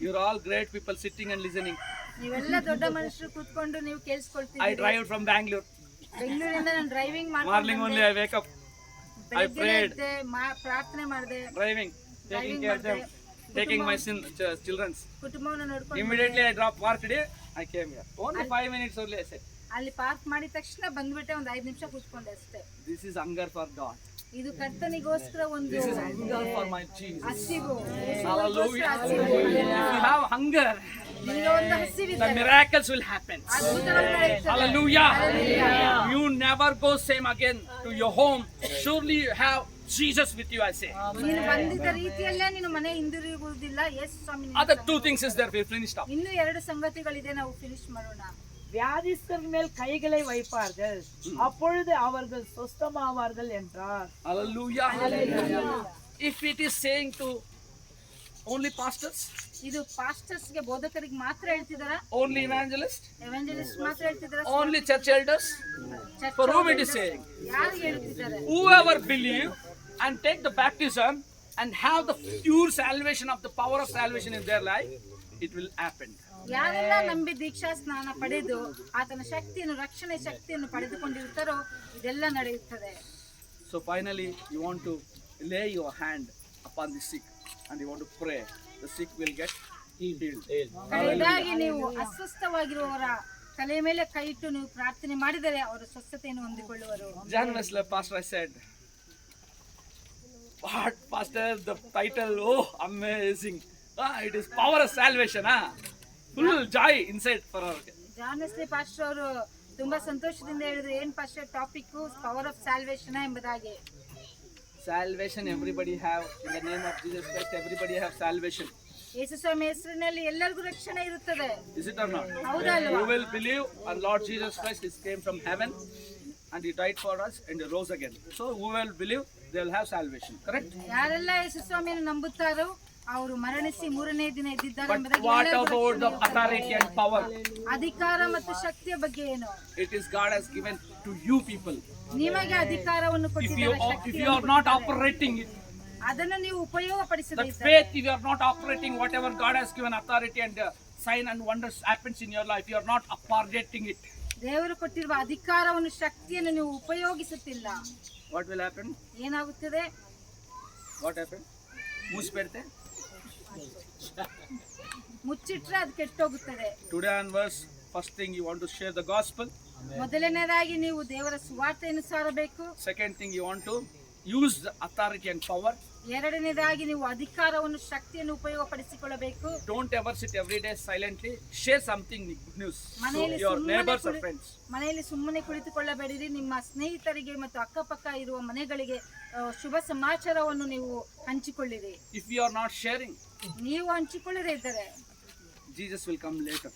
You are all great people sitting and listening. ನೀವೆಲ್ಲ ದೊಡ್ಡ ಮನುಷ್ಯರು ಕೂತ್ಕೊಂಡು ನೀವು ಕೇಳಿಸ್ಕೊಳ್ತೀರಿ. I drive from Bangalore. ಬೆಂಗಳೂರಿಂದ ನಾನು driving Morning only I wake up. I prayed. ಪ್ರಾರ್ಥನೆ ಮಾಡಿದೆ, Driving, taking care of them, taking my children. ಕುಟುಂಬವನ್ನು ನೋಡ್ಕೊಂಡು Immediately I dropped work today. I came here. Only 5 minutes only I said. ಅಲ್ಲಿ park ಮಾಡಿದ ತಕ್ಷಣ ಬಂದ್ಬಿಟ್ಟೆ, ಒಂದು 5 ನಿಮಿಷ ಕೂತ್ಕೊಂಡೆ ಅಷ್ಟೇ. This is hunger for God. ಇದು ಕರ್ತನಿಗೋಸ್ಕರ ಒಂದು This is hunger for my Jesus. ಹಸಿವು. Hallelujah. If you have hunger, ನಿಮಗೆ ಒಂದು the ಹಸಿವಿದೆ, miracles will happen. ಅದ್ಭುತಗಳು ನಡೆಯುತ್ತದೆ. Hallelujah. You never go same again to your home. Surely you have Jesus with you, I say. ನೀನು ಬಂದಿದ್ದ ರೀತಿಯಲ್ಲೇ ನೀನು ಮನೆ ಹಿಂದಿರುಗುವುದಿಲ್ಲ. ಯೇಸು ಸ್ವಾಮಿ ನಿನ್ನ Other 2 ಸಂಗಡ. things is there. We finished up. ಇನ್ನೂ 2 ಸಂಗತಿಗಳಿದೆ, ನಾವು ಫಿನಿಶ್ ಮಾಡೋಣ. வியாதிஸ்தர் மேல் கைகளை வைப்பார்கள், அப்பொழுது அவர்கள் சொஸ்தமாவார்கள் என்றார். Hallelujah. If it is saying to only pastors, ಇದು ಪಾಸ್ಟರ್ಸ್ ಗೆ ಬೋಧಕರಿಗೆ ಮಾತ್ರ ಹೇಳ್ತಿದಾರ, only evangelists, ಎವಾಂಜಲಿಸ್ಟ್ ಮಾತ್ರ ಹೇಳ್ತಿದಾರ, only church elders, for whom it is saying, ಯಾರಿಗೆ ಹೇಳ್ತಿದ್ದಾರೆ? whoever believe and take the baptism and have the pure salvation of the power of salvation in their life, it will happen. ಯಾರೆಲ್ಲ ನಂಬಿ ದೀಕ್ಷಾ ಸ್ನಾನ ಪಡೆದು ಆತನ ಶಕ್ತಿಯನ್ನು, ರಕ್ಷಣೆ ಶಕ್ತಿಯನ್ನು ಪಡೆದುಕೊಂಡಿರ್ತಾರೋ ಇದೆಲ್ಲ ನಡೆಯುತ್ತದೆ. So finally you want to lay your hand upon the sick and you want to pray. The sick will get healed. ಕಡೆಯದಾಗಿ ನೀವು ಅಸ್ವಸ್ಥವಾಗಿರುವವರ ತಲೆ ಮೇಲೆ ಕೈ ಇಟ್ಟು ನೀವು ಪ್ರಾರ್ಥನೆ ಮಾಡಿದರೆ ಅವರು ಸ್ವಸ್ಥತೆಯನ್ನು ಹೊಂದಿಕೊಳ್ಳುವರು. John Wesley, pastor, I said, what pastor, the title, oh amazing, it is power of salvation, full joy inside for our. John Wesley pastor ಅವರು ತುಂಬಾ ಸಂತೋಷದಿಂದ ಹೇಳಿದ್ರು, ಏನ್ pastor topic, power of salvation ಎಂಬುದಾಗಿ. Salvation everybody have. In the name of Jesus Christ, everybody have salvation. ಯೇಸು ಸ್ವಾಮಿ ಹೆಸರಿನಲ್ಲಿ ಎಲ್ಲರಿಗೂ ರಕ್ಷಣೆ ಇರುತ್ತದೆ. Is it or not? ಹೌದಲ್ವಾ? Who will believe on Lord Jesus Christ is came from heaven and he died for us and he rose again. So who will believe, they will have salvation. Correct? ಯಾರೆಲ್ಲ ಯೇಸು ಸ್ವಾಮಿಯನ್ನು ನಂಬುತ್ತಾರೋ ಅವರು ಮರಣಿಸಿ ಮೂರನೇ ದಿನ ಎದ್ದಿದ್ದಾರೆ But ಎಂಬುದಾಗಿ what ಎಲ್ಲರಿಗೂ about the ರಕ್ಷಣೆ ಇರುತ್ತದೆ. authority and power? ಅಧಿಕಾರ ಮತ್ತು ಶಕ್ತಿಯ ಬಗ್ಗೆ ಏನು? It is God has given to you people. ನಿಮಗೆ ಅಧಿಕಾರವನ್ನು If ಕೊಟ್ಟಿದ್ದಾರೆ, you ಶಕ್ತಿಯನ್ನು are not ಕೊಟ್ಟಿದ್ದಾರೆ. operating it, ಅದನ್ನು ನೀವು ಉಪಯೋಗ that ಪಡಿಸಬೇಕು. faith, if you are not operating whatever God has given authority and sign and wonders happens in your life, you are not operating it. ದೇವರು ಕೊಟ್ಟಿರುವ ಅಧಿಕಾರವನ್ನು ಶಕ್ತಿಯನ್ನು ನೀವು ಉಪಯೋಗಿಸುತ್ತಿಲ್ಲ. What will happen? ಏನಾಗುತ್ತದೆ? What happened? ಮೂಸಿ ಬೆಡ್ತೆ. ಮುಚ್ಚಿಟ್ರೆ ಅದು ಕೆಟ್ಟೋಗುತ್ತದೆ. Today onwards, first thing you want to share the gospel. ಮೊದಲನೇದಾಗಿ ನೀವು ದೇವರ ಸುವಾರ್ತೆಯನ್ನು ಸಾರಬೇಕು. Second thing you want to use the authority and power. ಎರಡನೇದಾಗಿ ನೀವು ಅಧಿಕಾರವನ್ನು ಶಕ್ತಿಯನ್ನು ಉಪಯೋಗ ಪಡಿಸಿಕೊಳ್ಳಬೇಕು. Don't ever sit every day silently. Share something good news to ಮನೆಯಲ್ಲಿ your neighbors or friends. ಮನೆಯಲ್ಲಿ ಸುಮ್ಮನೆ ಕುಳಿತುಕೊಳ್ಳಬೇಡಿರಿ. ನಿಮ್ಮ ಸ್ನೇಹಿತರಿಗೆ ಮತ್ತು ಅಕ್ಕಪಕ್ಕ ಇರುವ ಮನೆಗಳಿಗೆ ಶುಭ ಸಮಾಚಾರವನ್ನು ನೀವು ಹಂಚಿಕೊಳ್ಳಿರಿ. If you are not sharing, ನೀವು ಹಂಚಿಕೊಳ್ಳದೇ ಇದ್ದರೆ Jesus will come later.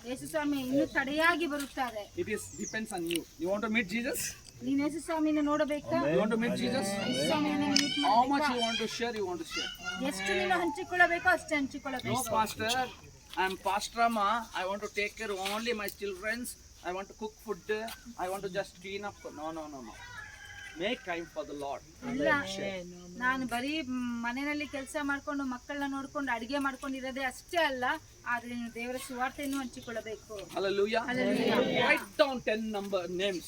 ಯೇಸು ಸ್ವಾಮಿ ಇನ್ನೂ ತಡೆಯಾಗಿ ಬರುತ್ತಾರೆ. It is depends on you. You want to meet Jesus? ನೀನು ಯೇಸು ಸ್ವಾಮಿನ ನೋಡಬೇಕಾ? You want to meet Jesus? ಯೇಸು ಸ್ವಾಮಿಯನ್ನು meet How much ಮಾಡ್ಬೇಕಾ? you want to share, you want to share. ಎಷ್ಟು ನೀನು ಹಂಚಿಕೊಳ್ಳಬೇಕೋ ಅಷ್ಟೇ No, ಹಂಚಿಕೊಳ್ಳಬೇಕು. pastor, I am Pastor Amma. I want to take care of only my children's. I want to cook food. I want to just clean up. No. Make time for the Lord. ಇಲ್ಲ, ನಾನು ಬರೀ ಮನೆಯಲ್ಲಿ ಕೆಲಸ ಮಾಡ್ಕೊಂಡು ಮಕ್ಕಳನ್ನ ನೋಡ್ಕೊಂಡು ಅಡಿಗೆ ಮಾಡ್ಕೊಂಡಿರೋದೇ ಅಷ್ಟೇ ಅಲ್ಲ, ಆದ್ರೆ ನೀನು ದೇವರ ಸುವಾರ್ತೆಯನ್ನು ಹಂಚಿಕೊಳ್ಳಬೇಕು. Hallelujah. Hallelujah. Write down 10 names.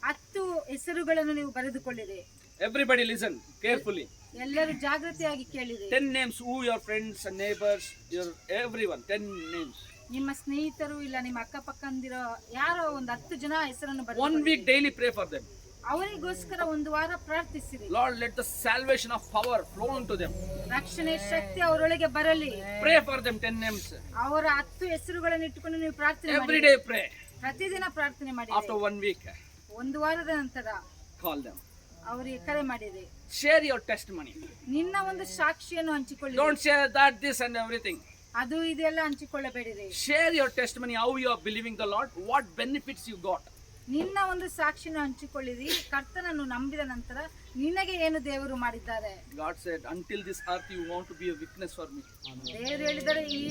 10 ಹೆಸರುಗಳನ್ನು ನೀವು ಬರೆದುಕೊಳ್ಳಿರಿ. Everybody listen carefully. ಎಲ್ಲರೂ ಜಾಗೃತಿಯಾಗಿ ಕೇಳಿರಿ. 10 names. Who your friends and neighbors, your everyone. 10 names. ನಿಮ್ಮ ಸ್ನೇಹಿತರು ಇಲ್ಲ ನಿಮ್ಮ ಅಕ್ಕಪಕ್ಕಂದಿರೋ ಯಾರೋ ಒಂದು 10 ಜನ ಹೆಸರನ್ನು 1 ಬರೆದು week daily pray for them. ಅವರಿಗೋಸ್ಕರ ಒಂದು ವಾರ ಪ್ರಾರ್ಥಿಸಿರಿ. Lord, let the salvation of power flow into them. ರಕ್ಷಣೆ ಶಕ್ತಿ ಅವರೊಳಗೆ ಬರಲಿ. Pray for them 10 names. ಅವರ 10 ಹೆಸರುಗಳನ್ನು ಇಟ್ಟುಕೊಂಡು ನೀವು ಪ್ರಾರ್ಥನೆ Every ಮಾಡಿ. day pray. ಪ್ರತಿದಿನ ಪ್ರಾರ್ಥನೆ ಮಾಡಿ. After 1 week, ಒಂದು ವಾರದ ನಂತರ call them. ಅವರಿಗೆ ಕರೆ ಮಾಡಿರಿ. Share your testimony. ನಿನ್ನ ಒಂದು ಸಾಕ್ಷಿಯನ್ನು ಹಂಚಿಕೊಳ್ಳಿ. Don't share that, this and everything. ಅದು ಇದೆಲ್ಲ ಹಂಚಿಕೊಳ್ಳಬೇಡಿರಿ. Share your testimony, how you are believing the Lord, what benefits you got. ನಿನ್ನ ಒಂದು ಸಾಕ್ಷಿನ ಹಂಚಿಕೊಳ್ಳಿರಿ. ಕರ್ತನನ್ನು ನಂಬಿದ ನಂತರ ನಿನಗೆ ಏನು ದೇವರು ಮಾಡಿದ್ದಾರೆ. God said, until this earth you want to be a witness for me. ದೇವರು ಹೇಳಿದರೆ ಈ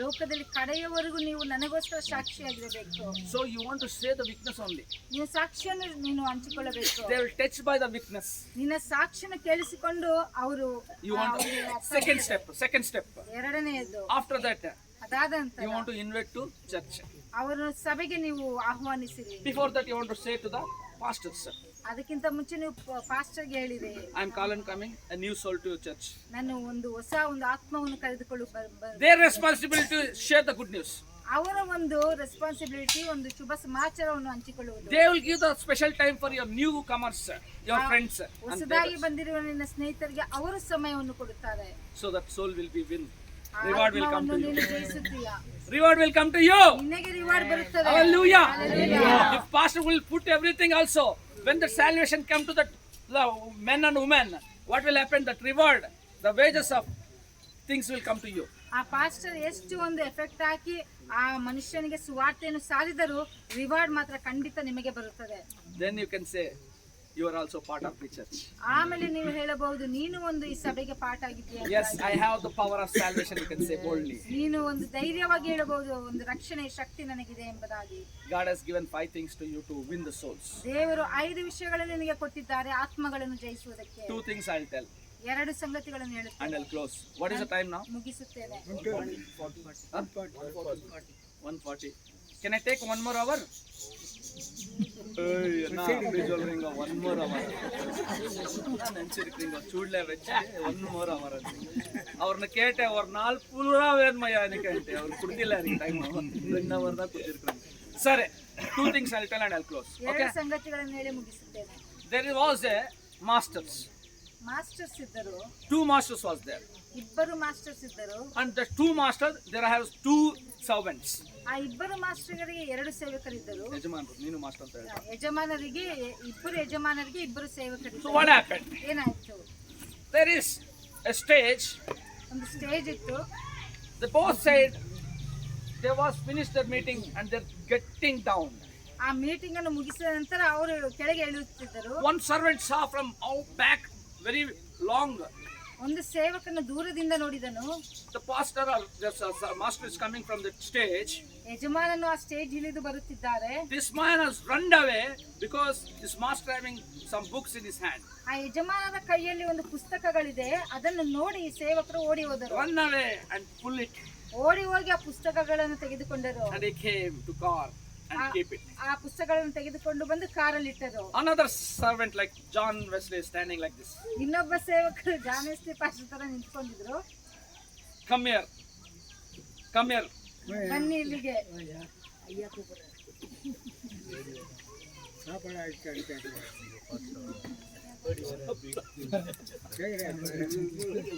ಲೋಕದಲ್ಲಿ ಕಡೆಯವರೆಗೂ ನೀವು ನನಗೋಸ್ಕರ ಸಾಕ್ಷಿಯಾಗಿರಬೇಕು. So you want to share the witness only. ನೀನು ಸಾಕ್ಷಿಯನ್ನು ನೀನು ಹಂಚಿಕೊಳ್ಳಬೇಕು. They will touch by the witness. ನಿನ್ನ ಸಾಕ್ಷಿಯನ್ನು ಕೇಳಿಸಿಕೊಂಡು ಅವರು You want second step. ಎರಡನೆಯದು, After that, ಅದಾದ you ನಂತರ want to invite to church. ಅವರ ಸಭೆಗೆ ನೀವು ಆಹ್ವಾನಿಸಿರಿ. Before that, you want to say to the pastors, ಅದಕ್ಕಿಂತ ಮುಂಚೆ ನೀವು ಪಾಸ್ಟರ್ಗೆ ಹೇಳಿರಿ, I am Colin coming, a new soul to your church. ನಾನು ಒಂದು ಹೊಸ ಒಂದು ಆತ್ಮವನ್ನು ಕರೆದುಕೊಳ್ಳು. Their responsibility to share the good news. ಅವರ ಒಂದು ರೆಸ್ಪಾನ್ಸಿಬಿಲಿಟಿ ಒಂದು ಶುಭ ಸಮಾಚಾರವನ್ನು ಹಂಚಿಕೊಳ್ಳುವುದು. They will give the special time for your newcomers, your friends, and ಹೊಸದಾಗಿ neighbors. ಬಂದಿರುವ ನಿನ್ನ ಸ್ನೇಹಿತರಿಗೆ ಅವರು ಸಮಯವನ್ನು ಕೊಡುತ್ತಾರೆ. So that soul will be win. Reward will come to you. ನೀನು ಜಯಿಸುತ್ತೀಯ. Reward will come to you. ನಿನಗೆ ರಿವಾರ್ಡ್ ಬರುತ್ತದೆ. Hallelujah. Hallelujah. If pastor will put everything also, when the salvation come to the men and women, what will happen? That reward, the wages of things will come to you. ಆ pastor ಎಷ್ಟು ಒಂದು effect ಹಾಕಿ ಆ ಮನುಷ್ಯನಿಗೆ ಸುವಾರ್ತೆಯನ್ನು ಸಾರಿದರೂ reward ಮಾತ್ರ ಖಂಡಿತ ನಿಮಗೆ ಬರುತ್ತದೆ. Then you can say, you are also part of the church. ಆಮೇಲೆ ನೀವು ಹೇಳಬಹುದು ನೀನು ಒಂದು ಈ ಸಭೆಗೆ ಪಾಠ ಆಗಿದ್ದೀಯ. Yes, I have the power of salvation, you can say boldly. ನೀನು ಒಂದು ಧೈರ್ಯವಾಗಿ ಹೇಳಬಹುದು ಒಂದು ರಕ್ಷಣೆ ಶಕ್ತಿ ನನಗಿದೆ ಎಂಬುದಾಗಿ. God has given 5 things to you to win the souls. ದೇವರು 5 ವಿಷಯಗಳನ್ನು ನಿನಗೆ ಕೊಟ್ಟಿದ್ದಾರೆ ಆತ್ಮಗಳನ್ನು ಜಯಿಸುವುದಕ್ಕೆ. 2 things I'll tell 2 ಸಂಗತಿಗಳನ್ನು and ಹೇಳುತ್ತೇನೆ. I'll close. What is the time now? ಮುಗಿಸುತ್ತೇನೆ. 1:40. Can I take 1 more hour? One more hour. ನಾನು ನೆನ್ಸಿರ್ತೀನಿ ಚೂಡ್ಲೆ ವೆಚ್ಚಿ 1 more hour ಅಂತ ಅವ್ರನ್ನ ಕೇಟೆ ಅವ್ರ 4 ಪೂರಾ ವೇದ್ಮಯ್ಯ ಅನ್ಕಂತೆ ಅವ್ರು ಕುಡ್ದಿಲ್ಲ ಟೈಮ್ 1 hour ದಾಗ ಕೂತಿರ್ತಾರೆ. ಸರಿ, 2 things I'll tell and I'll close. 2 ಸಂಗತಿಗಳನ್ನು ಹೇಳಿ ಮುಗಿಸುತ್ತೇನೆ. There was a masters. Masters ಇದ್ದರು, Two masters was there. ಇಬ್ಬರು ಮಾಸ್ಟರ್ಸ್ ಇದ್ದರು. And the two masters, there have two servants. ಆ ಇಬ್ಬರು ಮಾಸ್ಟರ್ಗಳಿಗೆ ಎರಡು ಸೇವಕರಿದ್ದರು. ಯಜಮಾನರು, ನೀನು ಮಾಸ್ಟರ್ ಅಂತ ಹೇಳ್ತಾರೆ. ಯಜಮಾನರಿಗೆ ಇಬ್ಬರು So ಸೇವಕರಿದ್ದರು. what happened? ಏನಾಯ್ತು? There is a stage. ಒಂದು ಸ್ಟೇಜ್ ಇತ್ತು. The boss said they was finished their meeting and they're getting down. ಆ ಮೀಟಿಂಗ್ ಅನ್ನು ಮುಗಿಸಿದ ನಂತರ ಅವರು ಕೆಳಗೆ ಇಳಿಯುತ್ತಿದ್ದರು. One servant saw from out back, very long. ಒಂದು ಸೇವಕನ ದೂರದಿಂದ ನೋಡಿದನು. The pastor or the master is coming from the stage. ಯಜಮಾನನು ಆ ಸ್ಟೇಜ್ ಇಳಿದು ಬರುತ್ತಿದ್ದಾರೆ. This man has run away because his master having some books in his hand. ಆ ಯಜಮಾನನ ಕೈಯಲ್ಲಿ ಒಂದು ಪುಸ್ತಕಗಳಿದೆ, ಅದನ್ನು ನೋಡಿ ಈ ಸೇವಕರು ಓಡಿ ಹೋದರು. Run away and pull it. ಓಡಿ ಹೋಗಿ ಆ ಪುಸ್ತಕಗಳನ್ನು ತೆಗೆದುಕೊಂಡರು. And he came to car and keep it. ಆ ಪುಸ್ತಕಗಳನ್ನು ತೆಗೆದುಕೊಂಡು ಬಂದು ಕಾರಲ್ಲಿ ಇಟ್ಟರು. Another servant like John Wesley is standing like this. ಇನ್ನೊಬ್ಬ ಸೇವಕರು ಜಾನ್ ವೆಸ್ಲಿ ಪಾಸ್ಟರ್ ತರ ನಿಂತ್ಕೊಂಡಿದ್ರು. Come here. Come here. ಬನ್ನಿ ಇಲ್ಲಿಗೆ.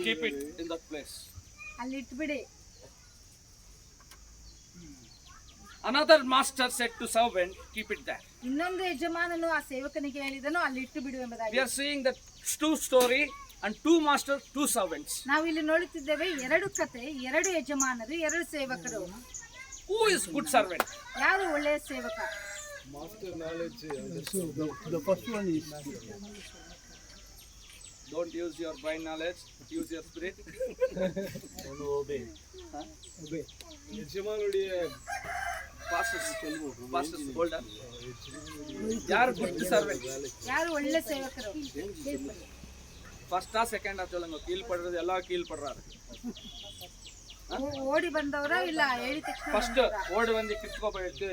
Keep it in that place. ಅಲ್ಲಿ ಇಟ್ಬಿಡಿ. Another master said to servant, keep it there. ಇನ್ನೊಂದು ಯಜಮಾನನು ಆ ಸೇವಕನಿಗೆ ಹೇಳಿದನು, ಅಲ್ಲಿ ಇಟ್ಟು ಬಿಡು ಎಂಬುದಾಗಿ. We are seeing that two story and two masters, two servants. ನಾವು ಇಲ್ಲಿ ನೋಡುತ್ತಿದ್ದೇವೆ ಎರಡು ಕತೆ, ಎರಡು ಯಜಮಾನರು, ಎರಡು ಸೇವಕರು. Who is good servant? ಯಾರು ಒಳ್ಳೆಯ ಸೇವಕ? Don't use your brain knowledge, use your spirit. Pastors hold on. ಯಾರು good servant? ಯಾರು ಒಳ್ಳೆ ಸೇವಕರು? First second சொல்லுங்க, கீழ் படுறது எல்லாம் கீழ் படுறாரு. ಓಡಿ ಬಂದವರ ಇಲ್ಲ ಹೇಳಿದ ತಕ್ಷಣ ಫಸ್ಟ್ ಓಡಿ ಬಂದು ಕಿತ್ಕೋಬೇಕು.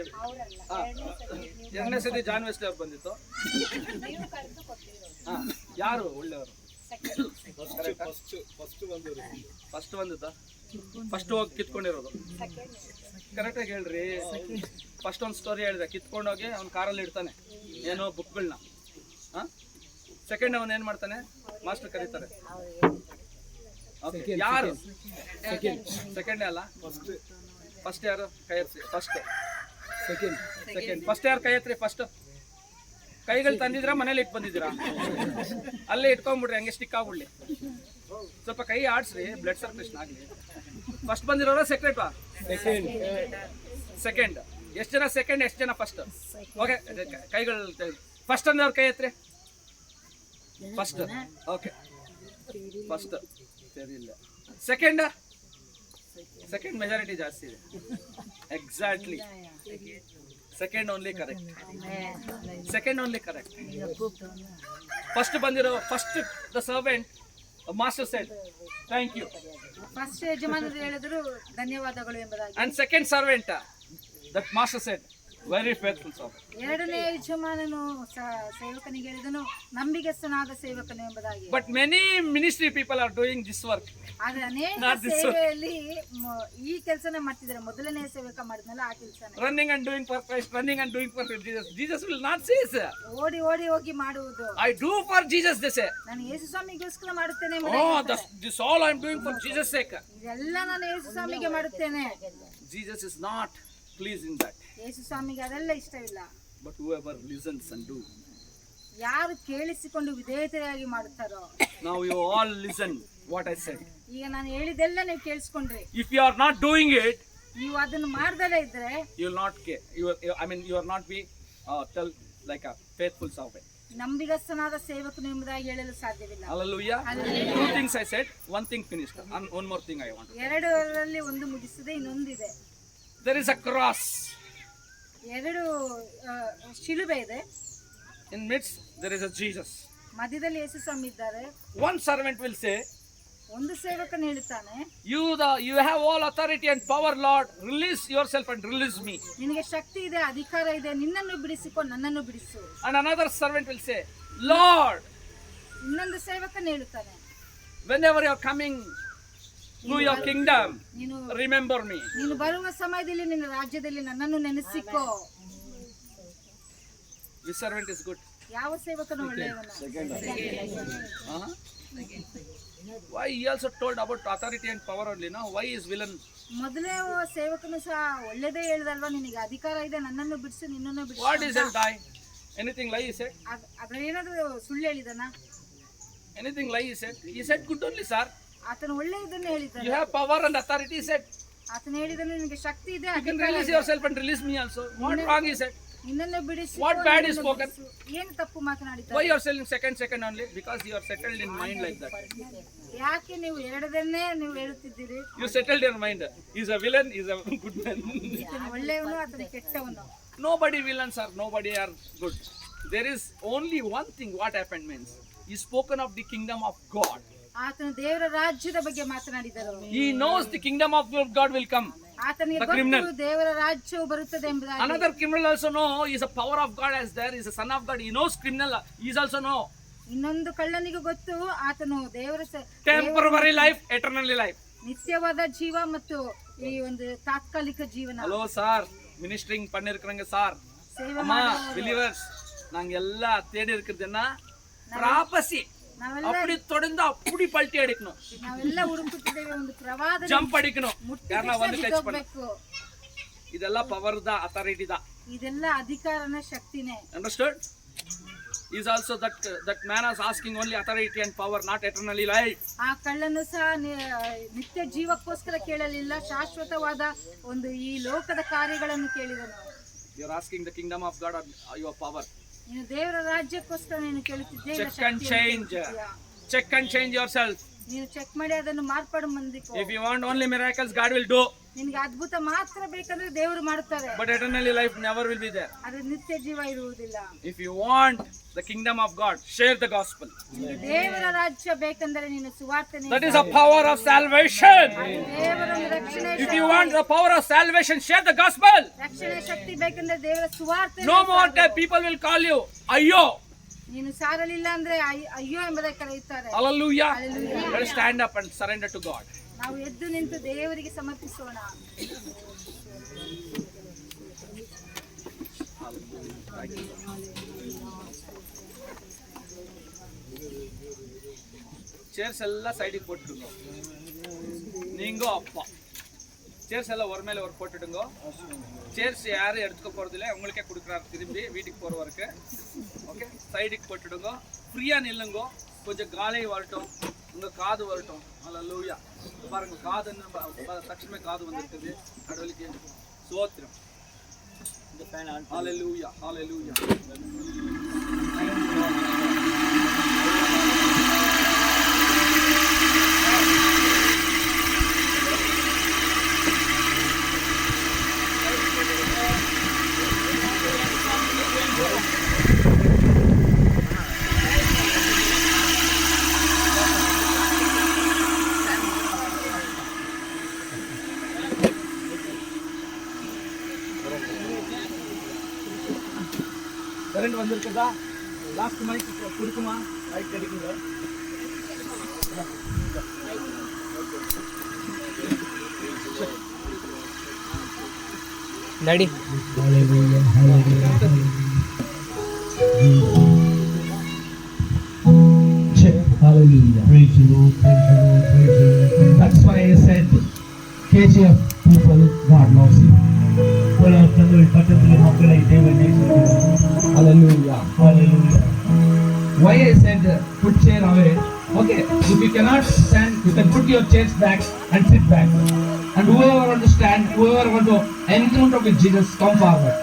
ಎರಡನೇ ಸತಿ ಜಾನ್ ವೆಸ್ಲಿ ಅವ್ರು ಬಂದಿತ್ತು. ಯಾರು ಒಳ್ಳೆಯವರು? ಫಸ್ಟ್ ಬಂದಿತ್ತ? ಫಸ್ಟ್ ಹೋಗಿ ಕಿತ್ಕೊಂಡಿರೋದು ಕರೆಕ್ಟಾಗಿ ಹೇಳ್ರಿ. ಫಸ್ಟ್ ಒಂದು ಸ್ಟೋರಿ ಹೇಳಿದೆ, ಕಿತ್ಕೊಂಡೋಗಿ ಅವ್ನ ಕಾರಲ್ಲಿ ಇಡ್ತಾನೆ ಏನೋ ಬುಕ್ಗಳನ್ನ. ಸೆಕೆಂಡ್ ಅವನ್ ಏನ್ ಮಾಡ್ತಾನೆ, ಮಾಸ್ಟರ್ ಕರೀತಾರೆ. ಯಾರು ಸೆಕೆಂಡ್ ಅಲ್ಲ, ಫಸ್ಟ್ ಯಾರು ಕೈ ಎತ್ತಿ? ಫಸ್ಟ್ ಸೆಕೆಂಡ್ ಫಸ್ಟ್ ಯಾರು ಕೈ ಎತ್ತಿ? ಫಸ್ಟ್ ಕೈಗಳು ತಂದಿದ್ರಾ ಮನೇಲಿ ಇಟ್ಟು ಬಂದಿದ್ದೀರಾ? ಅಲ್ಲೇ ಇಟ್ಕೊಂಡ್ಬಿಡ್ರಿ, ಹಂಗೆ ಸ್ಟಿಕ್ ಆಗ್ಬಿಡ್ಲಿ. ಸ್ವಲ್ಪ ಕೈ ಆಡ್ಸ್ರಿ, ಬ್ಲಡ್ ಸರ್ಕ್ಯುಲೇಷನ್ ಆಗಲಿ. ಫಸ್ಟ್ ಬಂದಿರೋರ ಸೆಕ್ರೆಟಾ? ಸೆಕೆಂಡ್. ಎಷ್ಟು ಜನ ಸೆಕೆಂಡ್, ಎಷ್ಟು ಜನ ಫಸ್ಟ್? ಓಕೆ, ಕೈಗಳು ಫಸ್ಟ್ ಅಂದವ್ರ ಕೈ ಎತ್ರಿ. ಫಸ್ಟ್ ಓಕೆ, ಫಸ್ಟ್ ಸರಿ ಇಲ್ಲ. ಸೆಕೆಂಡ್ ಮೆಜಾರಿಟಿ ಜಾಸ್ತಿ ಇದೆ. Exactly second only correct. First ಬಂದಿರೋ first the servant master said thank you. First ಯಜಮಾನರು ಹೇಳಿದ್ರು ಧನ್ಯವಾದಗಳು ಎಂಬುದಾಗಿ. And second servant that master said very faithful servant. ಎರಡನೇ ಯಜಮಾನನು ಸೇವಕನಿಗೆ ಹೇಳಿದನು, ನಂಬಿಗಸ್ತನಾದ ಸೇವಕನು ಎಂಬುದಾಗಿ. But many ministry people are doing this work. ಆದ್ರೆ ಅನೇಕ ಸೇವೆಯಲ್ಲಿ ಈ ಕೆಲಸನ ಮಾಡ್ತಿದ್ದಾರೆ. ಮೊದಲನೇ ಸೇವಕ ಮಾಡಿದ್ನಲ್ಲ ಆ ಕೆಲಸನ. Running and doing for Christ, running and doing for Jesus. Jesus will not cease. ಓಡಿ ಹೋಗಿ ಮಾಡುವುದು. I do for Jesus they say. ನಾನು ಯೇಸು ಸ್ವಾಮಿಗೋಸ್ಕರ ಮಾಡುತ್ತೇನೆ. This all I am doing for Jesus sake. ಇದೆಲ್ಲ ನಾನು ಯೇಸು ಸ್ವಾಮಿಗೆ ಮಾಡುತ್ತೇನೆ. Jesus is not pleased in that. ಯೇಸು ಸ್ವಾಮಿಗೆ ಅದೆಲ್ಲ ಇಷ್ಟವಿಲ್ಲ. But whoever listens and do. ಯಾರು ಕೇಳಿಸಿಕೊಂಡು ವಿಧೇಯತೆಯಾಗಿ ಮಾಡುತ್ತಾರೋ. Now you all listen what I said. ಈಗ ನಾನು ಹೇಳಿದೆಲ್ಲ ನೀವು ಕೇಳಿಸ್ಕೊಂಡ್ರಿ. If you are not doing it, ನೀವು ಅದನ್ನು ಮಾಡ್ದಲೇ ಇದ್ರೆ you will not care. You are not be tell like a faithful servant. ನಂಬಿಗಸ್ತನಾದ ಸೇವಕನು ಎಂಬುದಾಗಿ ಹೇಳಲು ಸಾಧ್ಯವಿಲ್ಲ. Hallelujah. Two things I said, one thing finished, and one more thing I want. ಎರಡರಲ್ಲಿ ಒಂದು ಮುಗಿಸಿದೆ, ಇನ್ನೊಂದಿದೆ. There is a cross. ಎರಡು ಶಿಲುಬೆ ಇದೆ. In midst there is a Jesus. ಮಧ್ಯದಲ್ಲಿ ಯೇಸು ಸ್ವಾಮಿ ಇದ್ದಾರೆ. One servant will say, ಒಂದು ಸೇವಕನು ಹೇಳುತ್ತಾನೆ, you have all authority and power, Lord. Release yourself and release me. ನಿನಗೆ ಶಕ್ತಿ ಇದೆ, ಅಧಿಕಾರ ಇದೆ, ನಿನ್ನನ್ನು ಬಿಡಿಸಿಕೊ, ನನ್ನನ್ನು ಬಿಡಿಸು. And another servant will say, Lord. ಇನ್ನೊಂದು ಸೇವಕನು ಹೇಳುತ್ತಾನೆ, whenever you are coming to your kingdom, remember me. ನೀನು ಬರುವ ಸಮಯದಲ್ಲಿ ನಿನ್ನ ರಾಜ್ಯದಲ್ಲಿ ನನ್ನನ್ನು ನೆನೆಸಿಕೋ. This servant is good. ಯಾವ ಸೇವಕನು ಒಳ್ಳೆಯವನು? Why he also told about authority and power only, no? Why is villain? ಮೊದಲೇ ಸೇವಕನು ಸಹ ಒಳ್ಳೇದೇ ಹೇಳ್ದಲ್ವಾ, ನಿನಗೆ ಅಧಿಕಾರ ಇದೆ, ನನ್ನನ್ನು ಬಿಡಿಸು, ನಿನ್ನನ್ನು ಬಿಡಿಸು. What is that lie? Anything lie he said? ಅದ್ರೇನಾದ್ರೂ ಸುಳ್ಳು ಹೇಳಿದನ? Anything lie he said? He said good only, sir. ಆತನು ಒಳ್ಳೆಯದನ್ನೇ ಹೇಳಿದ್ದಾನೆ. You have power and authority, he said. ಆತನು ಹೇಳಿದನು, ನಿನಗೆ ಶಕ್ತಿ ಇದೆ, You can release yourself and release me also. What wrong he said? ನಿನ್ನನ್ನು ಬಿಡಿಸಿ. What bad is spoken? ಏನು ತಪ್ಪು ಮಾತನಾಡಿದ್ದಾರೆ? Why you are selling second only? Because you are settled in mind like that. ಯಾಕೆ ನೀವು ಎರಡದನ್ನೇ ನೀವು ಹೇಳುತ್ತಿದ್ದೀರಿ? You settled your mind. He's a villain, he's a good man. ಆತನು ಒಳ್ಳೆಯವನು, ಆತನು ಕೆಟ್ಟವನು. Nobody villains are, nobody are good. There is only one thing what happened means. He spoken of the kingdom of God. ಆತನು ದೇವರ ರಾಜ್ಯದ ಬಗ್ಗೆ ಮಾತನಾಡಿದರು. He knows the kingdom of God will come. ಆತನಿಗೆ The criminal. ಗೊತ್ತು ದೇವರ ರಾಜ್ಯವು ಬರುತ್ತದೆ ಎಂಬುದಾಗಿ. Another criminal also know is a power of God as there is a son of God. He knows criminal. He is also know. ಇನ್ನೊಂದು ಕಳ್ಳನಿಗೂ ಗೊತ್ತು ಆತನು ದೇವರ Temporary life, eternally life. ನಿತ್ಯವಾದ ಜೀವ ಮತ್ತು ಈ ಒಂದು ತಾತ್ಕಾಲಿಕ ಜೀವನ. Hello sir, ministering பண்ணிருக்கறங்க sir. ಸೇವೆ அம்மா ಮಾಡುವ believers நாங்க எல்லாம் தேடி இருக்குதுன்னா prophecy. அப்படி தொடர்ந்து அப்படி பல்ட்டி அடிக்கணும். ನಾವೆಲ್ಲ ಹುಡುಕುತ್ತಿದ್ದೇವೆ ಒಂದು ಪ್ರವಾದನೆ. ಜಂಪ್ ಅಡಿಕணும். ಯಾರನ್ನ ಒಂದು ಟಚ್ ಮಾಡಿ. ಹೋಗ್ಬೇಕು. ಇದೆಲ್ಲ ಪವರ್ ದ ಅಥಾರಿಟಿ ದ. ಇದೆಲ್ಲ ಅಧಿಕಾರನ ಶಕ್ತಿನೇ. Understood? Is also that man is asking only authority and power, not eternally life. ಆ ಕಳ್ಳನು ಸಹ ನಿತ್ಯ ಜೀವಕ್ಕೋಸ್ಕರ ಕೇಳಲಿಲ್ಲ, ಶಾಶ್ವತವಾದ ಒಂದು ಈ ಲೋಕದ ಕಾರ್ಯಗಳನ್ನು ಕೇಳಿದನು. You are asking the kingdom of God or your power. ನೀನು ದೇವರ ರಾಜ್ಯಕ್ಕೋಸ್ಕರ ನೀನು ಕೇಳುತ್ತಿದ್ದೆ. Check and change yourself. ನೀನು ಚೆಕ್ ಮಾಡಿ ಅದನ್ನು ಮಾರ್ಪಾಡು ಮಂದಿಕೋ. If you want only miracles, God will do. ನಿನಗೆ ಅದ್ಭುತ ಮಾತ್ರ ಬೇಕಂದ್ರೆ ದೇವರು ಮಾಡುತ್ತಾರೆ. But eternally life never will be there. ಅದು ನಿತ್ಯ ಜೀವ ಇರುವುದಿಲ್ಲ. If you want the kingdom of God, share the gospel. ದೇವರ ರಾಜ್ಯ ಬೇಕಂದರೆ ನೀನು ಸುವಾರ್ತೆಯನ್ನು. That is a power of salvation. ದೇವರ ರಕ್ಷಣೆ. If you want the power of salvation, share the gospel. ರಕ್ಷಣೆ ಶಕ್ತಿ ಬೇಕಂದ್ರೆ ದೇವರ ಸುವಾರ್ತೆ. No more time people will call you ayyo. ನೀನು ಸಾರಲಿಲ್ಲ ಅಂದ್ರೆ ಅಯ್ಯೋ ಎಂಬುದಾಗಿ ಕರೆಯುತ್ತಾರೆ. Hallelujah. Hallelujah. Let us stand up and surrender to God. ನಾವು ಎದ್ದು ನಿಂತು ದೇವರಿಗೆ ಸಮರ್ಪಿಸೋಣ. சேர்ஸ் எல்லாம் சைடுக்கு போட்டுடுங்க. நீங்க அப்பா சேர்ஸ் எல்லாம் ஒரு மேல ஒரு போட்டுடுங்க. சேர்ஸ் யாரும் எடுத்துக்க போறதில்லை, உங்களுக்கே கொடுக்குறாரு திரும்பி வீட்டுக்கு போறவருக்கு. ஓகே, சைடுக்கு போட்டுடுங்க. ஃப்ரீயா நில்லுங்க, கொஞ்சம் காலை வரட்டும், உங்க காது வரட்டும். ஹல்லேலூயா. பாருங்க, காது தட்சணமே காது வந்திருக்குது. கடவுளுக்கு ஸ்தோத்திரம். ஹல்லேலூயா, ஹல்லேலூயா. கரண்ட் வந்திருக்குதா? லாஸ்ட் மைக் கொடுக்குமா? மைக் கிடைக்குங்க. Daddy Hallelujah. Praise the Lord, praise the Lord, praise the Lord. That's why I said, KGF people, God loves you. Hallelujah, hallelujah. Why I said put chair away? Okay, if you cannot stand, you can put your chairs back and sit back. And whoever want to stand, whoever want to encounter with Jesus, come forward.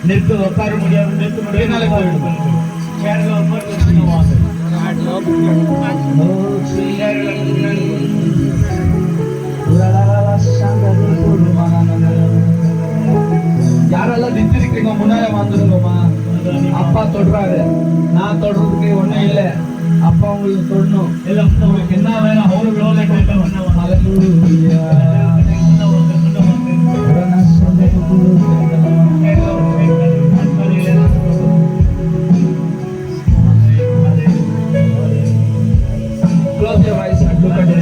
நிறுத்த உட்கார முடியாது, நிறுத்த முடியாது, சேர்ல யாரெல்லாம் நிறுத்திருக்கீங்க முன்னால வந்துருங்கம்மா. அப்பா தொடுறாரு, நான் தொடுறதுக்கு ஒண்ணும் இல்லை. அப்பா உங்களுக்கு தொடணும். உங்களுக்கு என்ன வேணும் Close your eyes and look at it.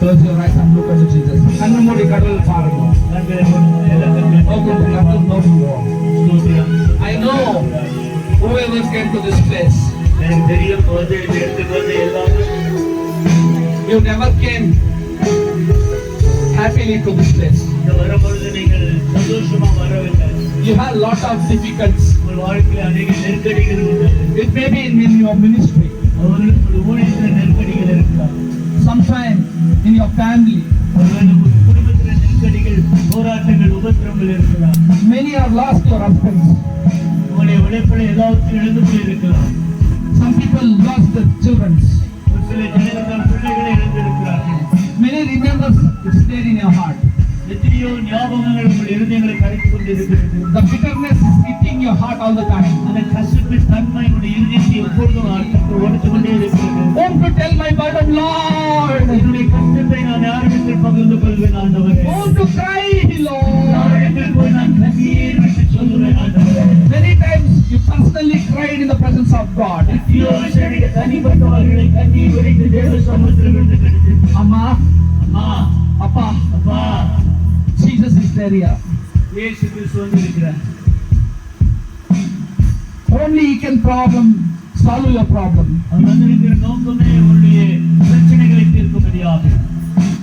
Close your Brother Jesus. கண்ணு மூடி கடவுள் பாருங்க. I know whoever came to this place, you never came happily to this place. You had a lot of difficulties. It may be in your ministry, sometime in your family. Many have lost your husbands. Some people lost their children. Many remembers stayed in your heart. The bitterness is eating your heart all the time. Whom to tell my burden, Lord? Whom to cry, Lord? Many times you personally cried in the presence of God. Amma, Appa, Jesus is there here. Only He can solve your problem.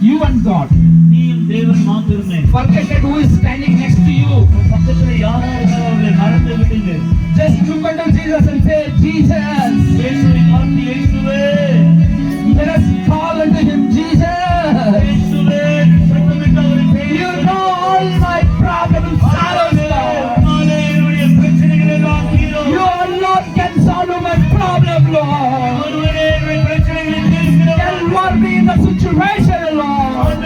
You and God. Forget that who is standing next to you. Just look unto Jesus and say, Jesus. Let us call unto Him, Jesus. You know all my problems, sorrows, Lord. You alone can solve my problem, Lord. Can work me in the situation, Lord.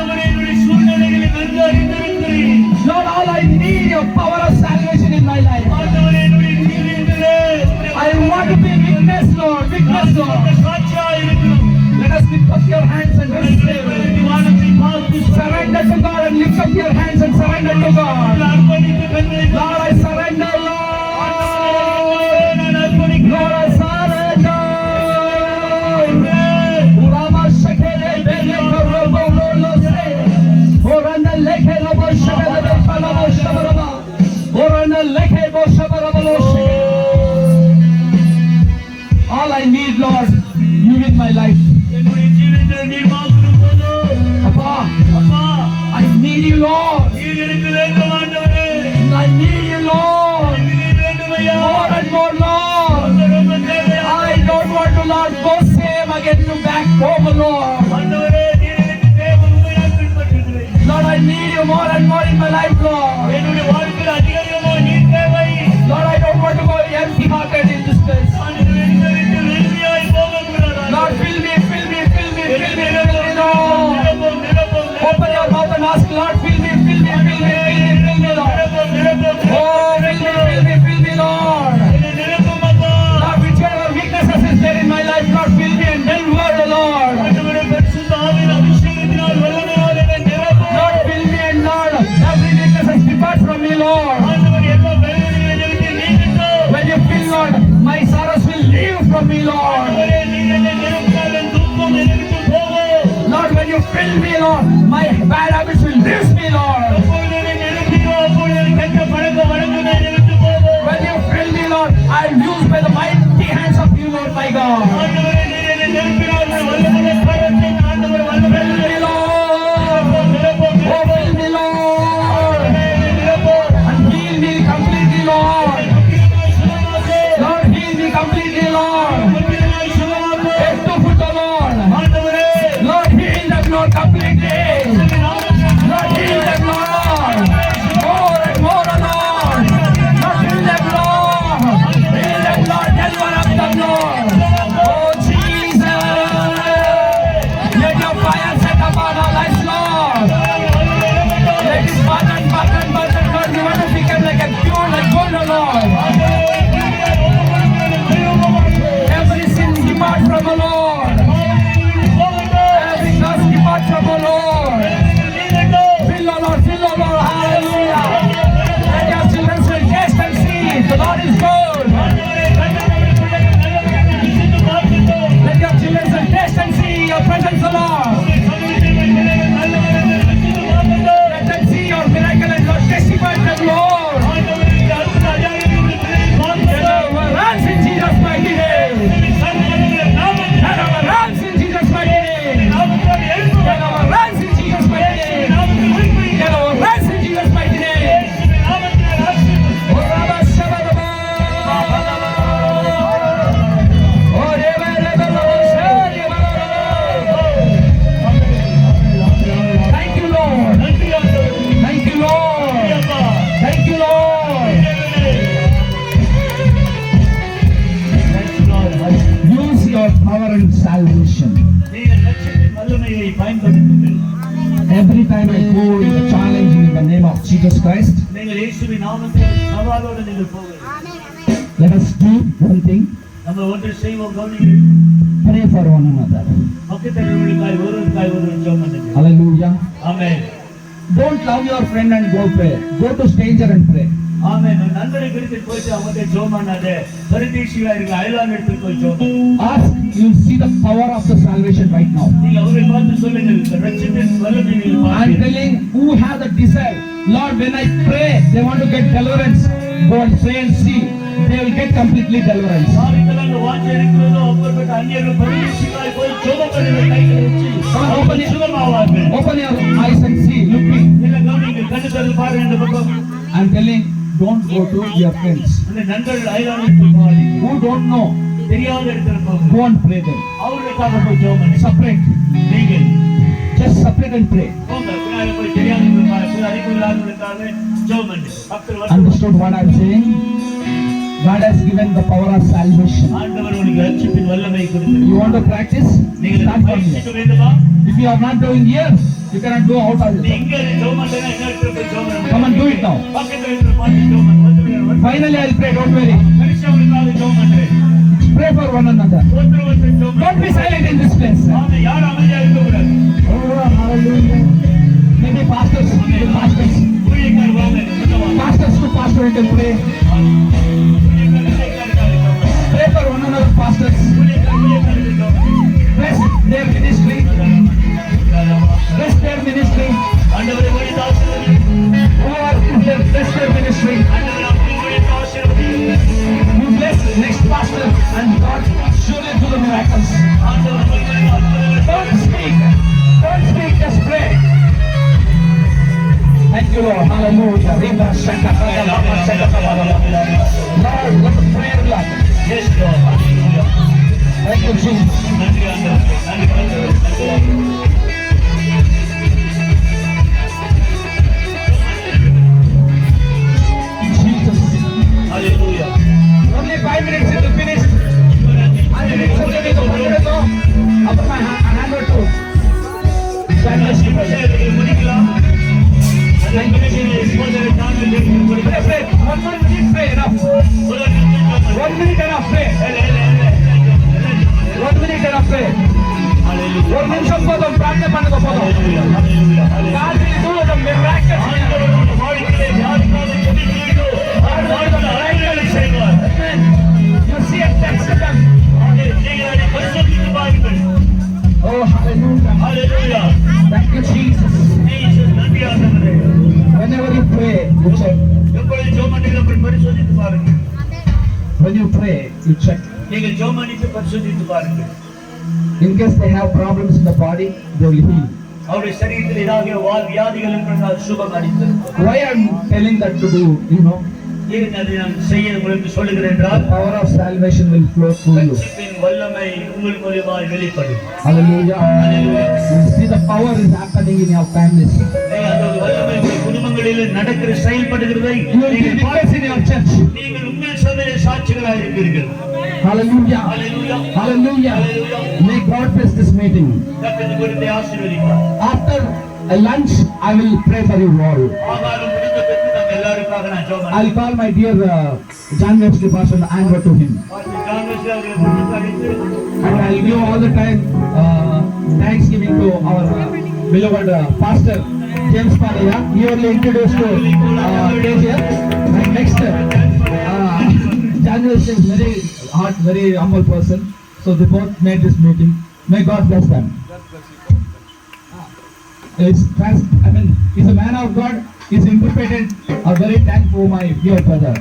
Lord, all I need your power of salvation in my life. I want to be witness, Lord. Witness, Lord. Let us lift up your hands and receive. Surrender to God and lift up your hands and surrender to God. Lord, I surrender, Lord. Lord, I surrender. Urama shakere bele korobo lolo se. Orana leke lobo shabala falabo shabaraba. Orana leke bo shabaraba lo se. All I need, Lord, you in my life. Appa, I need you, Lord. I need you, Lord. More and more, Lord. I don't want to, Lord, go same again to back home, Lord. Lord, I need you more and more in my life, Lord. Lord, I don't want to go empty-hearted in this place. Lord, fill me, Lord. Open your mouth and ask, Lord, fill me, Lord. Oh, fill me, Lord. Lord, whichever weaknesses is there in my life, Lord, fill me and deliver, Lord. Lord, fill me and Lord, every weakness depart from me, Lord. When you fill, Lord, my sorrows will leave from me, Lord. Lord, when you fill me, Lord, my bad habits will leave me, Lord. When you fill me, Lord, I'll use by the mighty hands of you, Lord, my God. Fill me, Lord. Oh, fill me, Lord. And heal me completely, Lord. Lord, heal me completely, Lord. Head to foot, Lord. Lord, heal them, Lord, completely. Lord, heal them, Lord. Every time I go in the challenging in the name of Jesus Christ, நீங்கள் இயேசுவின் நாமத்தில் சவாலோடு நீங்கள் போவீர்கள். let us do one thing, நம்ம ஒன்று செய்வோம், கவனிங்கள். pray for one another. பக்கத்தில் உள்ளவர்களுக்காய் ஒருவருக்காய் ஜெபம் பண்ணுங்க. Hallelujah. Amen. Don't love your friend and go pray. Go to stranger and pray. ஆமென். நண்பரை குறித்து போயிட்டு அவங்க ஜெபம் பண்ணாதே. பரதேசிகளா இருக்க அயலான் இடத்துக்கு போய் ஜெபம் பண்ணுங்க. Ask, you see the power of the salvation right now. நீங்க அவரை பார்த்து சொல்லுங்கள், ரட்சிப்பின் வல்லமை நீங்கள் I'm பார்ப்பீர்கள். telling who have the desire, Lord, when I pray, they want to get deliverance. Go and pray and see. They will get completely deliverance. யாருக்கெல்லாம் அந்த வாஞ்சை இருக்கிறதோ அப்பேற்பட்ட அந்நியர்கள் பரதேசிகளாய் போய் ஜெபம் பண்ணுங்க, கைகளை வச்சு. அவர்கள் சுகமாவார்கள். Open your eyes and see. Look me. இல்ல கவனிங்கள், கண்ணு திறந்து பாருங்க இந்த பக்கம். I'm telling, don't go to your friends அந்த நண்பர்கள் அயலான் இடத்துக்கு போகாதீங்க. who don't know. தெரியாத இடத்துல போங்க. Go and pray them. அவர்களுக்காக போய் ஜெபம் பண்ணுங்க. Separate. நீங்கள் Just separate and pray. போங்க, பின்னாடி போய் தெரியாதவர்களுக்காக, அறிவு இல்லாதவர்களுக்காக ஜெபம் பண்ணுங்க. பக்தர் வந்து Understood what I'm saying? God has given the power of salvation. ஆண்டவர் உங்களுக்கு ரட்சிப்பின் வல்லமை கொடுத்திருக்கிறார். You want to practice? நீங்கள் Start from பயிற்சிக்க here. வேண்டுமா? If you are not doing here, you cannot go out of நீ it. இங்க ஜெபம் பண்ணலைன்னா இன்னொரு இடத்துல போய் ஜெபம் பண்ணுங்க. Come and do it now. பக்கத்துல இருக்கிற பார்த்து ஜெபம் பண்ணுங்க. ஒருத்தர் Finally, I'll pray. Don't worry. மனுஷங்களுக்காக ஜெபம் பண்றேன். Pray for one another. ஒருத்தர் ஜெபம் Don't be பண்ணுங்க. silent in this place. ஆமென். யாரும் அமைதியா இருக்க கூடாது. Oh, hallelujah. Maybe pastors, ஊழியக்காரர் வாங்க, சொல்லுவாங்க. pastors to pastor you can pray. Pray for one another, pastors. Bless their ministry. Bless their ministry. ஆண்டவரே வழித்து ஆசீர்வதி. Bless their ministry. ஆண்டவரே அப்படி வழித்து ஆசீர்வதி. You bless next pastor and God surely do the miracles. ஆண்டவர் உங்களுக்கு அற்புதங்களை Don't speak. Don't speak, just pray. Thank you, Lord. Hallelujah. Riba shaka shaka baba shaka baba. Lord, let the prayer blood. Yes, Lord. Hallelujah. Thank you, Jesus. நன்றி ஆண்டவரே. நன்றி ஆண்டவரே. Jesus. Hallelujah. Only 5 minutes it will finish. I will something to pray now. Upon my hand or two. முடிக்கலாம். அதை இப்போதைய தாங்கள் Pray, pray. 1 minute pray enough. 1 minute enough pray. 1 minute enough pray. ஒரு நிமிஷம் போதும் பிரார்த்தனை பண்ணுங்க போதும். God will do the miracle. You see a text them. Oh, hallelujah. Thank you, Jesus. Whenever you pray, you check. When you pray, you check. நீங்கள் ஜெபமணித்து பரிசோதித்து பாருங்கள். In case they have problems in the body, they will heal. அவருடைய சரீரத்தில் ஏதாவது வியாதிகள் இருந்தால் சுகம் அளித்தது. Why I'm telling that to do, you know? ஏன் அதை நான் செய்ய உங்களுக்கு சொல்லுகிறேன் என்றால், The power of salvation will flow through you. ரட்சிப்பின் வல்லமை உங்கள் மூலமாய் வெளிப்படும். Hallelujah. You see the power is happening in your families. அந்த ஒரு வல்லமை உங்கள் குடும்பங்களில் நடக்கிற செயல்படுகிறதை You will be நீங்கள் witness in your church. நீங்கள் உங்கள் சபையில் சாட்சிகளாக இருப்பீர்கள். Hallelujah. Hallelujah. Hallelujah. Hallelujah. May God bless this meeting. கர்த்தர் உங்களை ஆசீர்வதிப்பார். After a lunch, I will pray for you all. ஆகாரம் முடிந்த பிறகு நம்ம எல்லாருக்காக நான் ஜெபம் பண்ணுவேன். I'll call my dear John Wesley pastor and hand over to him. Congress அவர்களை முன்னிட்டு அழைத்து And I'll give all the time thanksgiving to our beloved pastor James Palaya. He only introduced to KGL. And next, John Wesley is very hot, very humble person. So they both made this meeting. May God bless them. He's a man of God. He's interpreted a very thankful my dear brother.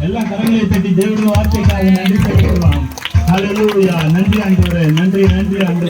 எல்லாம் கரங்களை தட்டி தேவனுடைய வார்த்தைக்காக நன்றி செலுத்துவோம். ஹalleluya. நன்றி ஆண்டவரே. நன்றி ஆண்டவரே.